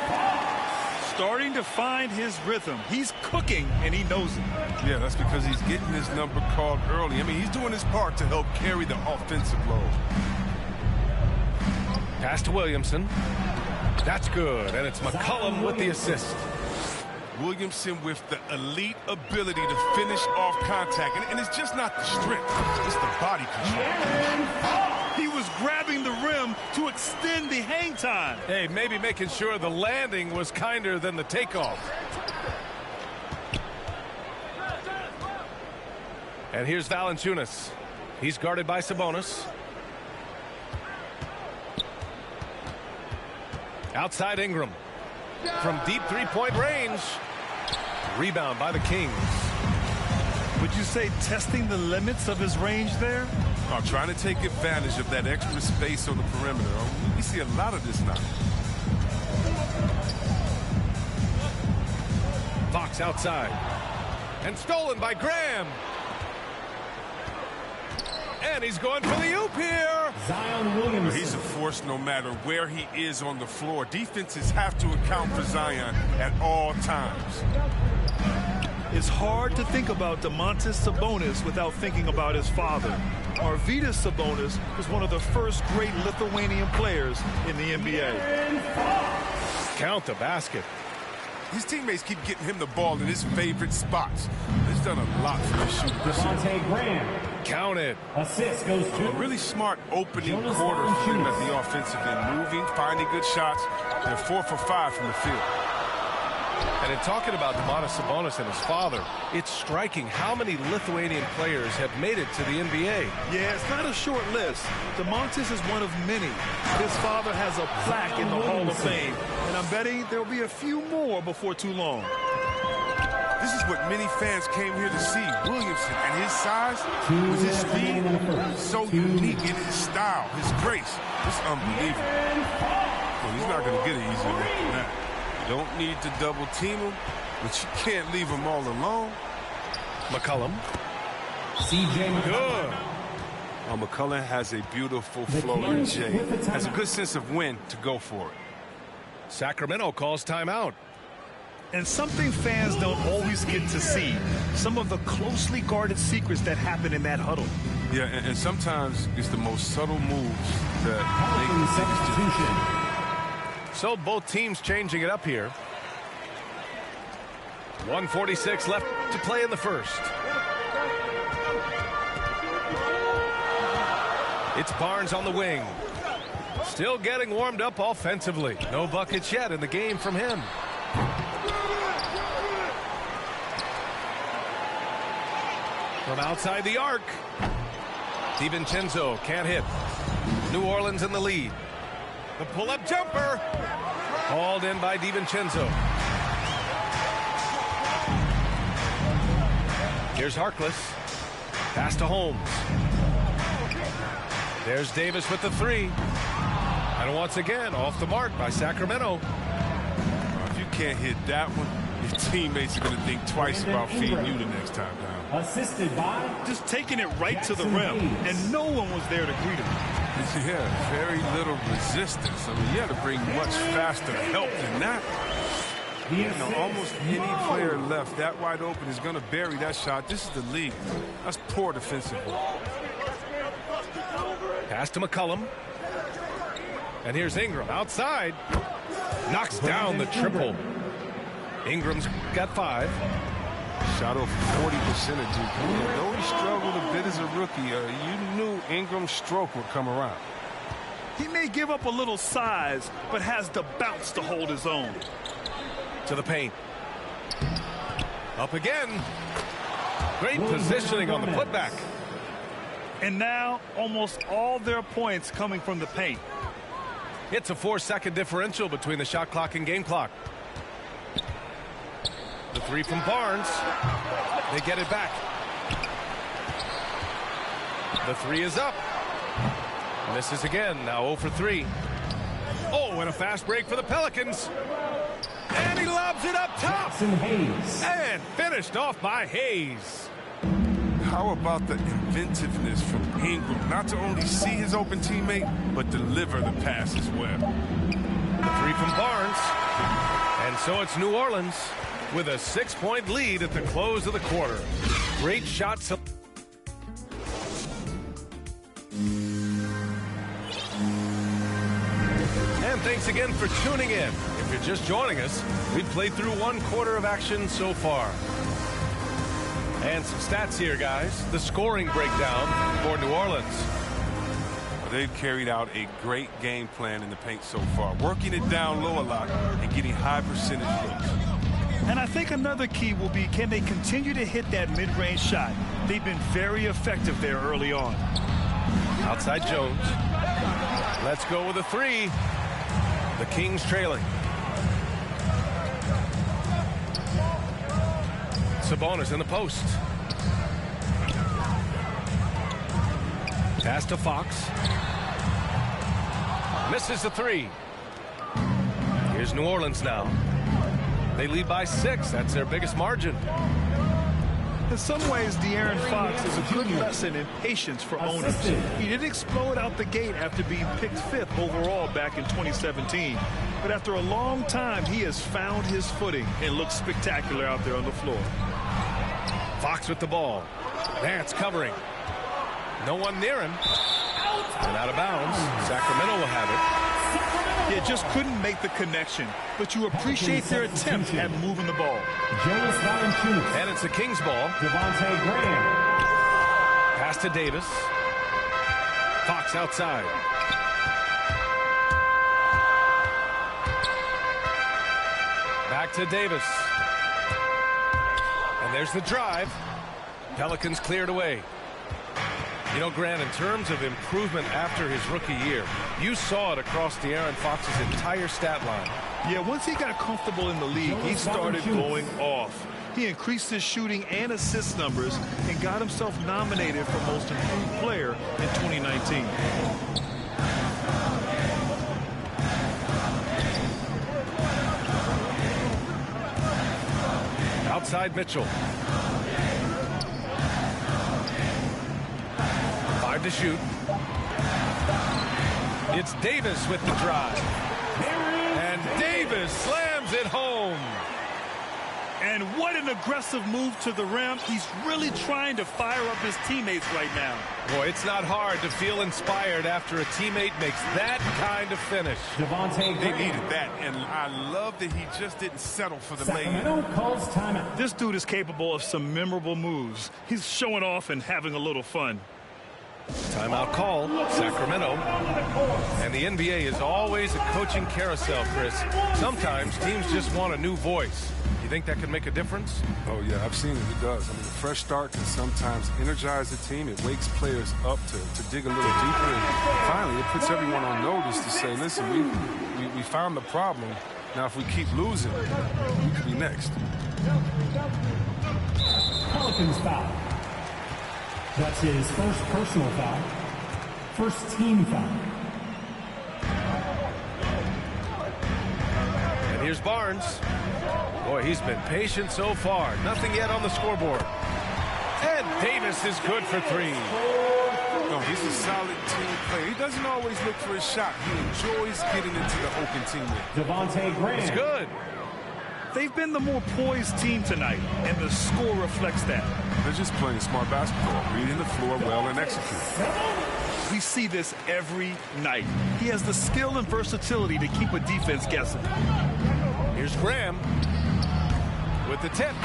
Starting to find his rhythm. He's cooking, and he knows it. Yeah, that's because he's getting his number called early. I mean, he's doing his part to help carry the offensive load. Pass to Williamson. That's good, and it's McCollum with the assist. Williamson with the elite ability to finish off contact. And it's just not the strength, it's the body control. He was grabbing the rim to extend the hang time. Hey, maybe making sure the landing was kinder than the takeoff. And here's Valanciunas. He's guarded by Sabonis. Outside Ingram. From deep three-point range. Rebound by the Kings. Would you say testing the limits of his range there? Trying to take advantage of that extra space on the perimeter. We see a lot of this now. Fox outside. And stolen by Graham. And he's going for the oop here. Zion Williamson. He's a force no matter where he is on the floor. Defenses have to account for Zion at all times. It's hard to think about Domantas Sabonis without thinking about his father. Arvydas Sabonis was one of the first great Lithuanian players in the NBA. Count the basket. His teammates keep getting him the ball in his favorite spots. He's done a lot for his shooting. Devontae Graham. Count it. Assist goes to A really smart opening quarter for him at the offensive end. Moving, finding good shots, and 4 for 5 from the field. And in talking about Domantas Sabonis and his father, it's striking how many Lithuanian players have made it to the NBA. Yeah, it's not a short list. Domantas is one of many. His father has a plaque in the Hall of Fame, and I'm betting there'll be a few more before too long. This is what many fans came here to see. Williamson and his size, with his speed, so unique in his style, his grace. It's unbelievable. Well, he's not going to get it easier than that. You don't need to double team him, but you can't leave him all alone. McCollum. CJ Good. McCollum has a beautiful flow in Jay. Has a good sense of when to go for it. Sacramento calls timeout. And something fans don't always get to see, some of the closely guarded secrets that happen in that huddle. Yeah, and sometimes it's the most subtle moves that Calling substitution. So both teams changing it up here. 1:46 left to play in the first. It's Barnes on the wing. Still getting warmed up offensively. No buckets yet in the game from him. From outside the arc. DiVincenzo can't hit. New Orleans in the lead. The pull-up jumper. Called in by DiVincenzo. Here's Harkless. Pass to Holmes. There's Davis with the three. And once again, off the mark by Sacramento. If you can't hit that one, your teammates are going to think twice about feeding you the next time down. Assisted by just taking it right to the rim, and no one was there to greet him. Yeah, very little resistance. I mean, you had to bring much faster help than that. You know, almost any player left that wide open is going to bury that shot. This is the league. That's poor defensive work. Pass to McCollum. And here's Ingram outside. Knocks down the triple. Ingram's got 5. Shot over 40% at Duke. Though he struggled a bit as a rookie, you knew Ingram's stroke would come around. He may give up a little size, but has the bounce to hold his own. To the paint. Up again. Great positioning on the putback. And now almost all their points coming from the paint. It's a 4-second differential between the shot clock and game clock. The three from Barnes. They get it back. The three is up. Misses again. Now 0 for 3. Oh, and a fast break for the Pelicans. And he lobs it up top. And finished off by Hayes. How about the inventiveness from Ingram? Not to only see his open teammate, but deliver the pass as well. The three from Barnes. And so it's New Orleans with a 6-point lead at the close of the quarter. Great shots. And thanks again for tuning in. If you're just joining us, we've played through 1 quarter of action so far. And some stats here, guys. The scoring breakdown for New Orleans. They've carried out a great game plan in the paint so far, working it down low a lot and getting high percentage looks. And I think another key will be, can they continue to hit that mid-range shot? They've been very effective there early on. Outside Jones. Let's go with a 3. The Kings trailing. Sabonis in the post. Pass to Fox. Misses the 3. Here's New Orleans now. They lead by 6. That's their biggest margin. In some ways, De'Aaron Fox is a good lesson in patience for owners. He didn't explode out the gate after being picked 5th overall back in 2017. But after a long time, he has found his footing and looks spectacular out there on the floor. Fox with the ball. Nance covering. No one near him. And out of bounds. Sacramento will have it. Yeah, just couldn't make the connection. But you appreciate their attempt at moving the ball. And it's the Kings ball. Devontae Graham. Pass to Davis. Fox outside. Back to Davis. And there's the drive. Pelicans cleared away. You know, Grant, in terms of improvement after his rookie year, you saw it across De'Aaron Fox's entire stat line. Yeah, once he got comfortable in the league, he started going off. He increased his shooting and assist numbers and got himself nominated for Most Improved Player in 2019. Outside Mitchell. 5 to shoot. It's Davis with the drive. And Davis slams it home. And what an aggressive move to the rim. He's really trying to fire up his teammates right now. Boy, it's not hard to feel inspired after a teammate makes that kind of finish. They needed that, and I love that he just didn't settle for the Sacramento calls timeout. This dude is capable of some memorable moves. He's showing off and having a little fun. Timeout call, Sacramento. And the NBA is always a coaching carousel, Chris. Sometimes teams just want a new voice. You think that can make a difference? Oh, yeah, I've seen it. It does. I mean, a fresh start can sometimes energize the team. It wakes players up to dig a little deeper. And finally, it puts everyone on notice to say, listen, we found the problem. Now, if we keep losing, we could be next. Pelicans foul. That's his first personal foul. First team foul. And here's Barnes. Boy, he's been patient so far. Nothing yet on the scoreboard. And Davis is good for 3. No, he's a solid team player. He doesn't always look for a shot. He enjoys getting into the open teammate. Devontae Graham. It's good. They've been the more poised team tonight, and the score reflects that. They're just playing smart basketball, reading the floor well and executing. We see this every night. He has the skill and versatility to keep a defense guessing. Here's Graham with the tip.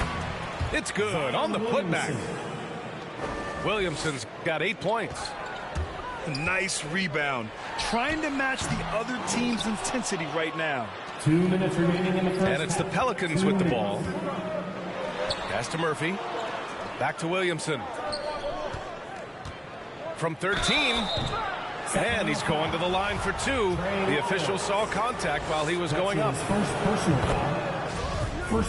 It's good on the putback. Williamson's got 8 points. Nice rebound. Trying to match the other team's intensity right now. 2 minutes remaining in the first. And it's the Pelicans with the ball. Pass to Murphy. Back to Williamson. from 13. And he's going to the line for 2. The official saw contact while he was going up.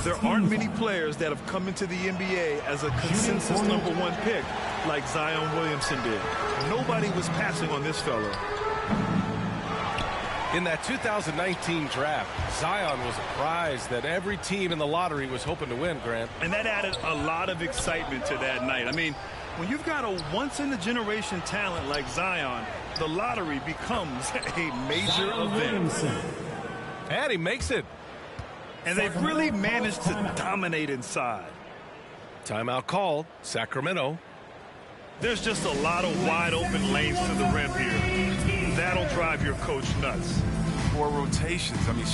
There aren't many players that have come into the NBA as a consensus #1 pick like Zion Williamson did. Nobody was passing on this fella. In that 2019 draft, Zion was a prize that every team in the lottery was hoping to win, Grant. And that added a lot of excitement to that night. I mean, when you've got a once-in-a-generation talent like Zion, the lottery becomes a major event. And he makes it. And they've really managed to dominate inside. Timeout called, Sacramento. There's just a lot of wide-open lanes to the rim here. That'll drive your coach nuts. 4 rotations. I mean,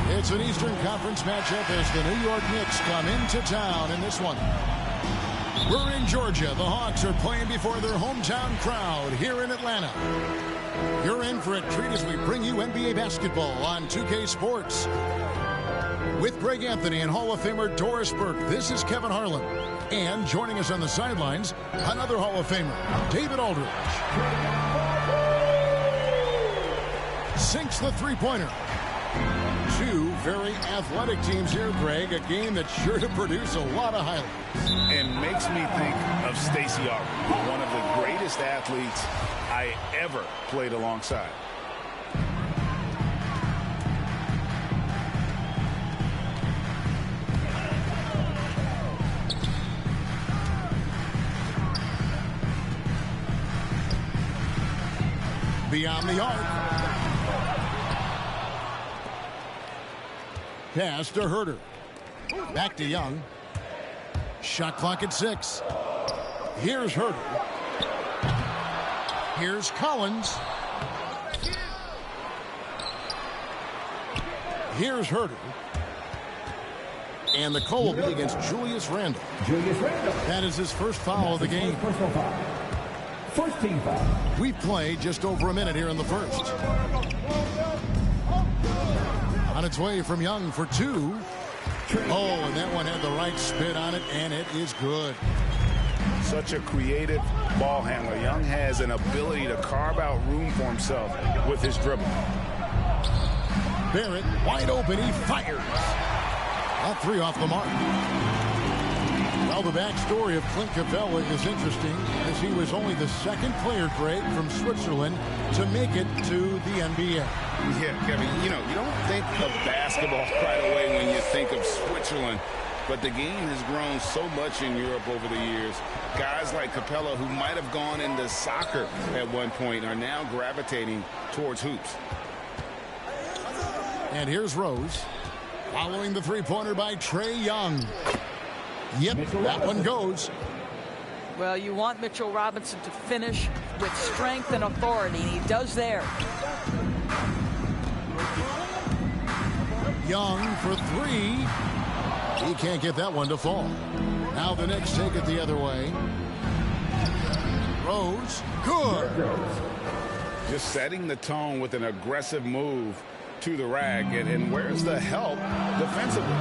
It's an Eastern Conference matchup as the New York Knicks come into town in this one. We're in Georgia. The Hawks are playing before their hometown crowd here in Atlanta. You're in for a treat as we bring you NBA basketball on 2K Sports. With Greg Anthony and Hall of Famer Doris Burke, this is Kevin Harlan. And joining us on the sidelines, another Hall of Famer, David Aldridge. Sinks the three-pointer. Two very athletic teams here, Greg. A game that's sure to produce a lot of highlights. And makes me think of Stacey Augmon, one of the greatest athletes I ever played alongside. Beyond the arc. Pass to Herter. Back to Young. Shot clock at 6. Here's Herter. Here's Collins. Here's Herter. And the call will be against Julius Randle. That is his first foul of the game. First team foul. We've played just over a minute here in the first. On its way from Young for 2. Oh, and that one had the right spin on it, and it is good. Such a creative ball handler. Young has an ability to carve out room for himself with his dribble. Barrett wide open. He fires. All 3 off the mark. Well, the backstory of Clint Capella is interesting, as he was only the 2nd player, Greg, from Switzerland to make it to the NBA. Yeah, Kevin, you don't think of basketball right away when you think of Switzerland, but the game has grown so much in Europe over the years. Guys like Capella, who might have gone into soccer at one point, are now gravitating towards hoops. And here's Rose, following the 3-pointer by Trae Young. Yep, that one goes. Well, you want Mitchell Robinson to finish with strength and authority, and he does there. Young for 3. He can't get that one to fall. Now the Knicks take it the other way. Rose, good. Just setting the tone with an aggressive move to the rack, and where's the help defensively?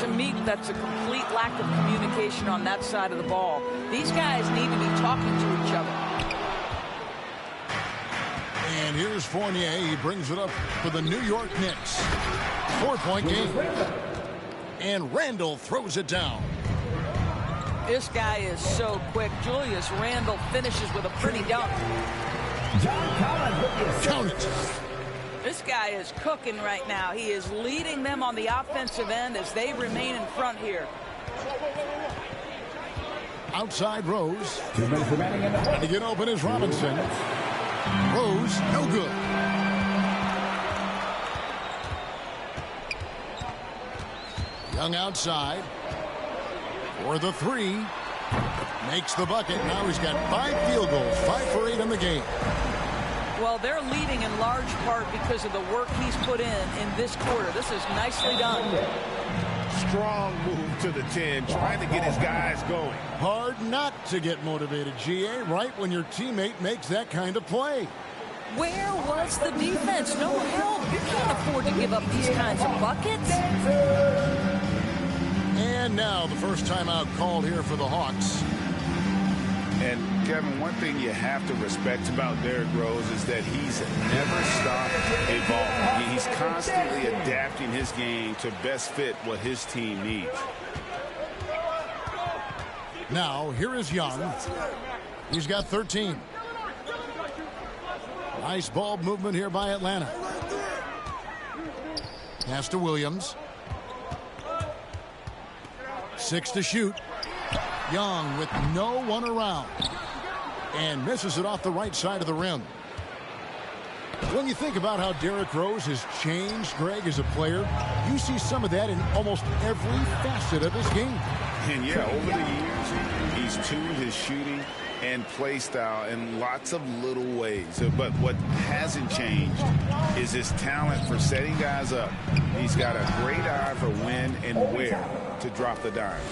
To me, that's a complete lack of communication on that side of the ball. These guys need to be talking to each other. And here's Fournier. He brings it up for the New York Knicks. 4-point game. And Randle throws it down. This guy is so quick. Julius Randle finishes with a pretty dunk. Count it. This guy is cooking right now. He is leading them on the offensive end as they remain in front here. Outside Rose. 2 minutes remaining in the to get open is Robinson. Rose, no good. Young outside. For the 3. Makes the bucket. Now he's got 5 field goals. 5 for 8 in the game. Well, they're leading in large part because of the work he's put in this quarter. This is nicely done. Strong move to the 10, trying to get his guys going. Hard not to get motivated, GA, right when your teammate makes that kind of play. Where was the defense? No help. You can't afford to give up these kinds of buckets. And now the first timeout called here for the Hawks. And, Kevin, one thing you have to respect about Derrick Rose is that he's never stopped evolving. He's constantly adapting his game to best fit what his team needs. Now, here is Young. He's got 13. Nice ball movement here by Atlanta. Pass to Williams. 6 to shoot. Young with no one around. And misses it off the right side of the rim. When you think about how Derrick Rose has changed, Greg, as a player, you see some of that in almost every facet of his game. And yeah, over the years, he's tuned his shooting and play style in lots of little ways. But what hasn't changed is his talent for setting guys up. He's got a great eye for when and where to drop the dime.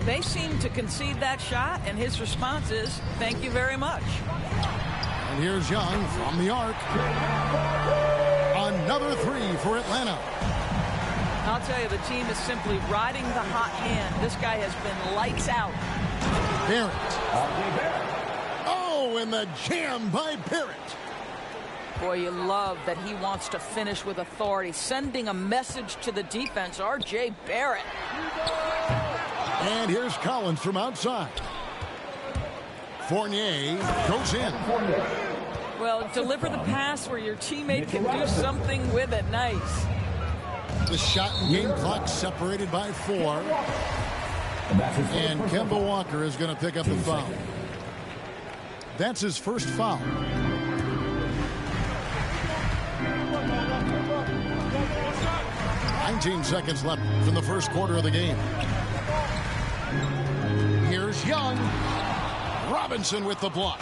They seem to concede that shot, and his response is, thank you very much. And here's Young from the arc. Another 3 for Atlanta. I'll tell you, the team is simply riding the hot hand. This guy has been lights out. Barrett. Oh, and the jam by Barrett. Boy, you love that he wants to finish with authority, sending a message to the defense. R.J. Barrett. And here's Collins from outside. Fournier goes in. Well, deliver the pass where your teammate can do something with it. Nice. The shot and game clock separated by 4. And Kemba Walker is going to pick up the foul. That's his first foul. 19 seconds left from the first quarter of the game. Here's Young. Robinson with the block.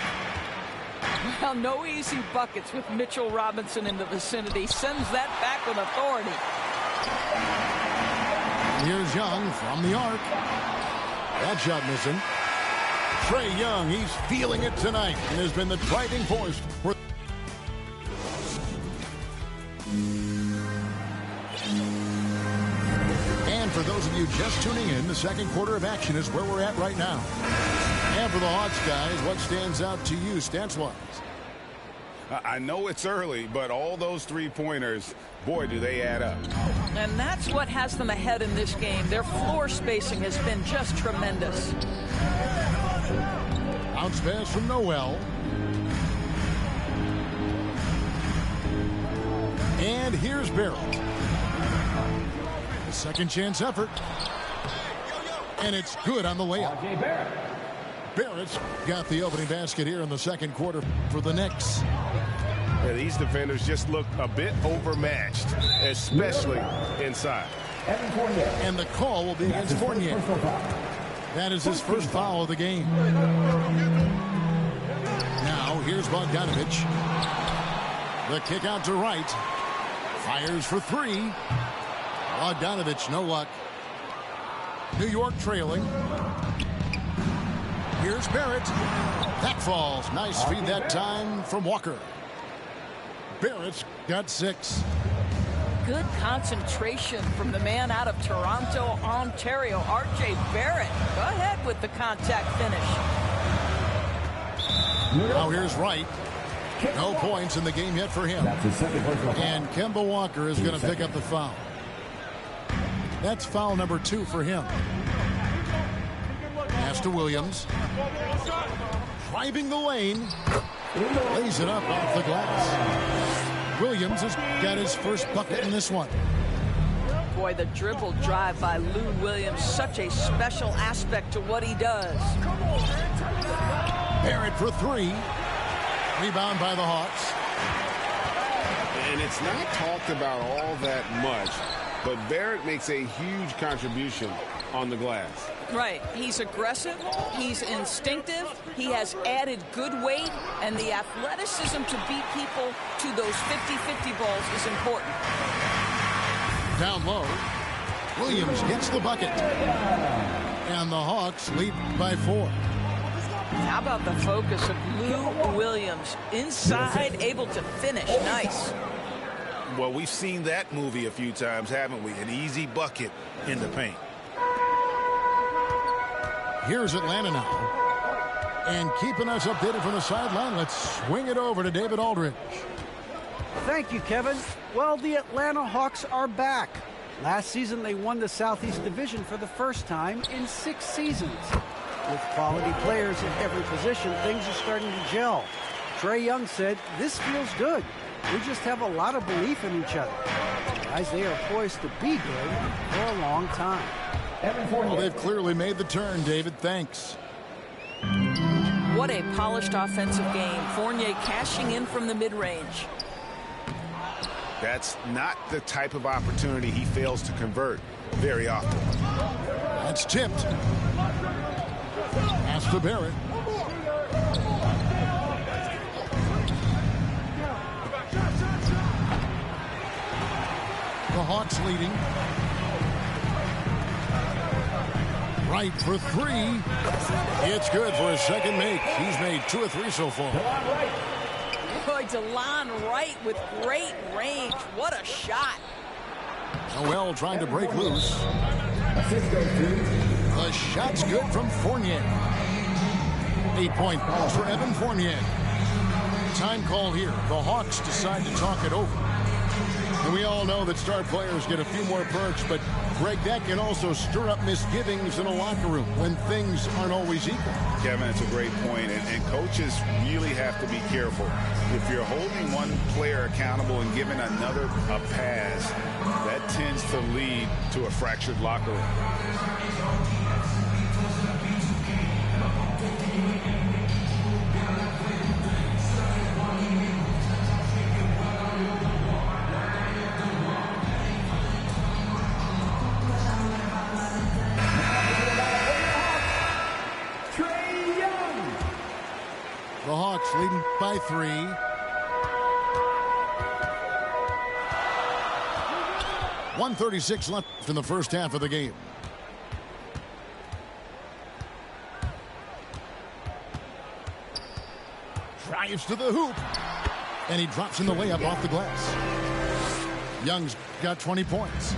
Well, no easy buckets with Mitchell Robinson in the vicinity. Sends that back with authority. Here's Young from the arc. That shot missing. Trae Young, he's feeling it tonight and has been the driving force for. And for those of you just tuning in, the second quarter of action is where we're at right now. And for the Hawks guys, what stands out to you stats-wise? I know it's early, but all those three-pointers, boy, do they add up. And that's what has them ahead in this game. Their floor spacing has been just tremendous. Bounce pass from Noel. And here's Barrett. A second chance effort. And it's good on the layup. Barrett's got the opening basket here in the second quarter for the Knicks. Yeah, these defenders just look a bit overmatched, especially inside. And the call will be against Fournier. That is his first foul of the game. Now here's Bogdanovich. The kick out to Wright. Fires for three. Bogdanovich, no luck. New York trailing. Here's Barrett. That falls. Nice feed that time from Walker. Barrett's got 6. Good concentration from the man out of Toronto, Ontario, R.J. Barrett. Go ahead with the contact finish. Now here's Wright. No points in the game yet for him. And Kemba Walker is going to pick up the foul. That's foul number 2 for him. Pass to Williams. Driving the lane. Lays it up off the glass. Williams has got his first bucket in this one. Boy, the dribble drive by Lou Williams, such a special aspect to what he does. Barrett for 3. Rebound by the Hawks. And it's not talked about all that much, but Barrett makes a huge contribution on the glass. Right. He's aggressive. He's instinctive. He has added good weight, and the athleticism to beat people to those 50-50 balls is important. Down low. Williams gets the bucket. And the Hawks lead by 4. How about the focus of Lou Williams? Inside, able to finish. Nice. Well, we've seen that movie a few times, haven't we? An easy bucket in the paint. Here's Atlanta now. And keeping us updated from the sideline, let's swing it over to David Aldridge. Thank you, Kevin. Well, the Atlanta Hawks are back. Last season, they won the Southeast Division for the first time in 6 seasons. With quality players at every position, things are starting to gel. Trae Young said, "This feels good. We just have a lot of belief in each other." Guys, they are poised to be good for a long time. Well, they've clearly made the turn, David. Thanks. What a polished offensive game. Fournier cashing in from the mid-range. That's not the type of opportunity he fails to convert very often. That's tipped. Pass to Barrett. The Hawks leading. Wright for 3. It's good for his second make. He's made 2 of 3 so far. Boy, DeLon Wright with great range. What a shot. Noel trying to break loose. The shot's good from Fournier. 8-point balls for Evan Fournier. Time call here. The Hawks decide to talk it over. And we all know that star players get a few more perks, but Greg, that can also stir up misgivings in a locker room when things aren't always equal. Kevin, it's a great point, and coaches really have to be careful. If you're holding one player accountable and giving another a pass, that tends to lead to a fractured locker room. The Hawks leading by 3. .136 left in the first half of the game. drives to the hoop. And he drops in the layup off the glass. Young's got 20 points.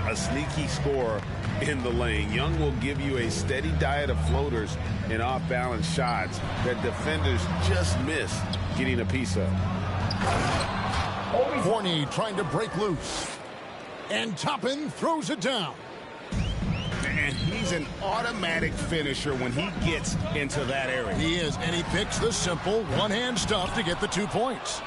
A sneaky scorer in the lane. Young will give you a steady diet of floaters and off-balance shots that defenders just miss getting a piece of. Forney trying to break loose. And Toppin throws it down. And he's an automatic finisher when he gets into that area. He is, and he picks the simple one-hand stuff to get the 2 points.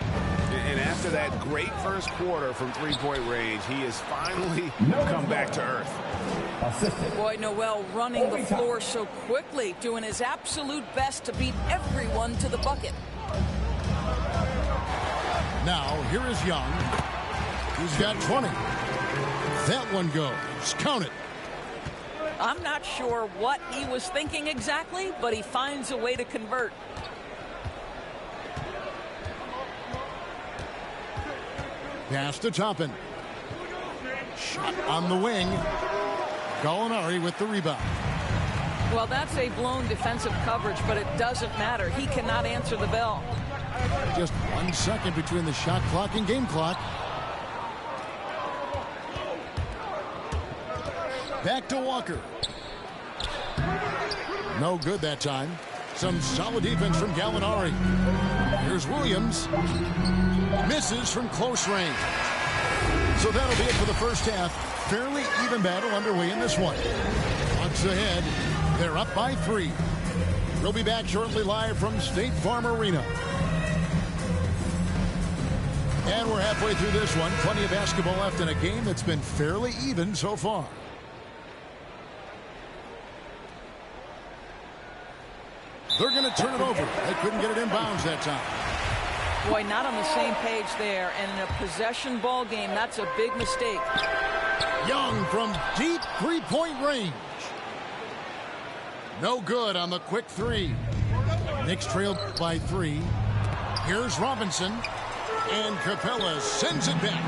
And after that great first quarter from three-point range, he has finally come back to earth. Boy, Noel running the floor so quickly, doing his absolute best to beat everyone to the bucket. Now, here is Young. He's got 20. That one goes. Count it. I'm not sure what he was thinking exactly, but he finds a way to convert. Pass to Toppin. Shot on the wing. Gallinari with the rebound. Well, that's a blown defensive coverage, but it doesn't matter. He cannot answer the bell. Just 1 second between the shot clock and game clock. Back to Walker. No good that time. Some solid defense from Gallinari. Here's Williams. Misses from close range. So that'll be it for the first half. Fairly even battle underway in this one. Bucks ahead. They're up by 3. We'll be back shortly live from State Farm Arena. And we're halfway through this one. Plenty of basketball left in a game that's been fairly even so far. They're going to turn it over. They couldn't get it in bounds that time. Boy, not on the same page there. And in a possession ball game, that's a big mistake. Young from deep three-point range. No good on the quick 3. Knicks trailed by 3. Here's Robinson. And Capella sends it back.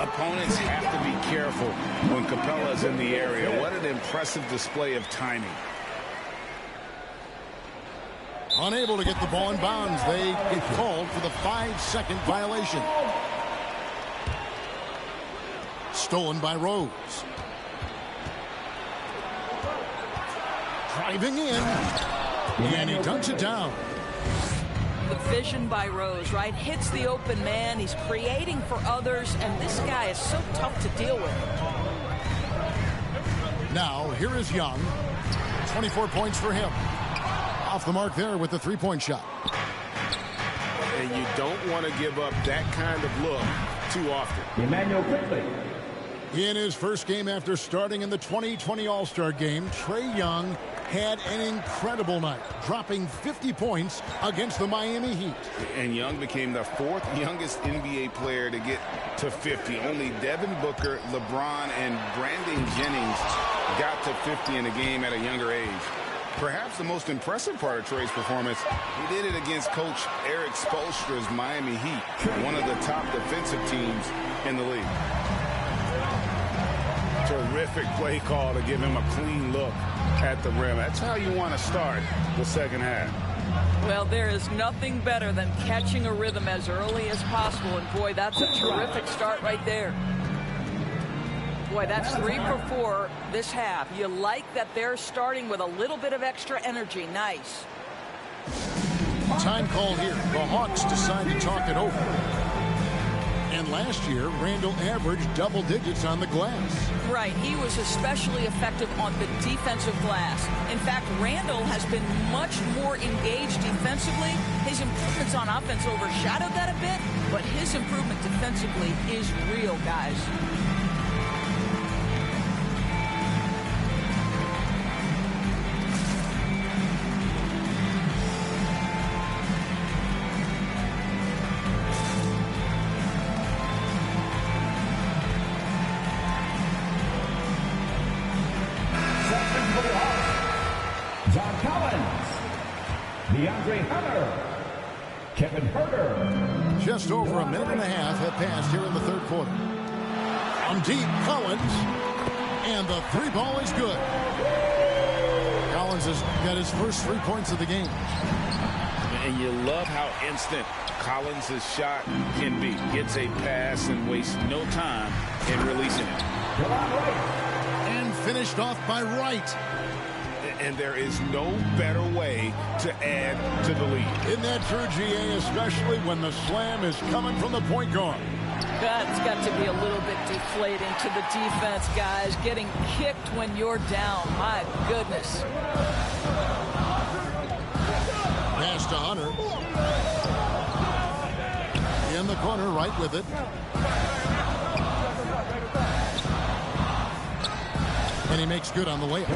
Opponents have to be careful when Capella's in the area. What an impressive display of timing. Unable to get the ball in bounds. They get called for the 5-second violation. Stolen by Rose. Driving in. And he dunks it down. The vision by Rose, right? Hits the open man. He's creating for others. And this guy is so tough to deal with. Now, here is Young. 24 points for him. Off the mark there with the three-point shot. And you don't want to give up that kind of look too often. Emmanuel Quickly. In his first game after starting in the 2020 All-Star game, Trae Young had an incredible night, dropping 50 points against the Miami Heat. And Young became the 4th youngest NBA player to get to 50. Only Devin Booker, LeBron, and Brandon Jennings got to 50 in a game at a younger age. Perhaps the most impressive part of Trae's performance, he did it against Coach Eric Spoelstra's Miami Heat, one of the top defensive teams in the league. Terrific play call to give him a clean look at the rim. That's how you want to start the second half. Well, there is nothing better than catching a rhythm as early as possible. And, boy, that's a terrific start right there. Boy, that's 3 for 4 this half. You like that they're starting with a little bit of extra energy. Nice. Time call here. The Hawks decide to talk it over. And last year, Randall averaged double digits on the glass. Right. He was especially effective on the defensive glass. In fact, Randall has been much more engaged defensively. His improvements on offense overshadowed that a bit, but his improvement defensively is real, guys. DeAndre Hunter. Kevin Huerter. Just over a minute and a half have passed here in the third quarter. On deep, Collins. And the 3 ball is good. Collins has got his first 3 points of the game. And you love how instant Collins' shot can be. Gets a pass and wastes no time in releasing it. And finished off by Wright. And there is no better way to add to the lead. Isn't that true, GA, especially when the slam is coming from the point guard? That's got to be a little bit deflating to the defense, guys. Getting kicked when you're down. My goodness. Pass to Hunter. In the corner, right with it. And he makes good on the layup.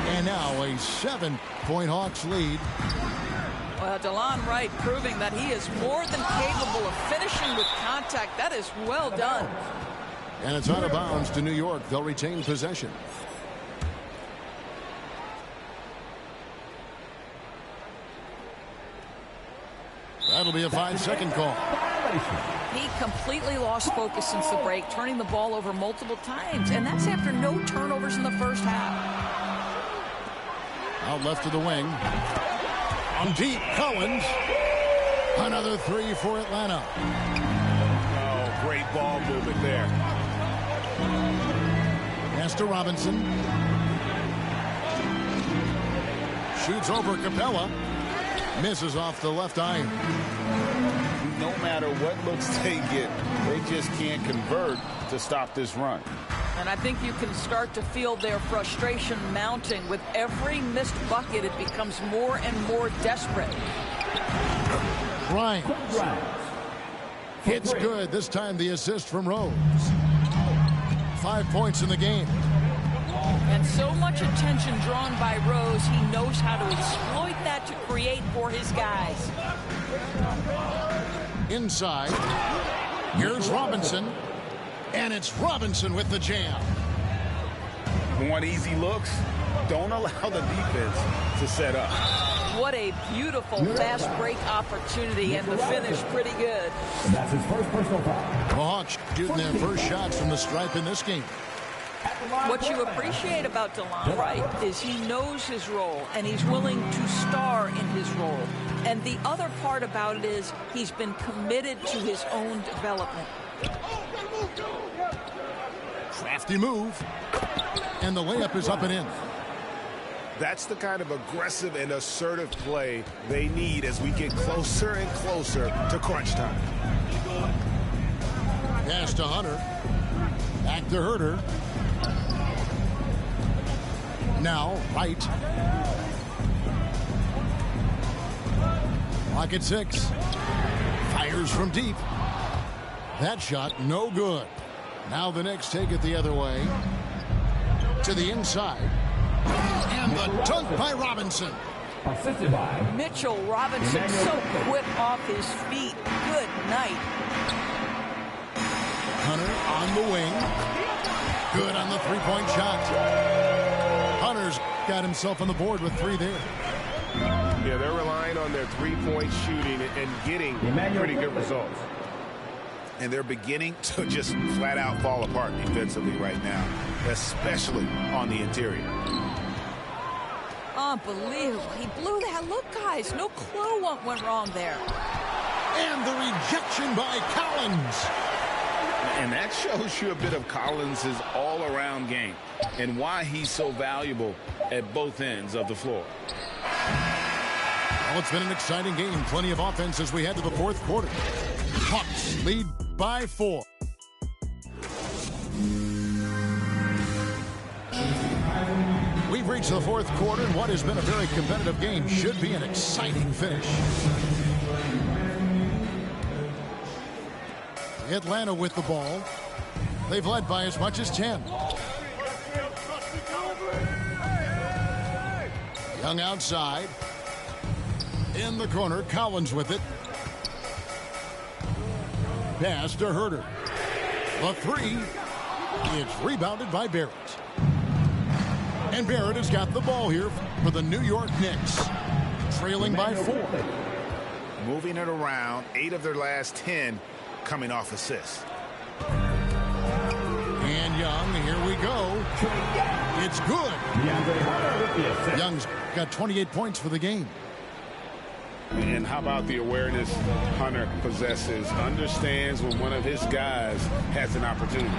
And now a 7-point Hawks lead. Well, DeLon Wright proving that he is more than capable of finishing with contact. That is well done. And it's out of bounds to New York. They'll retain possession. That'll be a 5-second call. He completely lost focus since the break, turning the ball over multiple times. And that's after no turnovers in the first half. Out left to the wing. On deep, Collins. Another 3 for Atlanta. Oh, great ball movement there. Pass to Robinson. Shoots over Capella. Misses off the left iron. No matter what looks they get, they just can't convert to stop this run. And I think you can start to feel their frustration mounting. With every missed bucket, it becomes more and more desperate. Bryant. It's good. This time the assist from Rose. 5 points in the game. And so much attention drawn by Rose, he knows how to exploit that to create for his guys. Inside. Here's Robinson. And it's Robinson with the jam. Want easy looks? Don't allow the defense to set up. What a beautiful fast break opportunity, and the finish pretty good. And that's his first personal foul. The Hawks shooting their first shots from the stripe in this game. What you appreciate about DeLon Wright is he knows his role, and he's willing to star in his role. And the other part about it is he's been committed to his own development. Crafty move. And the layup is up and in. That's the kind of aggressive and assertive play they need as we get closer and closer to crunch time. Pass to Hunter. Back to Herter. Now, Wright. Clock at 6. Fires from deep. That shot, no good. Now the Knicks take it the other way. To the inside. And the dunk by Robinson. Assisted by Mitchell Robinson, so quick off his feet. Good night. Hunter on the wing. Good on the three-point shot. Hunter's got himself on the board with 3 there. Yeah, they're relying on their three-point shooting and getting pretty good results. And they're beginning to just flat-out fall apart defensively right now, especially on the interior. Unbelievable. He blew that. Look, guys, no clue what went wrong there. And the rejection by Collins. And that shows you a bit of Collins' all-around game and why he's so valuable at both ends of the floor. Well, it's been an exciting game. Plenty of offense as we head to the fourth quarter. Hawks lead by 4. We've reached the fourth quarter, and what has been a very competitive game should be an exciting finish. Atlanta with the ball. They've led by as much as 10. Young outside. In the corner, Collins with it. Pass to Herter. The 3. It's rebounded by Barrett. And Barrett has got the ball here for the New York Knicks. Trailing by 4. Moving it around, 8 of their last 10 coming off assists. And Young, here we go. It's good. Young's got 28 points for the game. And how about the awareness Hunter possesses? Understands when one of his guys has an opportunity.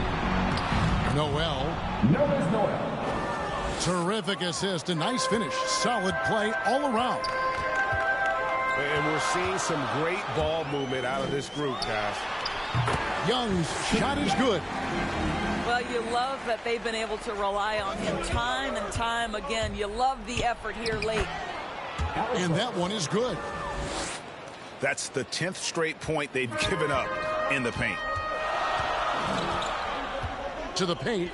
Noel. Terrific assist. A nice finish. Solid play all around. And we're seeing some great ball movement out of this group, guys. Young's shot is good. Well, you love that they've been able to rely on him time and time again. You love the effort here late. And that one is good. That's the 10th straight point they've given up in the paint. To the paint.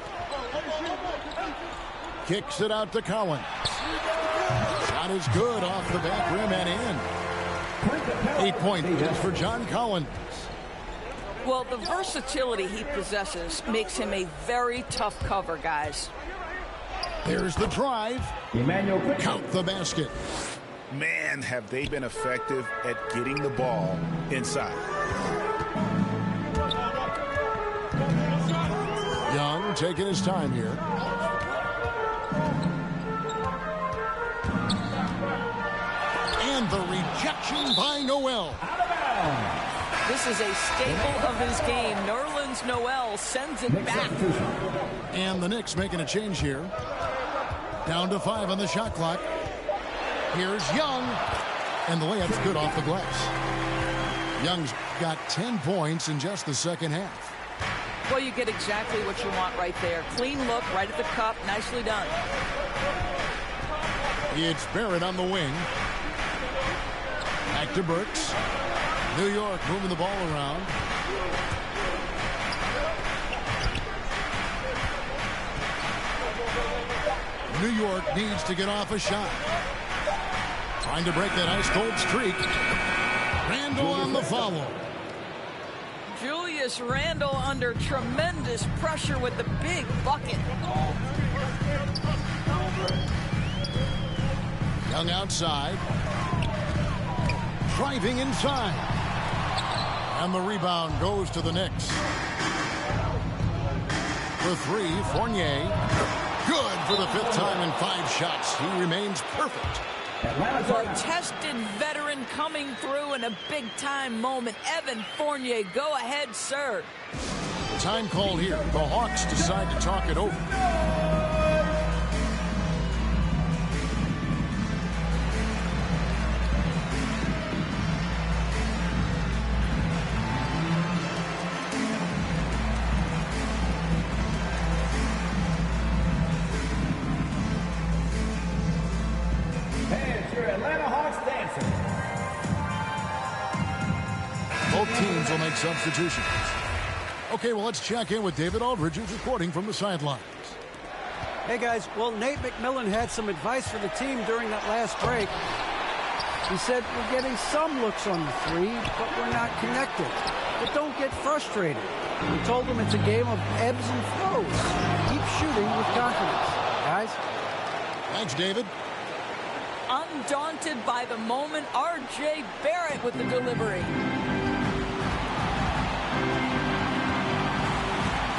Kicks it out to Collins. Shot is good off the back rim and in. 8 points for John Collins. Well, the versatility he possesses makes him a very tough cover, guys. There's the drive. Count the basket. Man, have they been effective at getting the ball inside. Young taking his time here. And the rejection by Noel. This is a staple of his game. Nerlens Noel sends it back. And the Knicks making a change here. Down to 5 on the shot clock. Here's Young. And the layup's good off the glass. Young's got 10 points in just the second half. Well, you get exactly what you want right there. Clean look right at the cup. Nicely done. It's Barrett on the wing. Back to Burks. New York moving the ball around. New York needs to get off a shot. Trying to break that ice-cold streak. Randle on the follow. Julius Randle under tremendous pressure with the big bucket. Young outside. Driving inside. And the rebound goes to the Knicks. For 3, Fournier. Good for the 5th time in 5 shots. He remains perfect. The tested veteran coming through in a big-time moment. Evan Fournier, go ahead, sir. Time call here. The Hawks decide to talk it over. Teams will make substitutions. Okay, well, let's check in with David Aldridge, who's reporting from the sidelines. Hey, guys. Well, Nate McMillan had some advice for the team during that last break. He said, we're getting some looks on the 3, but we're not connected. But don't get frustrated. He told them it's a game of ebbs and flows. Keep shooting with confidence. Guys? Thanks, David. Undaunted by the moment, R.J. Barrett with the delivery.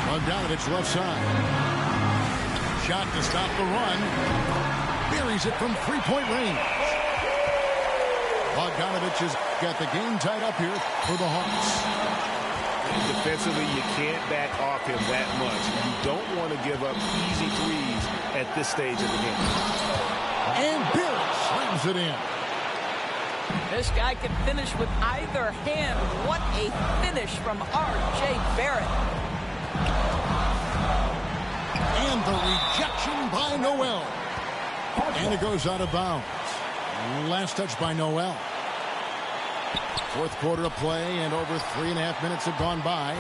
Bogdanovich left side. Shot to stop the run. Buries it from 3-point range. Bogdanovich has got the game tied up here for the Hawks. Defensively, you can't back off him that much. You don't want to give up easy threes at this stage of the game. And Barrett slams it in. This guy can finish with either hand. What a finish from R.J. Barrett. And the rejection by Noel. And it goes out of bounds. Last touch by Noel. 4th quarter of play, and over 3.5 minutes have gone by.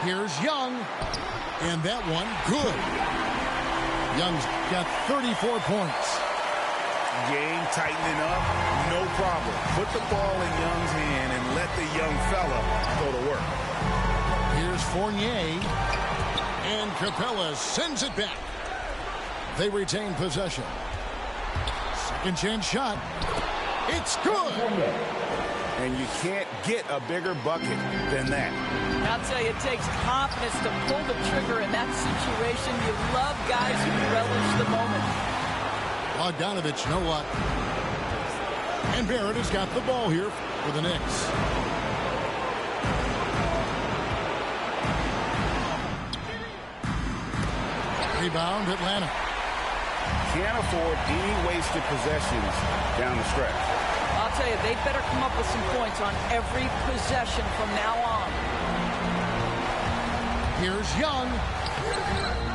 Here's Young. And that one, good. Young's got 34 points. Game tightening up, no problem. Put the ball in Young's hand and let the young fella go to work. Here's Fournier. And Capella sends it back. They retain possession. Second chance shot. It's good. And you can't get a bigger bucket than that. I'll tell you, it takes confidence to pull the trigger in that situation. You love guys who relish the moment. Bogdanovich, you know what? And Barrett has got the ball here for the Knicks. Rebound, Atlanta. Can't afford any wasted possessions down the stretch. I'll tell you, they better come up with some points on every possession from now on. Here's Young.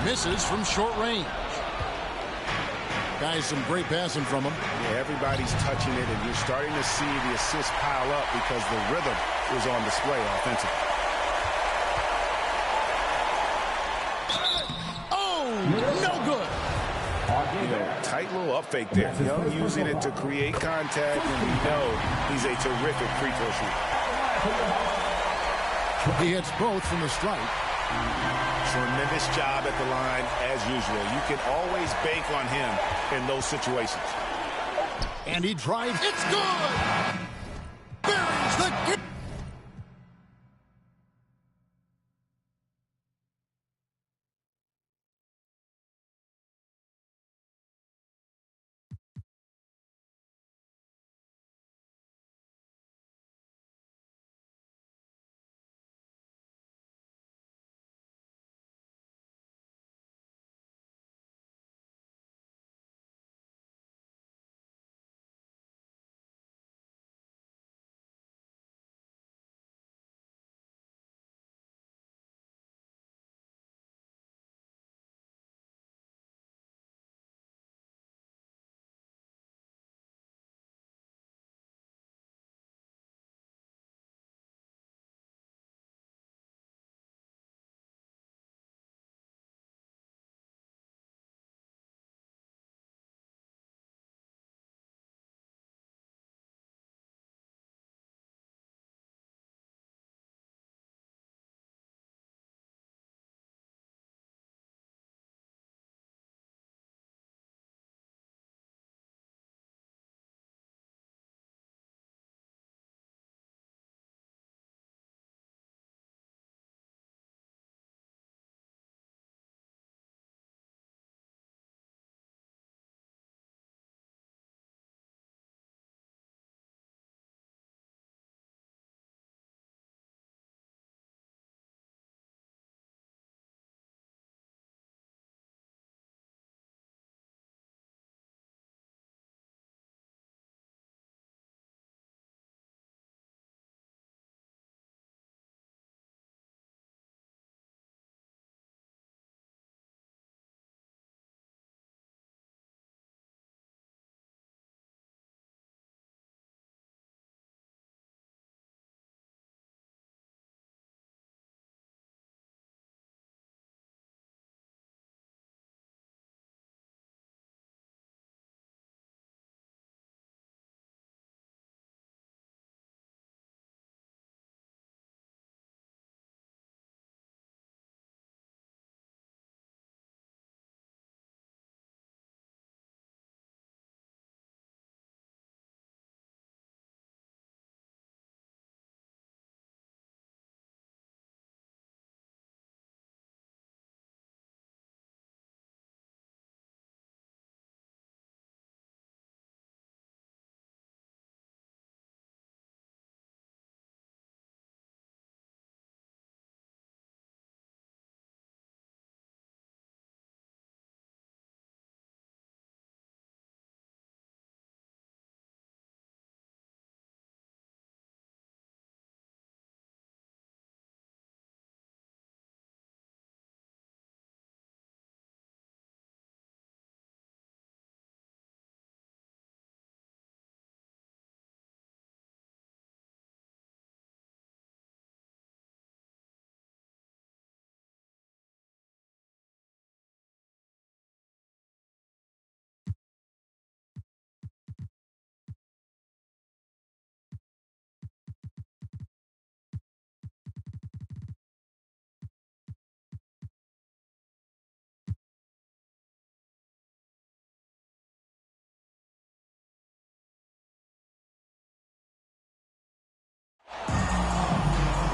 Misses from short range. Guys, some great passing from him. Yeah, everybody's touching it, and you're starting to see the assists pile up because the rhythm is on display offensively. No good. You know, tight little up fake there. Young using it to create contact, and we know he's a terrific free throw shooter. He hits both from the stripe. Tremendous job at the line as usual. You can always bank on him in those situations. And he drives. It's good. Buries the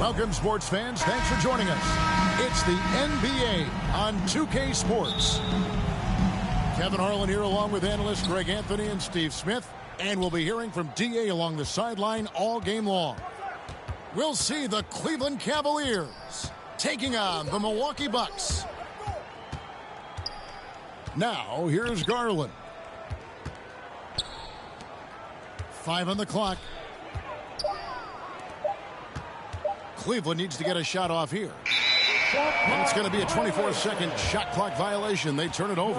Welcome, sports fans. Thanks for joining us. It's the NBA on 2K Sports. Kevin Harlan here along with analysts Greg Anthony and Steve Smith. And we'll be hearing from D.A. along the sideline all game long. We'll see the Cleveland Cavaliers taking on the Milwaukee Bucks. Now, here's Garland. 5 on the clock. Cleveland needs to get a shot off here. And it's going to be a 24-second shot clock violation. They turn it over.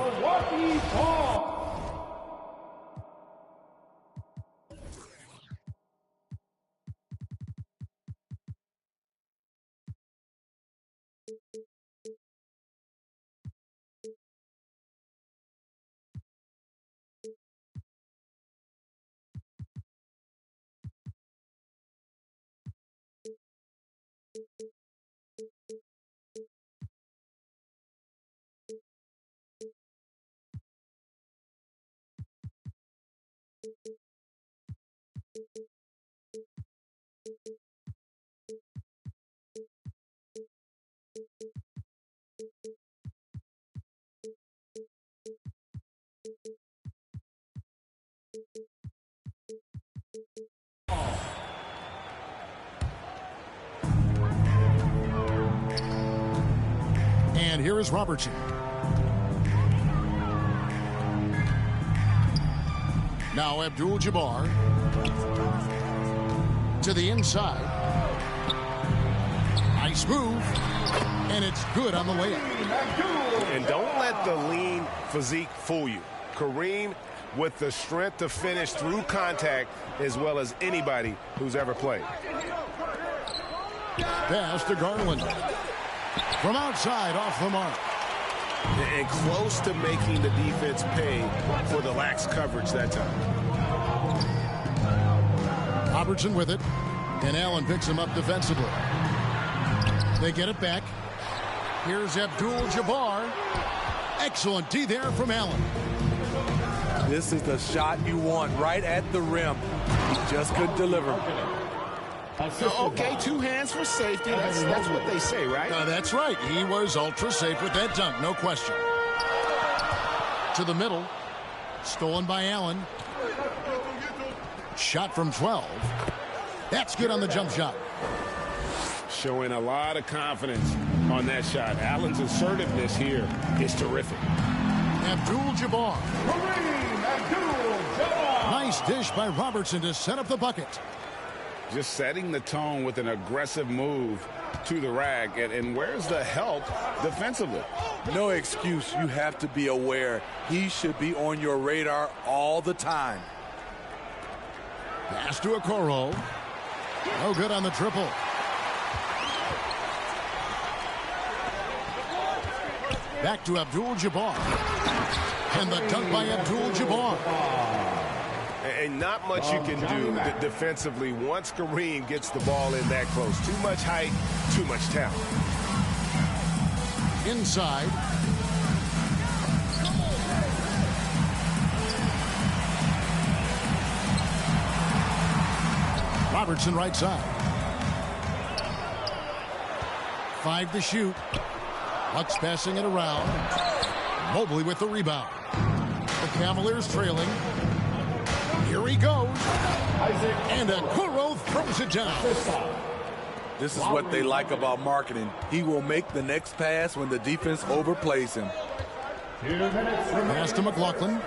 And here is Robertson. Now Abdul-Jabbar to the inside. Nice move. And it's good on the layup. And don't let the lean physique fool you. Kareem with the strength to finish through contact as well as anybody who's ever played. Pass to Garland. From outside, off the mark. And close to making the defense pay for the lax coverage that time. Robertson with it. And Allen picks him up defensively. They get it back. Here's Abdul-Jabbar. Excellent D there from Allen. This is the shot you want right at the rim. He just couldn't deliver. Okay, 2 hands for safety. That's what they say, right? That's right. He was ultra safe with that dunk, no question. To the middle. Stolen by Allen. Shot from 12. That's good on the jump shot. Showing a lot of confidence on that shot. Allen's assertiveness here is terrific. Abdul-Jabbar. Nice dish by Robertson to set up the bucket. Just setting the tone with an aggressive move to the rack. And where's the help defensively? No excuse. You have to be aware. He should be on your radar all the time. Pass to Okoro. No good on the triple. Back to Abdul-Jabbar. And the dunk by Abdul-Jabbar. And not much you can do defensively once Kareem gets the ball in that close. Too much height, too much talent. Inside. Robertson right side. 5 to shoot. Bucks passing it around. Mobley with the rebound. The Cavaliers trailing. Here he goes. And Okoro throws it down. This is what they like about marketing. He will make the next pass when the defense overplays him. Pass to McLaughlin.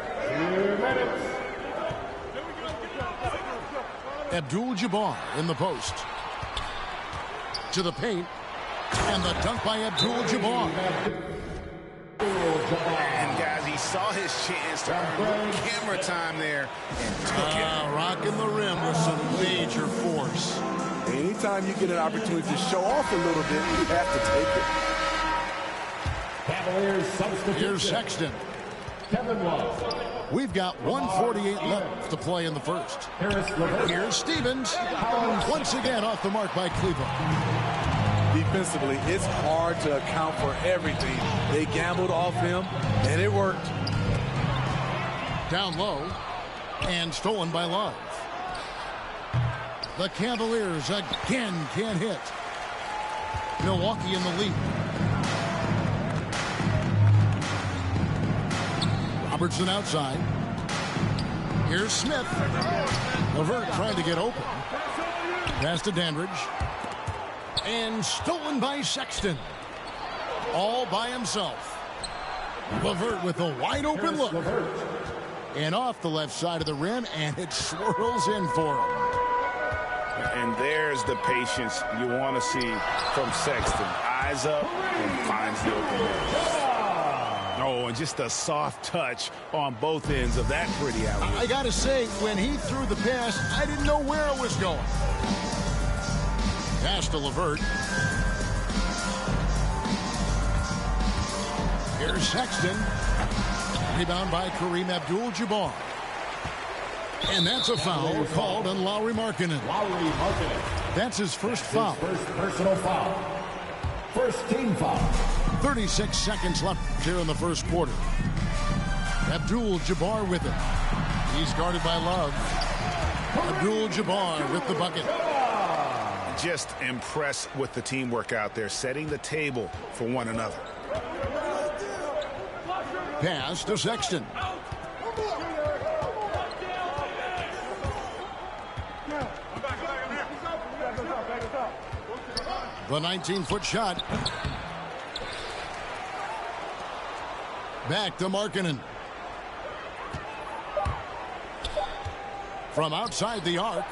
Abdul-Jabbar in the post. To the paint. And the dunk by Abdul-Jabbar. And guys, he saw his chance to earn camera time there and took it. Rocking the rim with some major force. Anytime you get an opportunity to show off a little bit, you have to take it. Cavaliers substitution. Here's Sexton. Kevin Love. We've got 1:48 left to play in the first. Here's Stevens. Once again off the mark by Cleveland. Defensively, it's hard to account for everything. They gambled off him, and it worked. Down low, and stolen by Love. The Cavaliers again can't hit. Milwaukee in the lead. Robertson outside. Here's Smith. LeVert trying to get open. Pass to Dandridge. And stolen by Sexton. All by himself. LeVert with a wide open look. And off the left side of the rim, and it swirls in for him. And there's the patience you want to see from Sexton. Eyes up and finds the open man. Oh, and just a soft touch on both ends of that pretty alley. I got to say, when he threw the pass, I didn't know where it was going. Pass to LeVert. Here's Sexton. Rebound by Kareem Abdul-Jabbar. And that's a foul called on Lauri Markkanen. That's his first foul. First personal foul. First team foul. 36 seconds left here in the first quarter. Abdul-Jabbar with it. He's guarded by Love. Abdul-Jabbar with the bucket. Just impressed with the teamwork out there, setting the table for one another. Pass to Sexton. The 19-foot shot. Back to Markkanen. From outside the arc.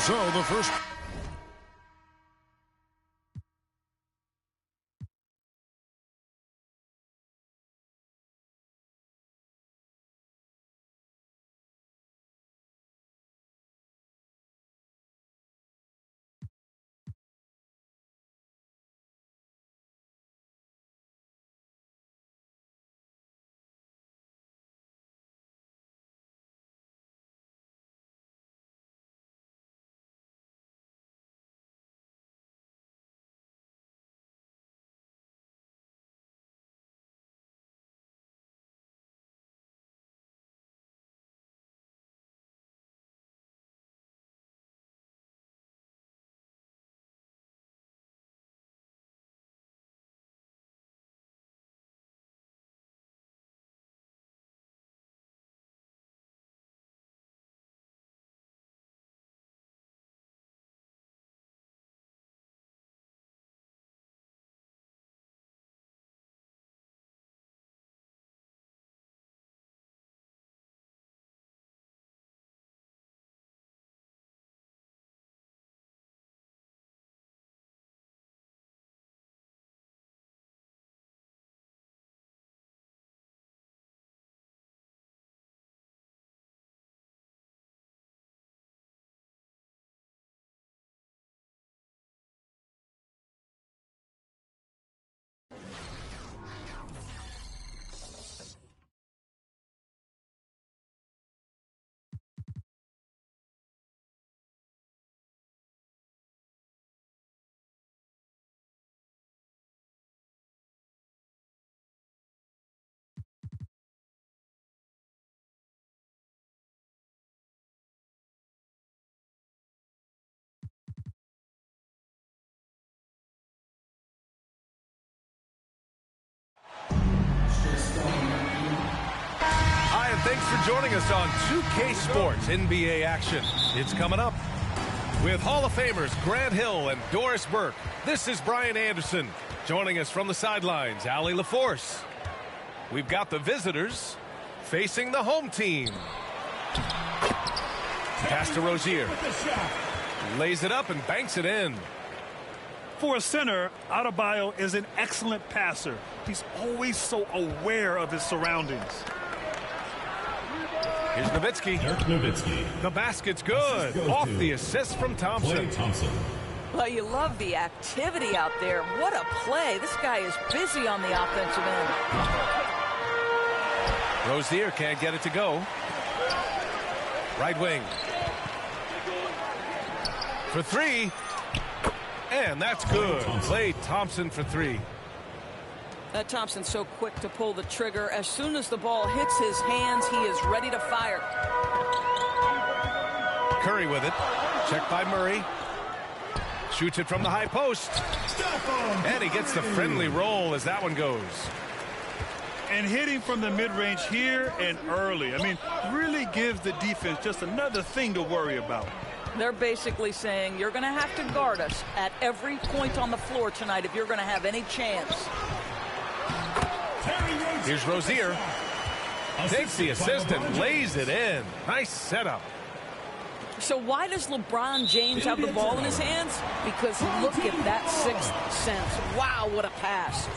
So the first thanks for joining us on 2K Sports NBA action. It's coming up. With Hall of Famers Grant Hill and Doris Burke, this is Brian Anderson. Joining us from the sidelines, Allie LaForce. We've got the visitors facing the home team. Pass to Rozier. Lays it up and banks it in. For a center, Adebayo is an excellent passer. He's always so aware of his surroundings. Here's Nowitzki. The basket's good. Off the assist from Thompson. Well, you love the activity out there. What a play. This guy is busy on the offensive end. Rozier can't get it to go. Right wing. For three. And that's good. Klay Thompson for three. That Thompson's so quick to pull the trigger. As soon as the ball hits his hands, he is ready to fire. Curry with it. Checked by Murray. Shoots it from the high post. And he gets the friendly roll as that one goes. And hitting from the mid-range here and early. I mean, really gives the defense just another thing to worry about. They're basically saying you're going to have to guard us at every point on the floor tonight if you're going to have any chance. Here's Rozier. Takes the assist and lays it in. Nice setup. So why does LeBron James have the ball in his hands? Because look at that sixth sense. Wow, what a pass.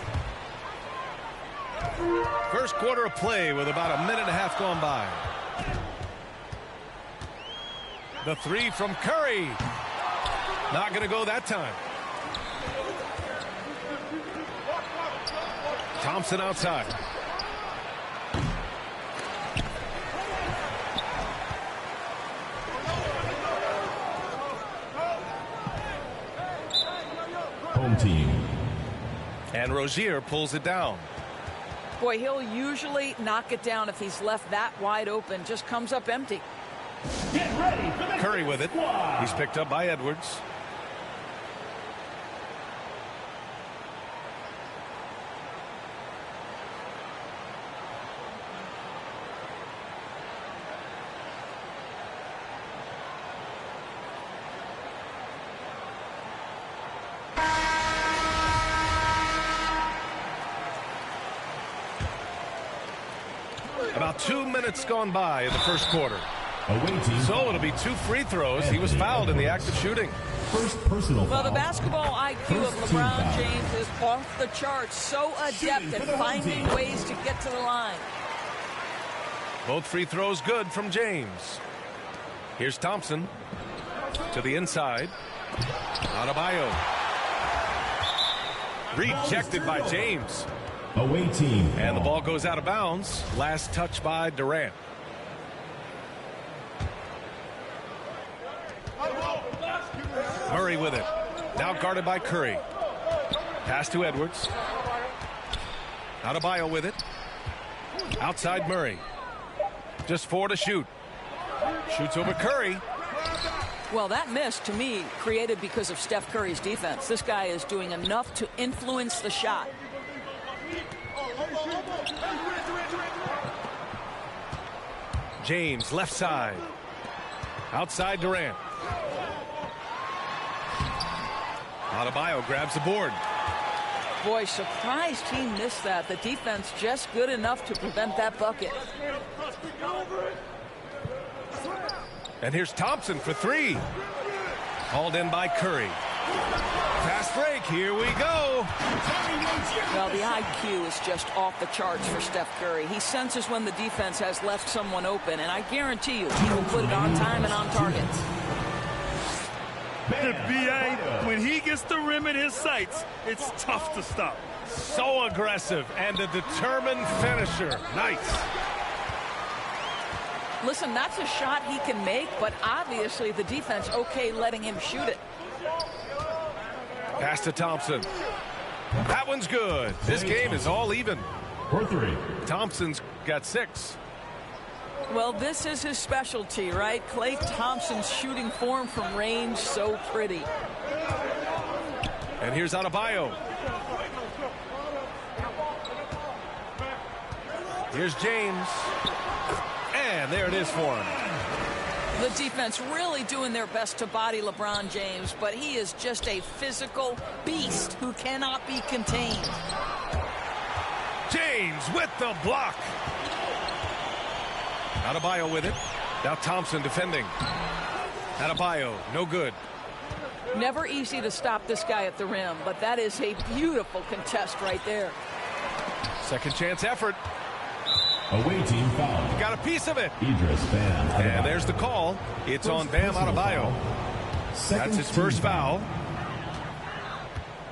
First quarter of play with about a minute and a half gone by. The three from Curry. Not going to go that time. Thompson outside. Home team. And Rozier pulls it down. Boy, he'll usually knock it down if he's left that wide open. Just comes up empty. Get ready for the Curry with it. He's picked up by Edwards. About 2 minutes gone by in the first quarter. So it'll be 2 free throws. He was fouled in the act of shooting. First personal Well, the foul. basketball IQ of LeBron James is off the charts. So adept at finding ways to get to the line. Both free throws good from James. Here's Thompson to the inside. Adebayo. Rejected by James. Away team. And the ball goes out of bounds. Last touch by Durant. Murray with it. Now guarded by Curry. Pass to Edwards. Adebayo with it. Outside Murray. Just 4 to shoot. Shoots over Curry. Well, that miss, to me, created because of Steph Curry's defense. This guy is doing enough to influence the shot. James, left side. Outside Durant. Adebayo grabs the board. Boy, surprised he missed that. The defense just good enough to prevent that bucket. And here's Thompson for 3. Called in by Curry. Fast break. Here we go. Well, the IQ is just off the charts for Steph Curry. He senses when the defense has left someone open, and I guarantee you he will put it on time and on target. The BA, when he gets the rim in his sights, it's tough to stop. So aggressive and a determined finisher. Nice. Listen, that's a shot he can make, but obviously the defense okay letting him shoot it. Pass to Thompson. That one's good. This game is all even. For 3. Thompson's got 6. Well, this is his specialty, right? Klay Thompson's shooting form from range, so pretty. And here's Adebayo. Here's James. And there it is for him. The defense really doing their best to body LeBron James, but he is just a physical beast who cannot be contained. James with the block. Adebayo with it. Now Thompson defending. Adebayo, no good. Never easy to stop this guy at the rim, but that is a beautiful contest right there. Second chance effort. Away team foul. Got a piece of it. Idris Bam. And there's the call. It's on Bam Adebayo. That's his first foul.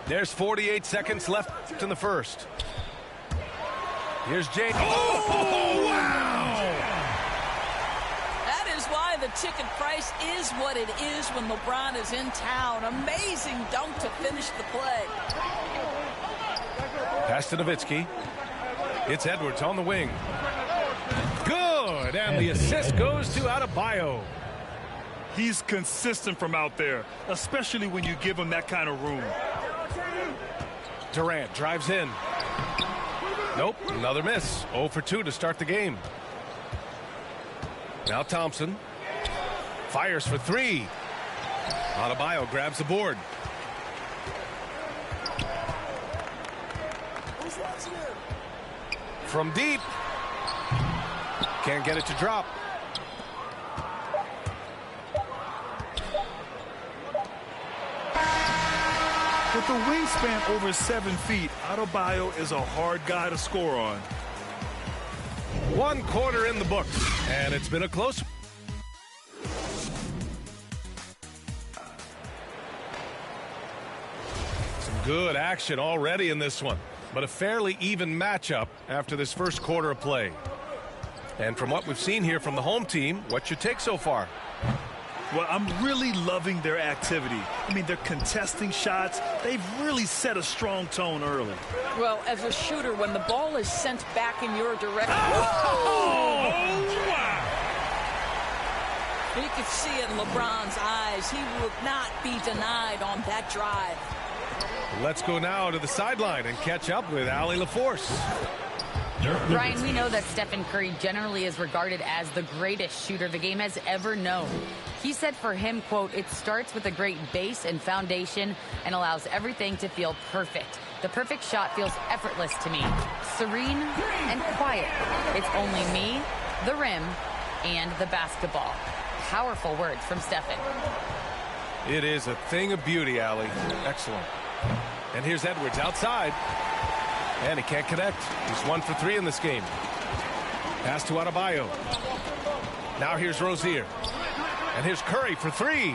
There's 48 seconds left in the first. Here's James. Oh, wow! That is why the ticket price is what it is when LeBron is in town. Amazing dunk to finish the play. Pass to Nowitzki. It's Edwards on the wing. Good, and the assist goes to Adebayo. He's consistent from out there, especially when you give him that kind of room. Durant drives in. Nope, another miss. 0 for 2 to start the game. Now Thompson fires for 3. Adebayo grabs the board. From deep. Can't get it to drop. With the wingspan over 7 feet, Adebayo is a hard guy to score on. 1 quarter in the books, and it's been a close one. Some good action already in this one, but a fairly even matchup after this first quarter of play. And from what we've seen here from the home team, what's your take so far? Well, I'm really loving their activity. I mean, they're contesting shots. They've really set a strong tone early. Well, as a shooter, when the ball is sent back in your direction. Oh, wow! You could see it in LeBron's eyes. He would not be denied on that drive. Let's go now to the sideline and catch up with Allie LaForce. Brian, we know that Stephen Curry generally is regarded as the greatest shooter the game has ever known. He said for him, quote, "It starts with a great base and foundation and allows everything to feel perfect. The perfect shot feels effortless to me, serene and quiet. It's only me, the rim, and the basketball." Powerful words from Stephen. It is a thing of beauty, Allie. Excellent. And here's Edwards outside. And he can't connect. He's 1 for 3 in this game. Pass to Adebayo. Now here's Rozier. And here's Curry for 3.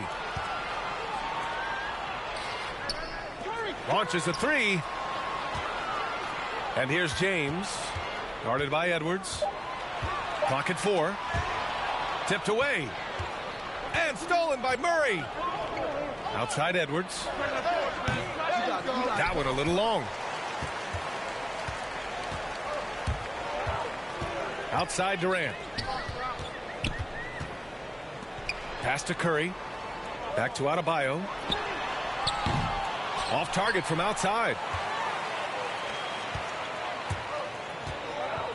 Launches a 3. And here's James. Guarded by Edwards. Clock at 4. Tipped away. And stolen by Murray. Outside Edwards. That one a little long. Outside Durant. Pass to Curry. Back to Adebayo. Off target from outside.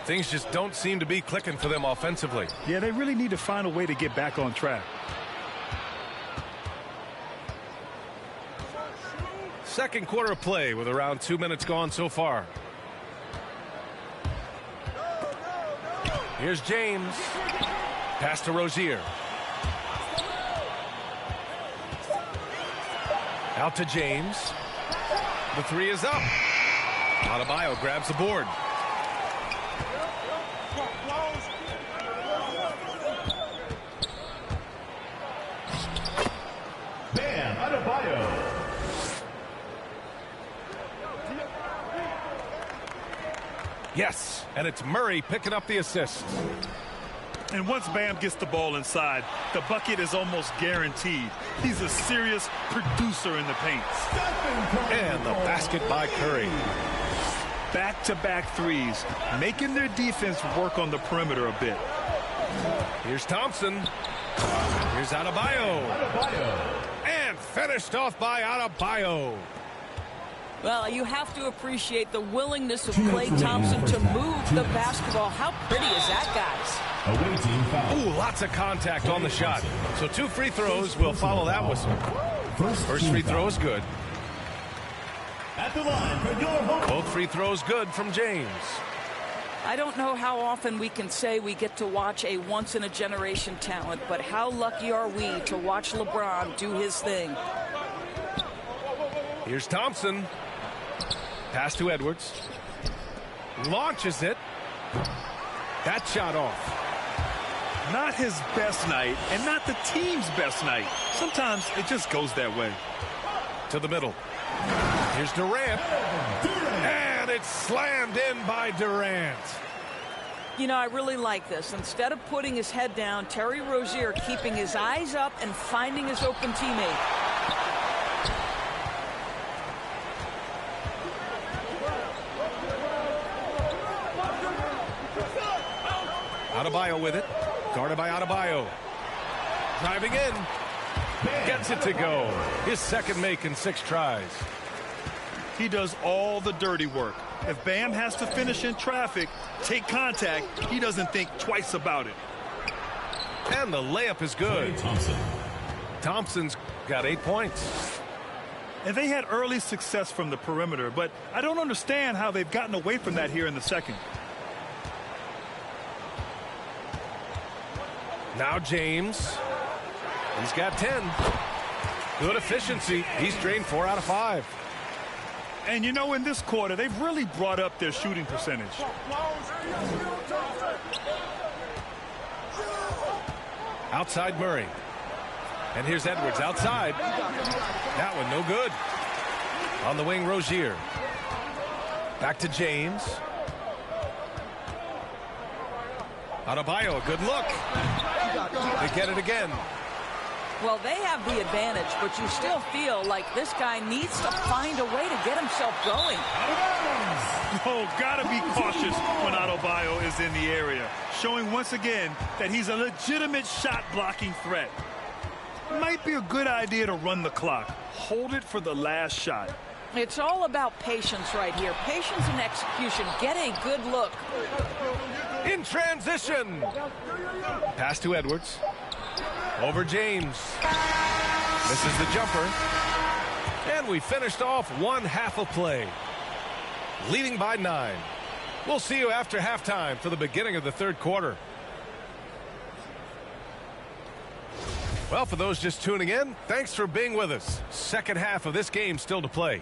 Things just don't seem to be clicking for them offensively. Yeah, they really need to find a way to get back on track. Second quarter of play with around 2 minutes gone so far. Here's James. Pass to Rozier. Out to James. The 3 is up. Adebayo grabs the board. Bam Adebayo. Yes, and it's Murray picking up the assist. And once Bam gets the ball inside, the bucket is almost guaranteed. He's a serious producer in the paint. And the basket by Curry. Back-to-back threes, making their defense work on the perimeter a bit. Here's Thompson. Here's Adebayo. And finished off by Adebayo. Well, you have to appreciate the willingness of Klay Thompson to move the basketball. How pretty is that, guys? Ooh, lots of contact on the shot. So 2 free throws will follow that whistle. First free throw is good. At the line for your home. Both free throws good from James. I don't know how often we can say we get to watch a once-in-a-generation talent, but how lucky are we to watch LeBron do his thing. Here's Thompson. Pass to Edwards. Launches it. That shot off. Not his best night, and not the team's best night. Sometimes it just goes that way. To the middle. Here's Durant. And it's slammed in by Durant. You know, I really like this. Instead of putting his head down, Terry Rozier keeping his eyes up and finding his open teammate. Adebayo with it. Guarded by Adebayo. Driving in. Gets it to go. His second make in 6 tries. He does all the dirty work. If Bam has to finish in traffic, take contact, he doesn't think twice about it. And the layup is good. Thompson's got 8 points. And they had early success from the perimeter, but I don't understand how they've gotten away from that here in the second. Now James. He's got 10. Good efficiency. He's drained 4 out of 5. And you know, in this quarter, they've really brought up their shooting percentage. Outside Murray. And here's Edwards outside. That one no good. On the wing, Rozier. Back to James. Adebayo, a good look. They get it again. Well, they have the advantage, but you still feel like this guy needs to find a way to get himself going. Oh, gotta be cautious when Adebayo is in the area, showing once again that he's a legitimate shot-blocking threat. Might be a good idea to run the clock. Hold it for the last shot. It's all about patience right here. Patience and execution. Get a good look. In transition. Pass to Edwards. Over James. Misses the jumper. And we finished off 1 half of play. Leading by 9. We'll see you after halftime for the beginning of the 3rd quarter. Well, for those just tuning in, thanks for being with us. Second half of this game still to play.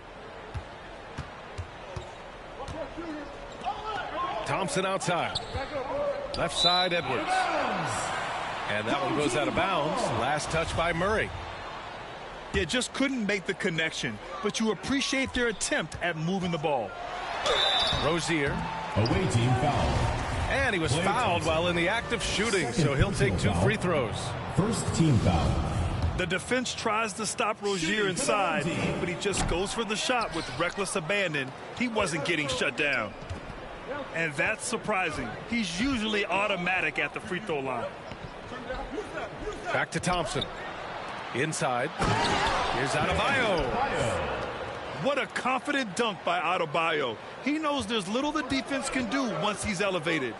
Thompson outside. Left side, Edwards. And that one goes out of bounds. Last touch by Murray. Yeah, just couldn't make the connection, but you appreciate their attempt at moving the ball. Rozier. Away team foul. And he was fouled while in the act of shooting, so he'll take 2 free throws. First team foul. The defense tries to stop Rozier inside, but he just goes for the shot with reckless abandon. He wasn't getting shut down. And that's surprising. He's usually automatic at the free throw line. Back to Thompson. Inside. Here's Adebayo. What a confident dunk by Adebayo. He knows there's little the defense can do once he's elevated.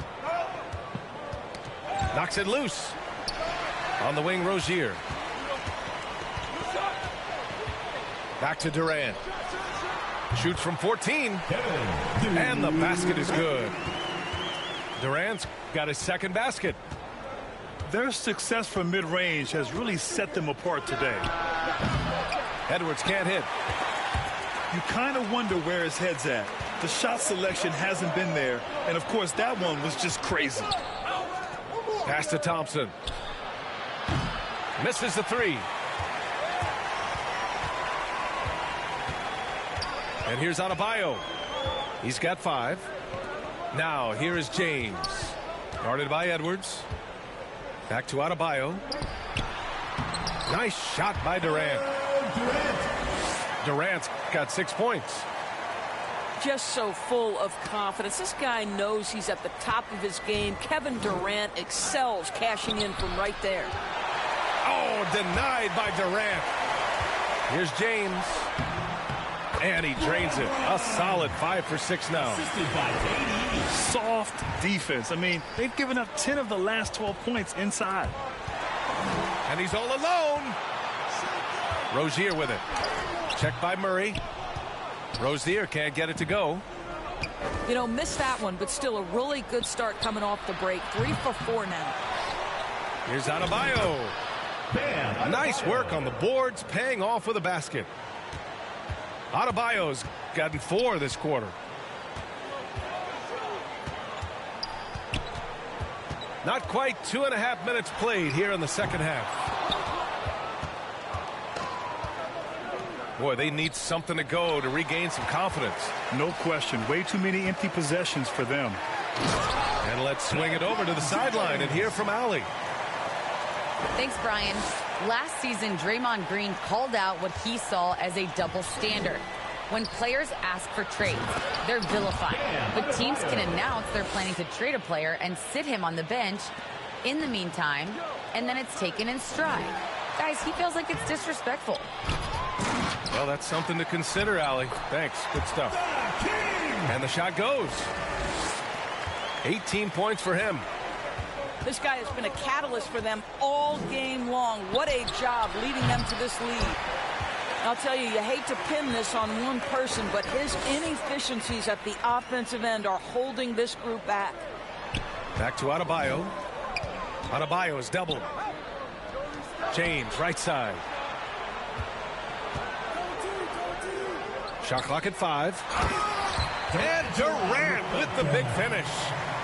Knocks it loose. On the wing, Rozier. Back to Durant. Shoots from 14. And the basket is good. Durant's got his second basket. Their success from mid-range has really set them apart today. Edwards can't hit. You kind of wonder where his head's at. The shot selection hasn't been there, and of course that one was just crazy. Pass to Thompson. Misses the 3. And here's Adebayo. He's got 5. Now here is James. Guarded by Edwards. Back to Adebayo. Nice shot by Durant. Durant's got 6 points. Just so full of confidence. This guy knows he's at the top of his game. Kevin Durant excels cashing in from right there. Oh, denied by Durant. Here's James. And he drains it. A solid 5 for 6 now. Soft defense. I mean, they've given up 10 of the last 12 points inside. And he's all alone. Rozier with it. Checked by Murray. Rozier can't get it to go. You know, missed that one, but still a really good start coming off the break. 3 for 4 now. Here's Adebayo. Nice work on the boards, paying off with a basket. Adebayo's gotten 4 this quarter. Not quite 2.5 minutes played here in the second half. Boy, they need something to go to regain some confidence. No question. Way too many empty possessions for them. And let's swing it over to the sideline and hear from Allie. Thanks, Brian. Last season, Draymond Green called out what he saw as a double standard. When players ask for trades, they're vilified. But teams can announce they're planning to trade a player and sit him on the bench in the meantime, and then it's taken in stride. Guys, he feels like it's disrespectful. Well, that's something to consider, Allie. Thanks. Good stuff. And the shot goes. 18 points for him. This guy has been a catalyst for them all game long. What a job leading them to this lead. I'll tell you, you hate to pin this on one person, but his inefficiencies at the offensive end are holding this group back. Back to Adebayo. Adebayo is doubled. James, right side. Shot clock at 5. And Durant with the big finish.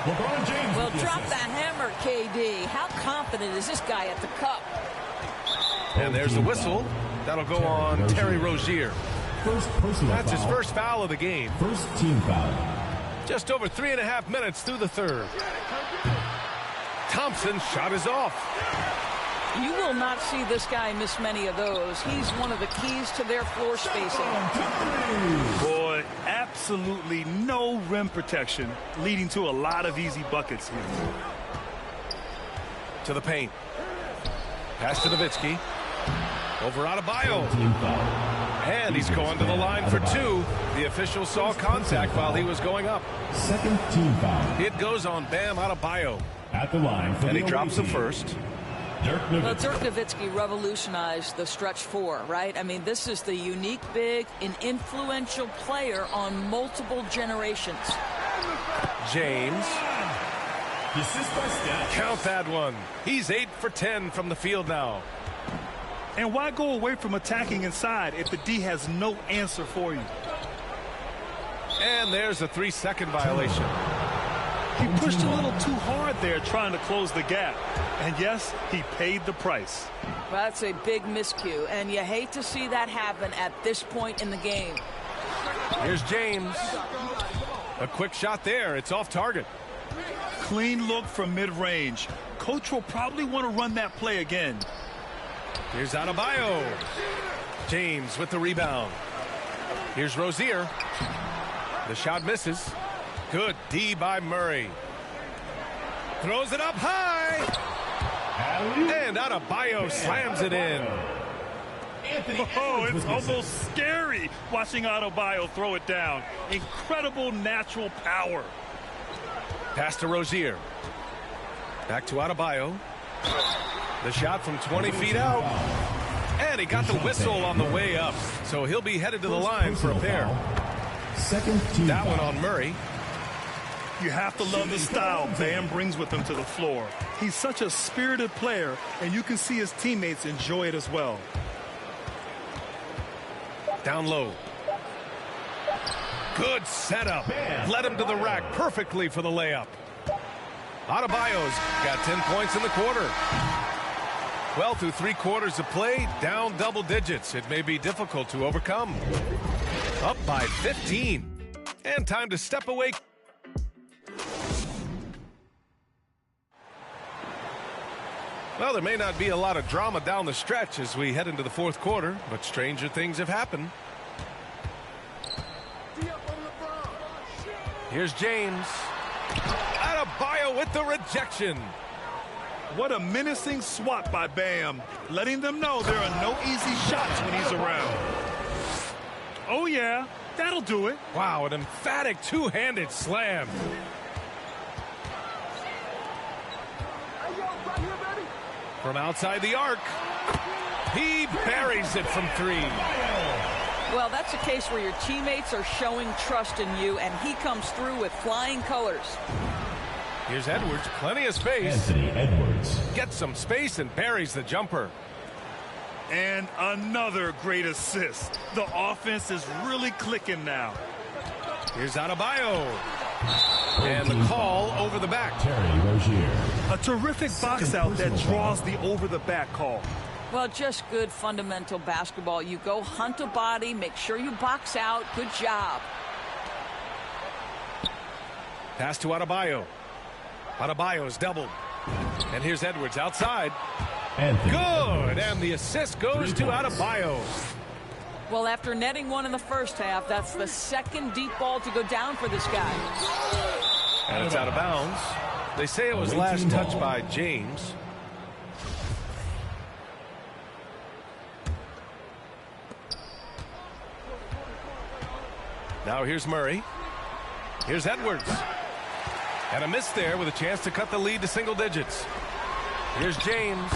LeBron James. Well, drop the hammer, KD. How confident is this guy at the cup? And there's the whistle. That'll go on Terry Rozier. That's his first foul of the game. First team foul. Just over 3.5 minutes through the third. Thompson's shot is off. You will not see this guy miss many of those. He's one of the keys to their floor spacing. Boy, absolutely no rim protection, leading to a lot of easy buckets here. To the paint. Pass to Nowitzki. Over Adebayo. And he's going to the line for 2. The official saw contact while he was going up. Second team foul. It goes on Bam Adebayo. At the line for and he drops the first. Well, Dirk Nowitzki revolutionized the stretch 4, right? I mean, this is the unique big and influential player on multiple generations. James. Assist by Steph. Count that one. He's 8 for 10 from the field now. And why go away from attacking inside if the D has no answer for you? And there's a 3-second violation. He pushed a little too hard there trying to close the gap. And yes, he paid the price. Well, that's a big miscue, and you hate to see that happen at this point in the game. Here's James. A quick shot there. It's off target. Clean look from mid-range. Coach will probably want to run that play again. Here's Adebayo. James with the rebound. Here's Rozier. The shot misses. Good D by Murray. Throws it up high. And Adebayo slams it in. Oh, it's almost scary watching Adebayo throw it down. Incredible natural power. Pass to Rozier. Back to Adebayo. The shot from 20 feet out. And he got the whistle on the way up. So he'll be headed to the line for a pair. Second team that one on Murray. You have to love the style Bam brings with him to the floor. He's such a spirited player, and you can see his teammates enjoy it as well. Down low. Good setup. Led him to the rack perfectly for the layup. Adebayo's got 10 points in the quarter. Well, through 3 quarters of play, down double digits. It may be difficult to overcome. Up by 15. And time to step away. Well, there may not be a lot of drama down the stretch as we head into the 4th quarter, but stranger things have happened. Here's James. Adebayo with the rejection. What a menacing swat by Bam, letting them know there are no easy shots when he's around. Oh, yeah. That'll do it. Wow, an emphatic two-handed slam. From outside the arc, he buries it from 3. Well, that's a case where your teammates are showing trust in you, and he comes through with flying colors. Here's Edwards, plenty of space. Anthony Edwards. Gets some space and buries the jumper. And another great assist. The offense is really clicking now. Here's Adebayo. And the call over the back. Terry Rozier. A terrific box out that draws the over-the-back call. Well, just good fundamental basketball. You go hunt a body, make sure you box out. Good job. Pass to Adebayo. Adebayo's doubled. And here's Edwards outside. Anthony Good. Edwards. And the assist goes to Adebayo. Well, after netting one in the first half, that's the second deep ball to go down for this guy. And it's out of bounds. They say it was last touched by James. Now here's Murray. Here's Edwards. And a miss there with a chance to cut the lead to single digits. Here's James.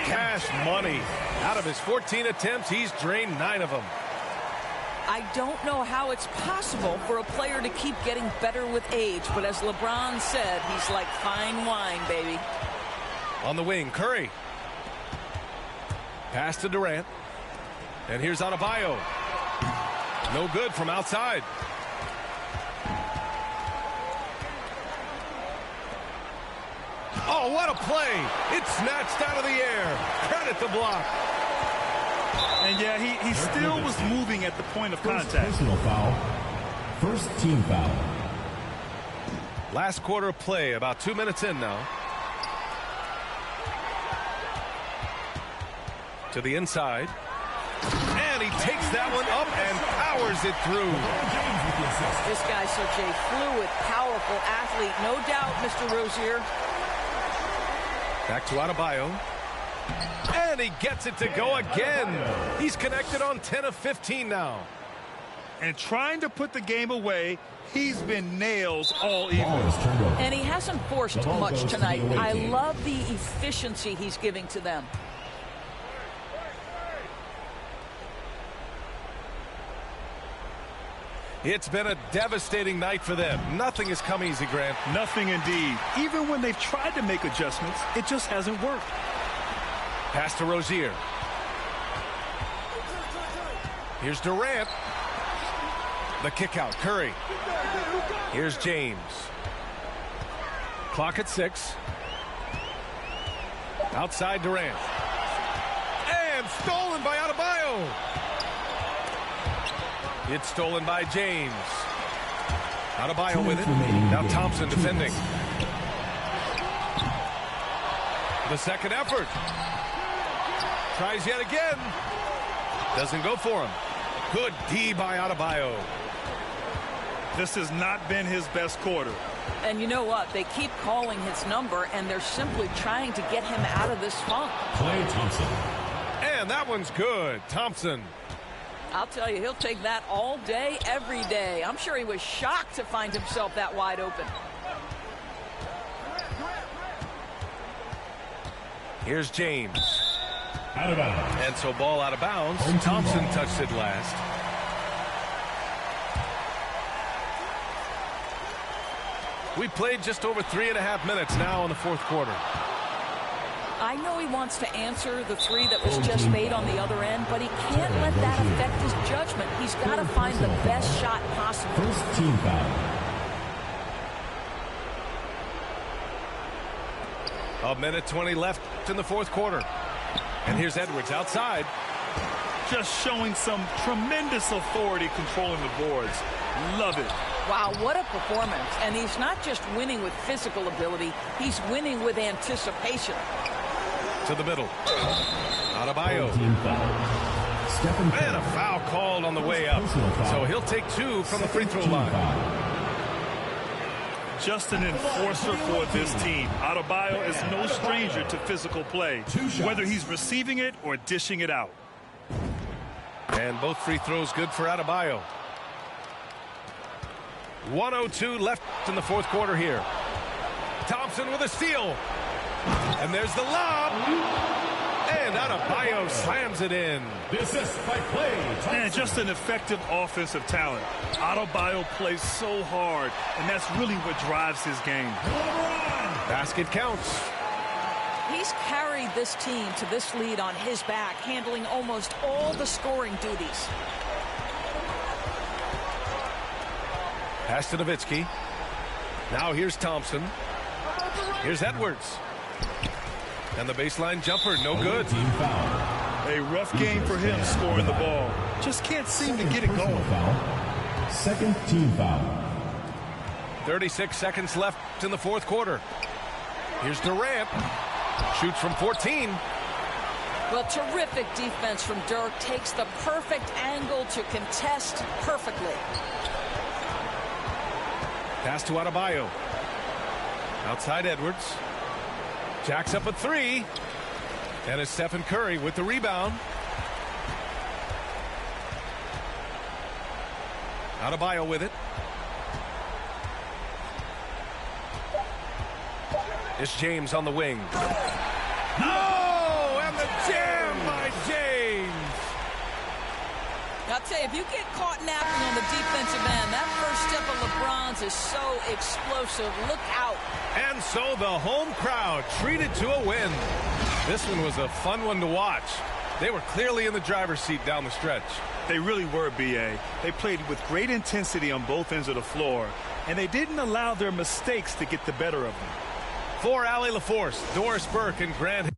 Cash money. Out of his 14 attempts, he's drained 9 of them. I don't know how it's possible for a player to keep getting better with age, but as LeBron said, he's like fine wine, baby. On the wing, Curry. Pass to Durant. And here's Adebayo. No good from outside. Oh, what a play. It's snatched out of the air. Credit the block. And yeah, he still was moving at the point of contact. Personal foul. First team foul. Last quarter of play, about 2 minutes in now. To the inside. And he takes that one up and powers it through. This guy's such a fluid, powerful athlete. No doubt, Mr. Rozier. Back to Adebayo. And he gets it to go again. He's connected on 10 of 15 now. And trying to put the game away, he's been nails all evening. And he hasn't forced much tonight. I love the efficiency he's giving to them. It's been a devastating night for them. Nothing has come easy, Grant. Nothing indeed. Even when they've tried to make adjustments, it just hasn't worked. Pass to Rozier. Here's Durant. The kick out. Curry. Here's James. Clock at 6. Outside Durant. And stolen by Adebayo. It's stolen by James. Adebayo with it. Now Thompson defending. The second effort. Tries yet again. Doesn't go for him. Good D by Adebayo. This has not been his best quarter. And you know what? They keep calling his number, and they're simply trying to get him out of this funk. Klay Thompson. And that one's good. Thompson. I'll tell you, he'll take that all day, every day. I'm sure he was shocked to find himself that wide open. Here's James. Out of bounds. And so ball out of bounds. Thompson touched it last. We played just over 3.5 minutes now in the fourth quarter. I know he wants to answer the three that was just made on the other end, but he can't let that affect his judgment. He's got to find the best shot possible. First team foul. A minute 20 left in the fourth quarter. And here's Edwards outside. Just showing some tremendous authority controlling the boards. Love it. Wow, what a performance. And he's not just winning with physical ability, he's winning with anticipation. To the middle. Adebayo. And a foul called on the way up. So he'll take 2 from the free throw line. Just an enforcer for this team. Adebayo is no stranger to physical play, whether he's receiving it or dishing it out. And both free throws good for Adebayo. 1:02 left in the fourth quarter here. Thompson with a steal. And there's the lob. And Adebayo slams it in. And just an effective offensive talent. Adebayo plays so hard, and that's really what drives his game. Basket counts. He's carried this team to this lead on his back, handling almost all the scoring duties. Pass to Nowitzki. Now here's Thompson. Here's Edwards. And the baseline jumper, no good. A rough game for him scoring the ball. Just can't seem to get it going. Second team foul. 36 seconds left in the fourth quarter. Here's Durant. Shoots from 14. Well, terrific defense from Dirk. Takes the perfect angle to contest perfectly. Pass to Adebayo. Outside Edwards. Jacks up a three. And it's Stephen Curry with the rebound. Adebayo with it. It's James on the wing. Oh, and the jam by James. I'll tell you, if you get caught napping on the defensive end, that first step of LeBron's is so explosive. Look out. And so the home crowd treated to a win. This one was a fun one to watch. They were clearly in the driver's seat down the stretch. They really were, B.A. They played with great intensity on both ends of the floor, and they didn't allow their mistakes to get the better of them. For Allie LaForce, Doris Burke, and Grant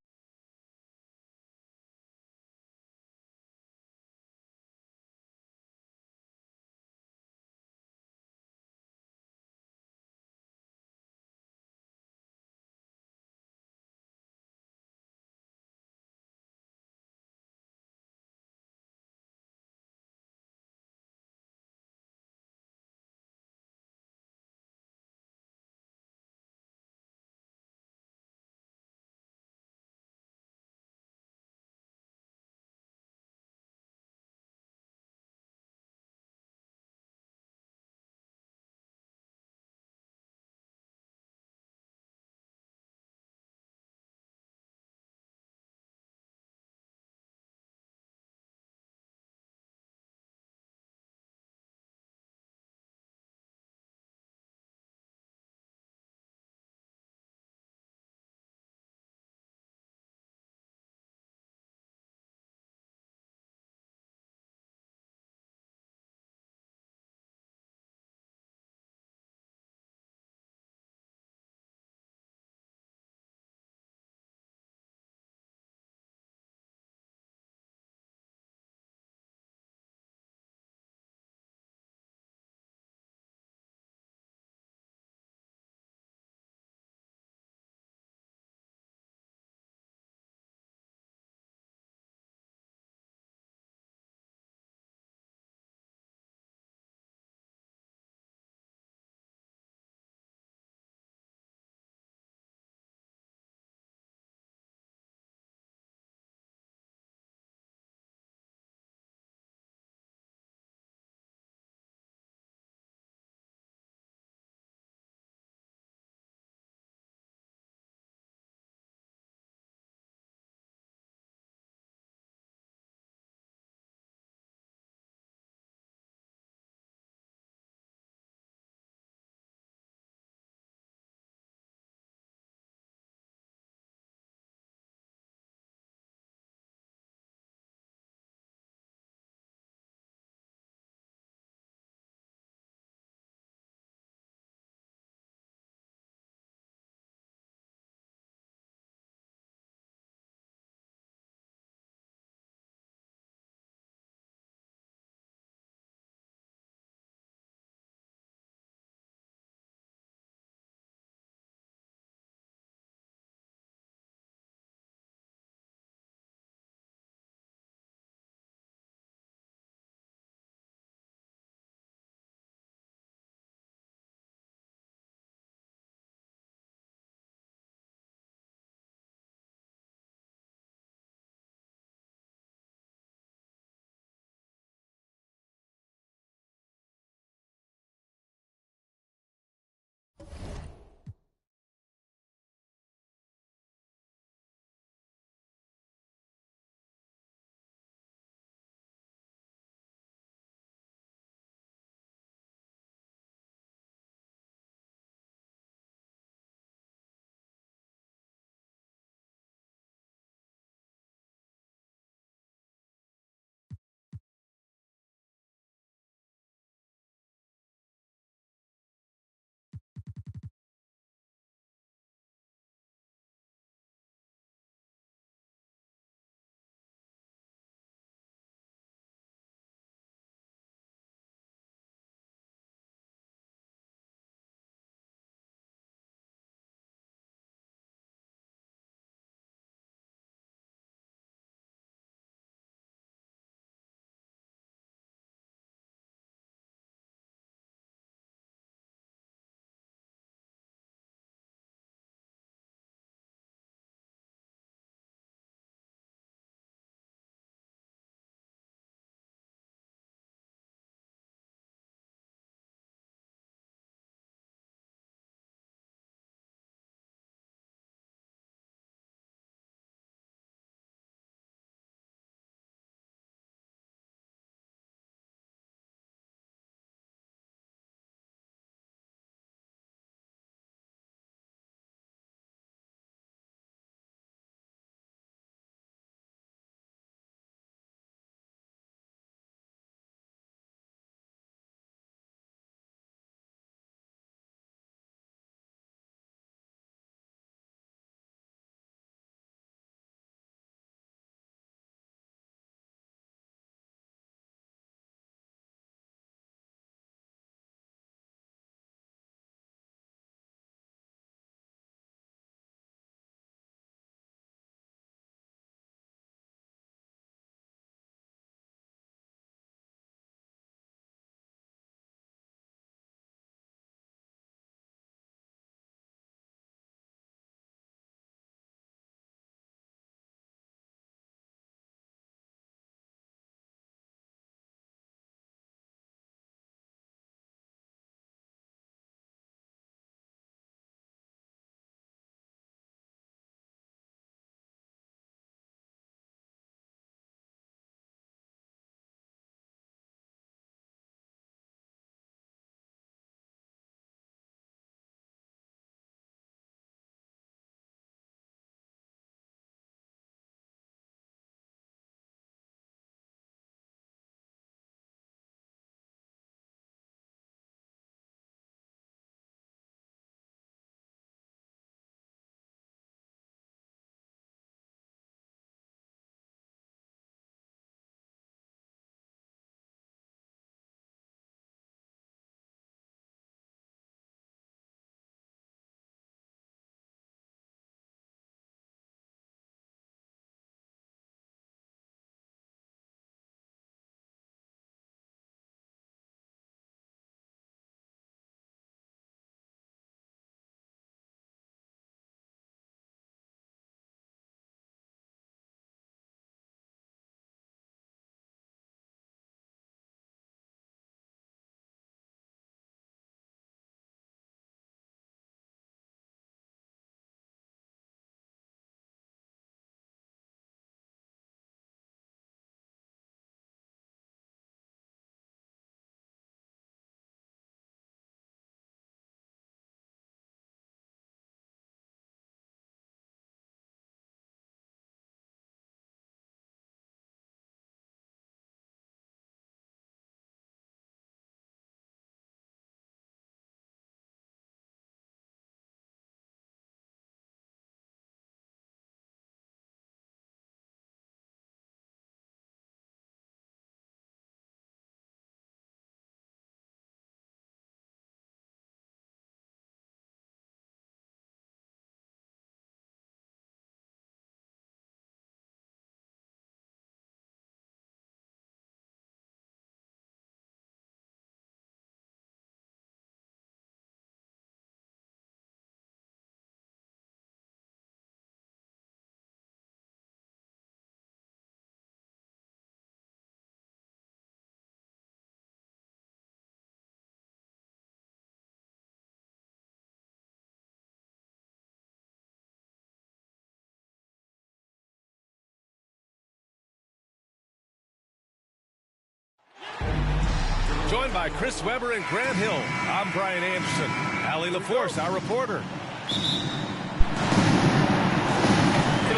Joined by Chris Webber and Grant Hill, I'm Brian Anderson. Allie LaForce, our reporter.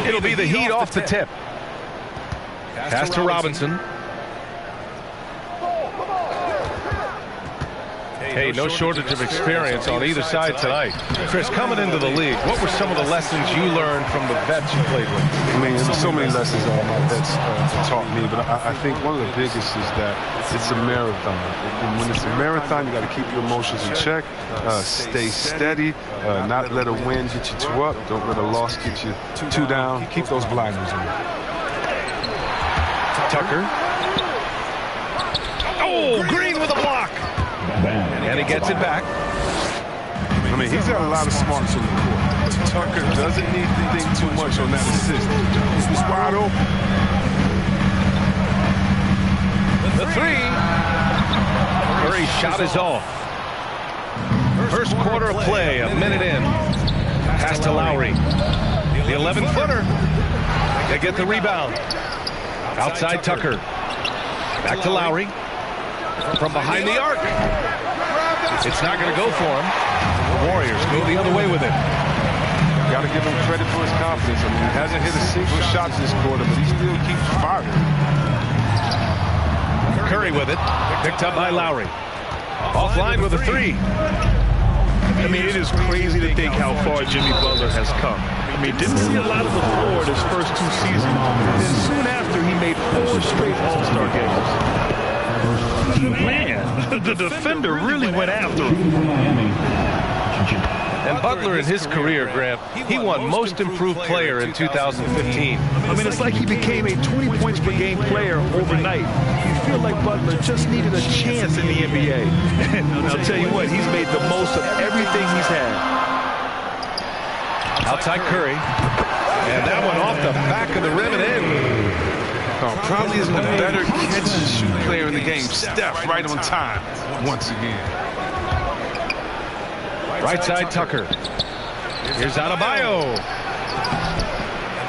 It'll be the Heat off the tip. Pass to Robinson. Hey, no shortage of experience on either side tonight. Chris, coming into the league, what were some of the lessons you learned from the vets you played with? I mean, there's so many lessons all my vets taught me, but I think one of the biggest is that it's a marathon. And when it's a marathon, you got to keep your emotions in check, stay steady, not let a win get you two up, don't let a loss get you two down. Keep those blinders on. Tucker. Oh, Green with a block. And he gets it back. I mean, he's got a lot of smarts on the court. Tucker doesn't need to think too much on that assist. He's wide open. The three. Curry's shot is off. First quarter of play, a minute in. Pass to Lowry. The 11-footer. They get the rebound. Outside Tucker. Back to Lowry. From behind the arc. It's not going to go for him. The Warriors go the other way with it. Got to give him credit for his confidence. I mean, he hasn't hit a single shot this quarter, but he still keeps firing. Curry with it. Picked up by Lowry. Offline with a three. I mean, it is crazy to think how far Jimmy Butler has come. I mean, didn't see a lot of the floor his first two seasons. And then soon after, he made 4 straight All-Star games. Man, the defender really went after him. And Butler in his career, Grant, he won Most Improved Player in 2015. I mean, it's like he became a 20 points per game player overnight. You feel like Butler just needed a chance in the NBA. And I'll tell you what, he's made the most of everything he's had. Outside Curry. And that one off the back of the rim and in. Probably isn't a better catch-and-shoot player in the game. Steph right on time once again. Right side Tucker. Here's Adebayo.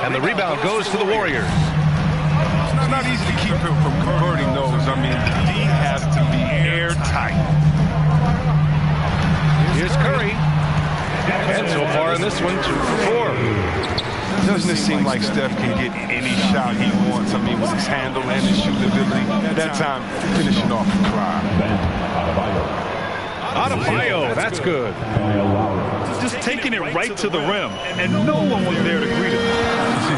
And the rebound goes to the Warriors. It's not easy to keep him from converting those. I mean, D has to be airtight. Here's Curry. And so far in this one, 2 for 4. Doesn't it seem like Steph can get any shot he wants? I mean, with his handle and his shooting ability. That time, finishing off the drive. Adebayo, that's good. Just taking it right to the rim, and no one was there to greet him.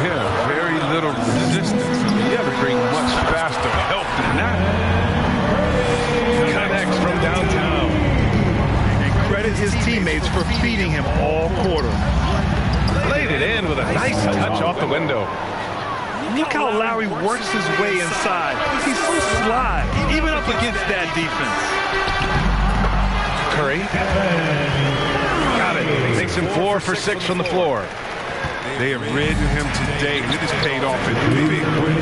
Yeah, very little resistance. I mean, you have to bring much faster help than that. Connects from downtown. And credit his teammates for feeding him all quarter. Laid it in with a nice touch off the window. Look how Lowry works his way inside. He's so sly, even up against that defense. Curry. Got it. Makes him 4 for 6 from the floor. They have ridden him today, and it has paid off in a big way.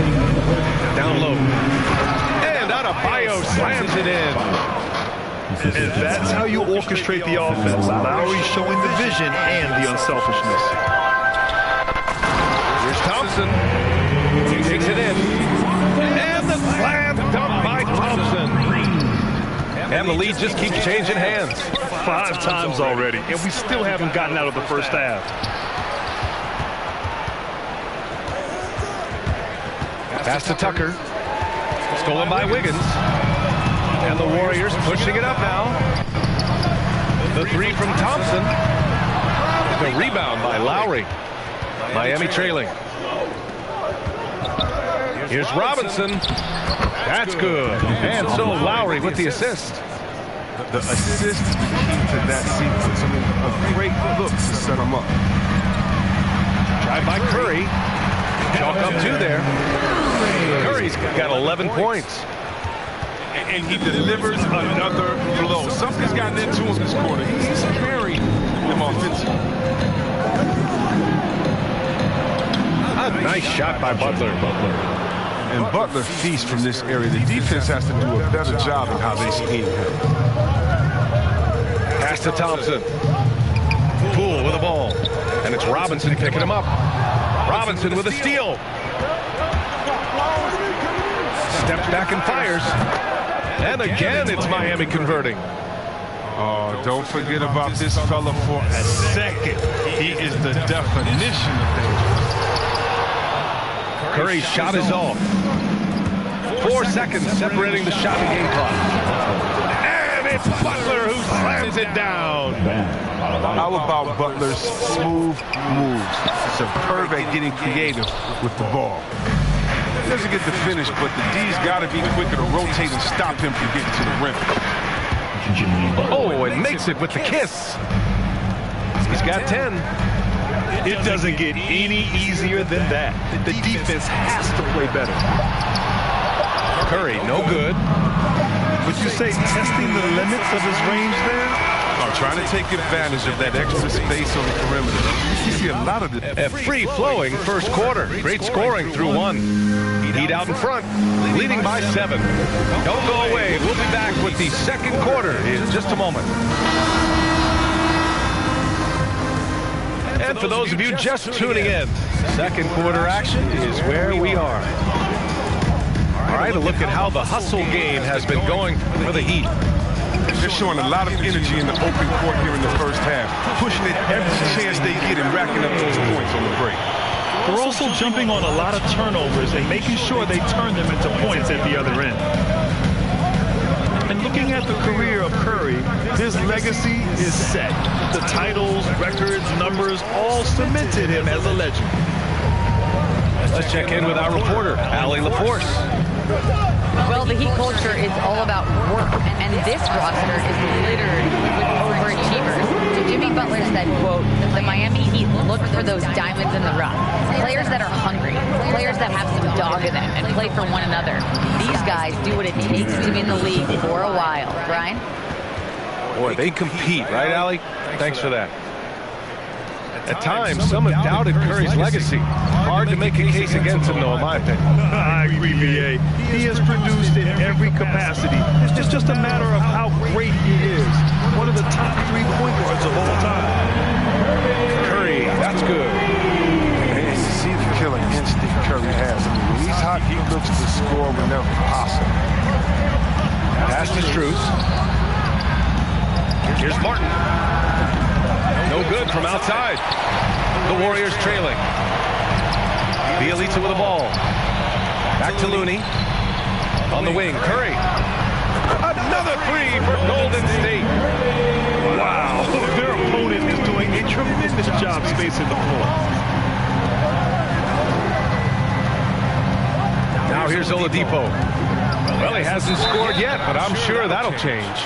Down low. And Adebayo slams it in. And that's how you orchestrate the offense. Lowry showing the vision and the unselfishness. Here's Thompson. He takes it in. And the slam dunk by Thompson. And the lead just keeps changing hands. 5 times already, and we still haven't gotten out of the first half. Pass to Tucker. Stolen by Wiggins. And the Warriors pushing it up now. The three from Thompson. The rebound by Lowry. Miami trailing. Here's Robinson. That's good. And so Lowry with the assist. The assist is the key to that sequence. I mean, a great look to set him up. Drive by Curry. Chalk up 2 there. Curry's got 11 points. And he delivers another blow. Something's gotten into him this quarter. He's carrying them offensively. A nice shot by Butler. And Butler feasts from this area. The defense has to do a better job in how they scheme him. Pass to Thompson. Poole with the ball. And it's Robinson picking him up. Robinson with a steal. Steps back and fires. And again, it's Miami converting. Oh, don't forget about this fella for a second. He is the definition of dangerous. Curry's shot is off. 4 seconds separating the shot and game clock. And it's Butler who slams it down. How about Butler's smooth moves? Superb at getting creative with the ball. He doesn't get the finish, but the D's got to be quicker to rotate and stop him from getting to the rim. Oh, and makes it with the kiss. He's got 10. It doesn't get any easier than that. The defense has to play better. Curry, no good. Would you say testing the limits of his range there? Trying to take advantage of that extra space on the perimeter. You see a lot of it. A free-flowing first quarter. Great scoring through 1. Heat out in front, leading by 7. Don't go away. We'll be back with the second quarter in just a moment. And for those of you just tuning in, second quarter action is where we are. All right, a look at how the hustle game has been going for the Heat. They're showing a lot of energy in the open court here in the first half, pushing it every chance they get and racking up those points on the break. They're also jumping on a lot of turnovers and making sure they turn them into points at the other end. And looking at the career of Curry, his legacy is set. The titles, records, numbers all cemented him as a legend. Let's check in with our reporter, Allie LaForce. Well, the Heat culture is all about work, and this roster is littered with overachievers. So Jimmy Butler said, quote, the Miami Heat look for those diamonds in the rough. Players that are hungry, players that have some dog in them and play for one another. These guys do what it takes to be in the league for a while. Brian? Boy, they compete, right, Allie? Thanks for that. At times, some have doubted Curry's legacy. Hard to make a case against him, though, in my opinion. I agree, B.A. He has produced in every capacity. It's just a matter of how great he is. One of the top 3 point guards of all time. Curry, that's good. Man, you see the killing instinct Curry has. I mean, when he's hot, he looks to score whenever possible. Pass to Strus. Here's Martin. No good from outside. The Warriors trailing. Bielitsa with the ball. Back to Looney. On the wing, Curry. Another 3 for Golden State. Wow, their opponent is doing a tremendous job spacing the floor. Now here's Oladipo. Well, he hasn't scored yet, but I'm sure that'll change.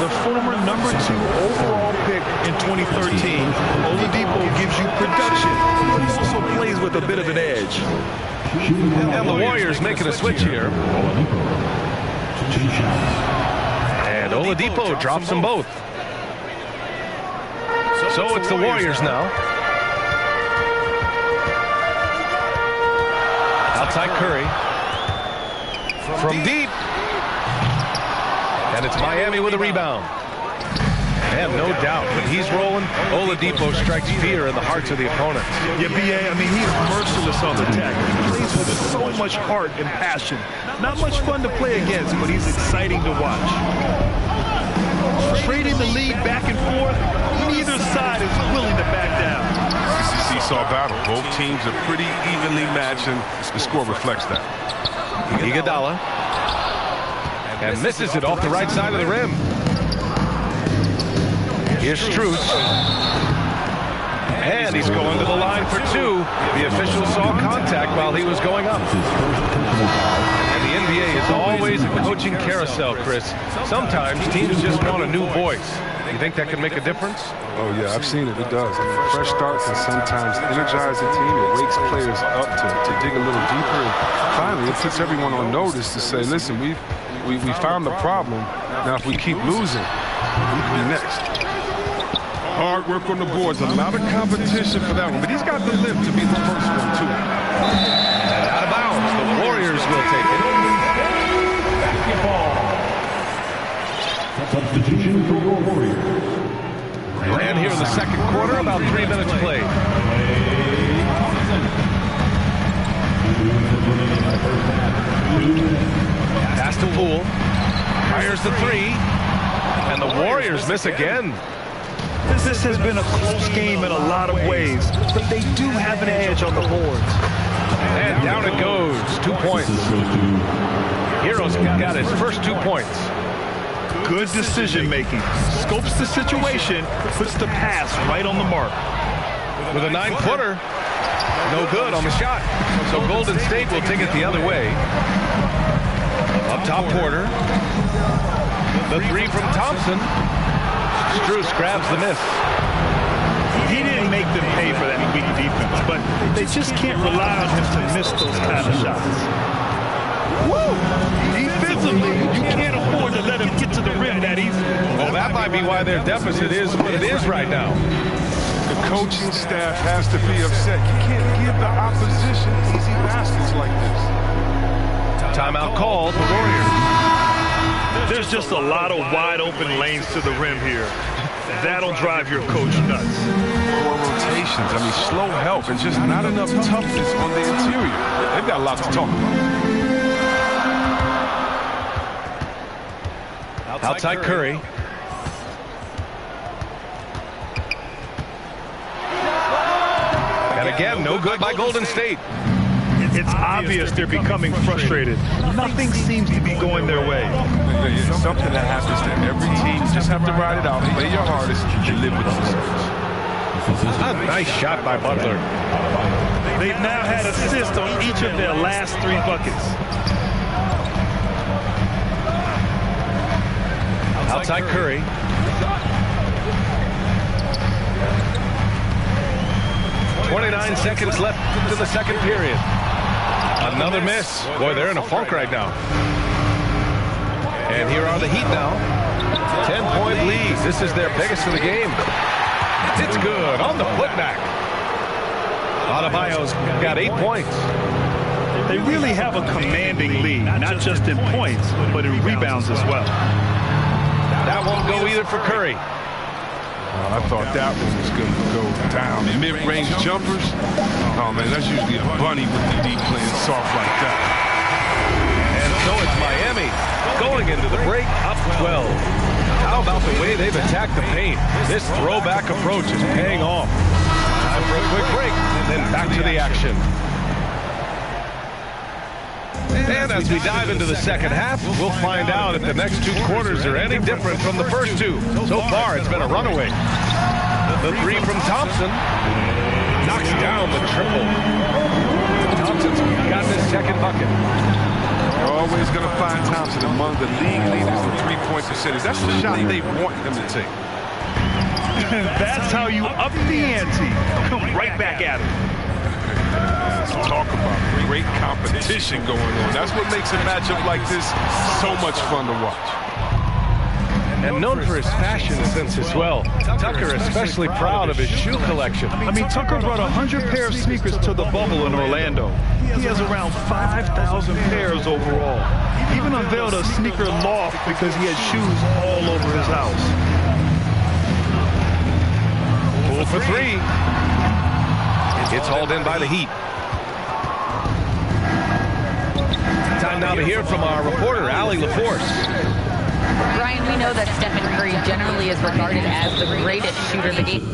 The former number 2 overall pick in 2013, Oladipo gives you production. He also plays with a bit of an edge. And the Warriors making a switch here. And Oladipo drops them both. So it's the Warriors now. Outside Curry. From deep. And it's Miami with a rebound. And no doubt, when he's rolling, Oladipo strikes fear in the hearts of the opponents. Yeah, B.A., I mean, he's merciless on the tackle. He plays with so much heart and passion. Not much fun to play against, but he's exciting to watch. Trading the lead back and forth, neither side is willing to back down. It's a seesaw battle. Both teams are pretty evenly matched, and the score reflects that. Iguodala. And misses it off the right side of the rim. Here's Strus. And he's going to the line for 2. The official saw contact while he was going up. And the NBA is always a coaching carousel, Chris. Sometimes teams just want a new voice. You think that can make a difference? Oh, yeah, I've seen it. It does. I mean, fresh start can sometimes energize a team. It wakes players up to dig a little deeper. And finally, it puts everyone on notice to say, listen, we found the problem. Now, if we keep losing, we can be next. Hard work on the boards. A lot of competition for that one. But he's got the lift to be the first one, too. And out of bounds. The Warriors will take it. Substitution for your Warriors. And here in the second quarter, about 3 minutes played. Pass to Poole. Fires the three. And the Warriors miss again. This has been a close game in a lot of ways, but they do have an edge on the boards. And down it goes. 2 points. Heroes got his first 2 points. Good decision making. Scopes the situation, puts the pass right on the mark. With a 9-footer, no good on the shot. So Golden State will take it the other way. Up top, Porter. The three from Thompson. Strus grabs the miss. He didn't make them pay for that weak defense, but they just can't rely on him to miss those kind of shots. Woo! Defensively, you can't afford to let him get to the rim that easily. Well, that might be why their deficit is what it is right now. The coaching staff has to be upset. You can't give the opposition easy baskets like this. Timeout called, the Warriors. There's just a lot of wide open lanes to the rim here. That'll drive your coach nuts. Poor rotations. I mean, slow help and just not enough toughness on the interior. They've got a lot to talk about. Outside Curry. And again, no good by Golden State. It's obvious they're becoming frustrated. Nothing seems to be going their way. It's something that happens to every team. You just have to ride it out, play your hardest, and live with the results. A nice shot by Butler. They've now had assists on each of their last 3 buckets. Outside Curry. .29 seconds left to the second period. Another miss. Boy, they're in a funk right now. And here are the Heat now. 10-point lead. This is their biggest of the game. It's good on the putback. Adebayo's got 8 points. They really have a commanding lead, not just in points, but in rebounds as well. That won't go either for Curry. I thought that one was going to go down. Mid-range jumpers, oh man, that's usually a bunny with the deep playing soft like that. And so it's Miami going into the break up 12. How about the way they've attacked the paint? This throwback approach is paying off. Time for a quick break, and then back to the action. And as we dive into the second half, we'll find out if the next 2 quarters are any different from the first 2. So far, it's been a runaway. The three from Thompson knocks down the triple. Thompson's got his second bucket. You're always going to find Thompson among the league leaders in three-point percentage. That's the shot they want him to take. That's how you up the ante. Come right back at him. Talk about great competition going on. That's what makes a matchup like this so much fun to watch. And known for his fashion sense as well. Tucker especially proud of his shoe collection. I mean, Tucker brought 100 pair of sneakers to the bubble in Orlando. He has around 5,000 pairs overall. He even unveiled a sneaker loft because he had shoes all over his house. Poole for 3. It's hauled in by the Heat. Time now to hear from our reporter, Allie LaForce. Brian, we know that Stephen Curry generally is regarded as the greatest shooter of the game.